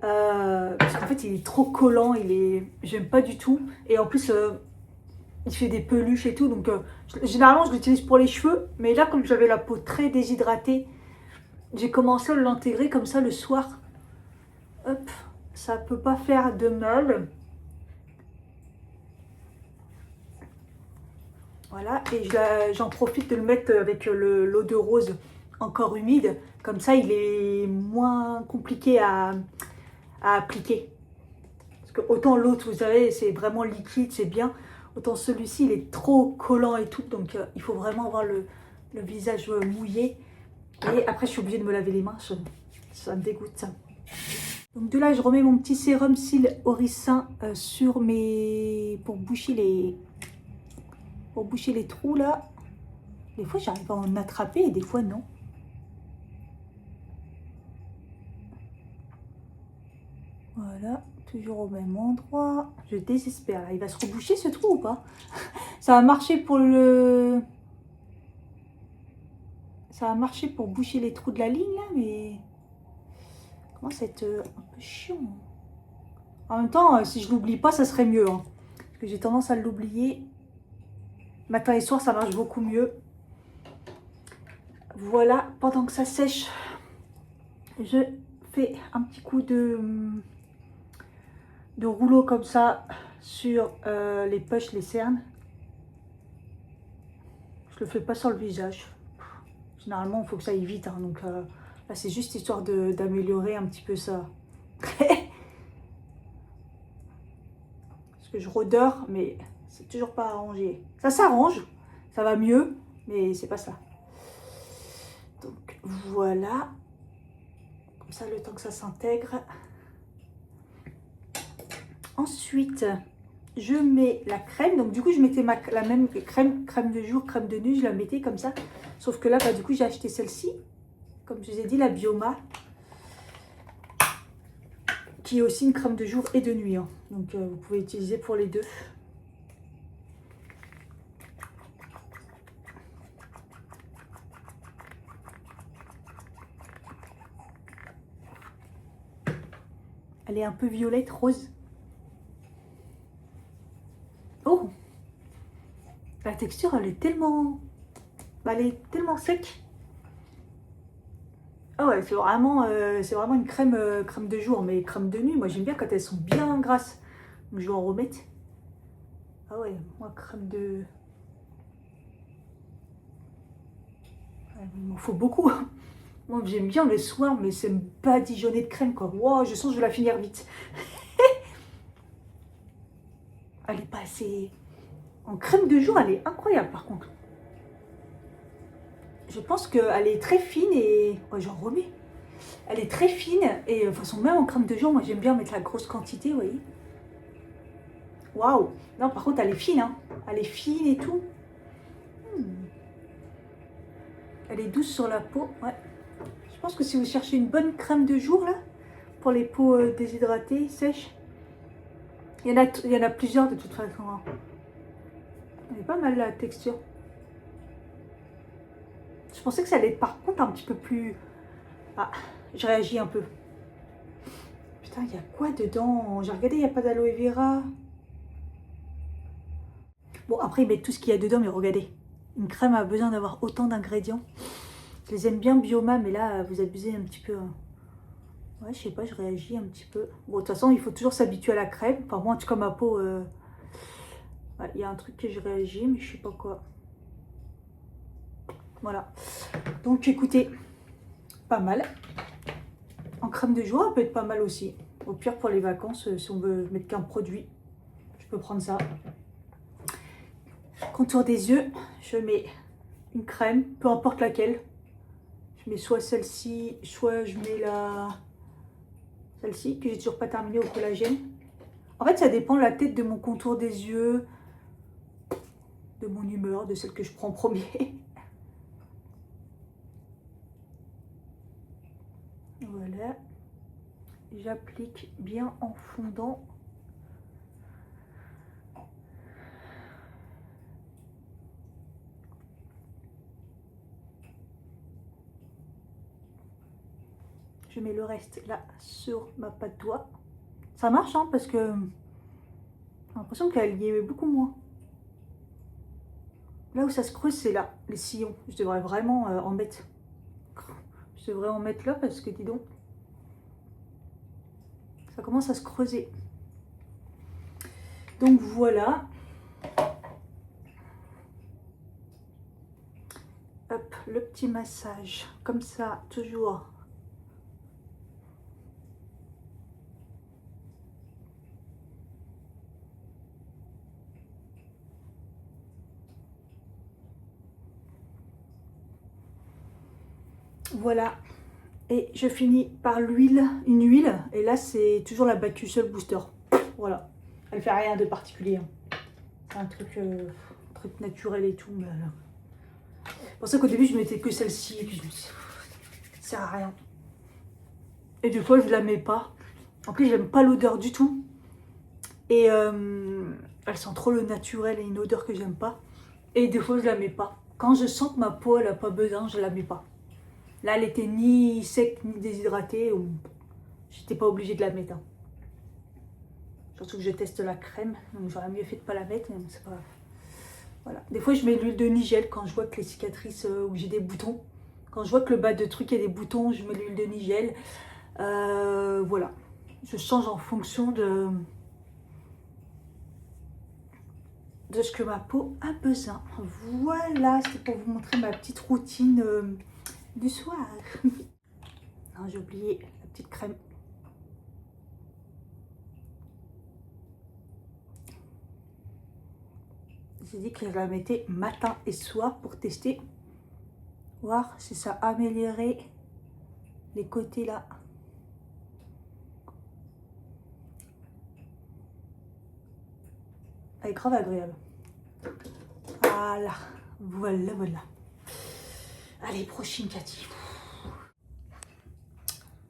Parce qu'en fait, il est trop collant. J'aime pas du tout. Et en plus, il fait des peluches et tout. Donc, généralement, je l'utilise pour les cheveux. Mais là, comme j'avais la peau très déshydratée, j'ai commencé à l'intégrer comme ça le soir. Hop, ça peut pas faire de mal. Voilà, et j'en profite de le mettre avec l'eau de rose encore humide. Comme ça, il est moins compliqué à appliquer. Parce que autant l'autre, vous savez, c'est vraiment liquide, c'est bien. Autant celui-ci, il est trop collant et tout. Donc, il faut vraiment avoir le visage mouillé. Et après, je suis obligée de me laver les mains. Ça me dégoûte, ça. Donc, de là, je remets mon petit sérum cils Oricin sur pour boucher les trous, là. Des fois, j'arrive à en attraper et des fois, non. Voilà, toujours au même endroit. Je désespère, là. Il va se reboucher, ce trou, ou pas? Ça a marché pour Ça a marché pour boucher les trous de la ligne, là, mais... Comment ça va être un peu chiant. En même temps, si je l'oublie pas, ça serait mieux. Hein. Parce que j'ai tendance à l'oublier. Matin et soir, ça marche beaucoup mieux. Voilà, pendant que ça sèche, je fais un petit coup de rouleau comme ça sur les poches, les cernes. Je le fais pas sur le visage. Généralement, il faut que ça aille vite. Hein, donc là, c'est juste histoire d'améliorer un petit peu ça. Parce que je redors, mais c'est toujours pas arrangé. Ça s'arrange, ça va mieux, mais c'est pas ça. Donc voilà. Comme ça, le temps que ça s'intègre. Ensuite, je mets la crème. Donc du coup, je mettais la même crème de jour, crème de nuit. Je la mettais comme ça. Sauf que là, du coup, j'ai acheté celle-ci. Comme je vous ai dit, la Bioma. qui est aussi une crème de jour et de nuit, hein. Donc vous pouvez utiliser pour les deux. Elle est un peu violette, rose. Oh! La texture, elle est tellement sec. Ah ouais, c'est vraiment une crème, crème de jour, mais crème de nuit, moi j'aime bien quand elles sont bien grasses. Donc je vais en remettre. Ah ouais, moi crème de... Il m'en faut beaucoup. Moi j'aime bien le soir, mais c'est badigeonner de crème quoi. Wow, je sens que je vais la finir vite. Elle est pas assez... En crème de jour, elle est incroyable par contre. Je pense qu'elle est très fine et... Ouais, j'en remets. Elle est très fine et de toute façon, même en crème de jour, moi j'aime bien mettre la grosse quantité, vous voyez. Waouh! Non, par contre, elle est fine, hein. Elle est fine et tout. Elle est douce sur la peau, ouais. Je pense que si vous cherchez une bonne crème de jour, là, pour les peaux déshydratées, sèches, il y en a plusieurs de toute façon, hein. Elle est pas mal la texture. Je pensais que ça allait être par contre un petit peu plus... Ah, je réagis un peu. Putain, il y a quoi dedans? J'ai regardé, il n'y a pas d'aloe vera. Bon, après, ils mettent tout ce qu'il y a dedans, mais regardez. Une crème a besoin d'avoir autant d'ingrédients. Je les aime bien Bioma, mais là, vous abusez un petit peu, hein. Ouais, je sais pas, je réagis un petit peu. Bon, de toute façon, il faut toujours s'habituer à la crème. Enfin, moi, en tout cas, ma peau... ouais, il y a un truc que je réagis, mais je sais pas quoi. Voilà. Donc, écoutez, pas mal. En crème de jour, elle peut être pas mal aussi. Au pire, pour les vacances, si on veut mettre qu'un produit, je peux prendre ça. Contour des yeux, je mets une crème, peu importe laquelle. Je mets soit celle-ci, soit je mets celle-ci, que j'ai toujours pas terminée au collagène. En fait, ça dépend de la tête de mon contour des yeux, de mon humeur, de celle que je prends en premier. Voilà. J'applique bien en fondant. Je mets le reste là sur ma pâte doigt. Ça marche, hein, parce que j'ai l'impression qu'elle y est beaucoup moins. Là où ça se creuse, c'est là, les sillons. Je devrais vraiment en mettre. Je devrais en mettre là parce que, dis donc, ça commence à se creuser. Donc voilà. Hop, le petit massage, comme ça, toujours. Voilà. Et je finis par l'huile, une huile. Et là, c'est toujours la Bakuchiol Booster. Voilà. Elle fait rien de particulier, hein. C'est un truc naturel et tout. Mais c'est pour ça qu'au début, je mettais que celle-ci. Et puis je me dis, ça sert à rien. Et des fois, je la mets pas. En plus, j'aime pas l'odeur du tout. Et elle sent trop le naturel et une odeur que j'aime pas. Et des fois, je la mets pas. Quand je sens que ma peau, elle a pas besoin, je la mets pas. Là, elle était ni sec ni déshydratée. J'étais pas obligée de la mettre, hein. Surtout que je teste la crème. Donc, j'aurais mieux fait de pas la mettre. Mais c'est pas grave. Voilà. Des fois, je mets l'huile de Nigel quand je vois que les cicatrices où j'ai des boutons. Quand je vois que le bas de truc, il y a des boutons, je mets l'huile de Nigel. Voilà. Je change en fonction de ce que ma peau a besoin. Voilà, c'était pour vous montrer ma petite routine du soir. Non, j'ai oublié la petite crème. J'ai dit que je la mettais matin et soir pour tester. Voir si ça améliorait les côtés là. Elle est grave agréable. Voilà, voilà. Allez, prochaine Cathy.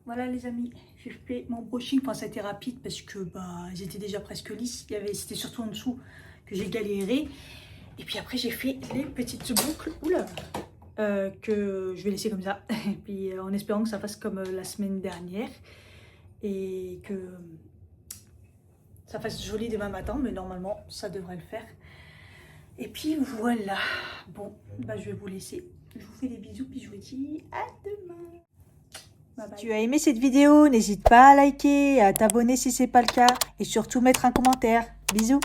Voilà les amis, J'ai fait mon brushing, enfin ça a été rapide parce que bah, j'étais déjà presque lisse. C'était surtout en dessous que j'ai galéré. Et puis après j'ai fait les petites boucles, oula, que je vais laisser comme ça. Et puis en espérant que ça fasse comme la semaine dernière. Et que ça fasse joli demain matin, mais normalement ça devrait le faire. Et puis voilà, bon, bah, je vais vous laisser. Je vous fais des bisous, puis je vous dis à demain. Bye bye. Si tu as aimé cette vidéo, n'hésite pas à liker, à t'abonner si ce n'est pas le cas, et surtout mettre un commentaire. Bisous.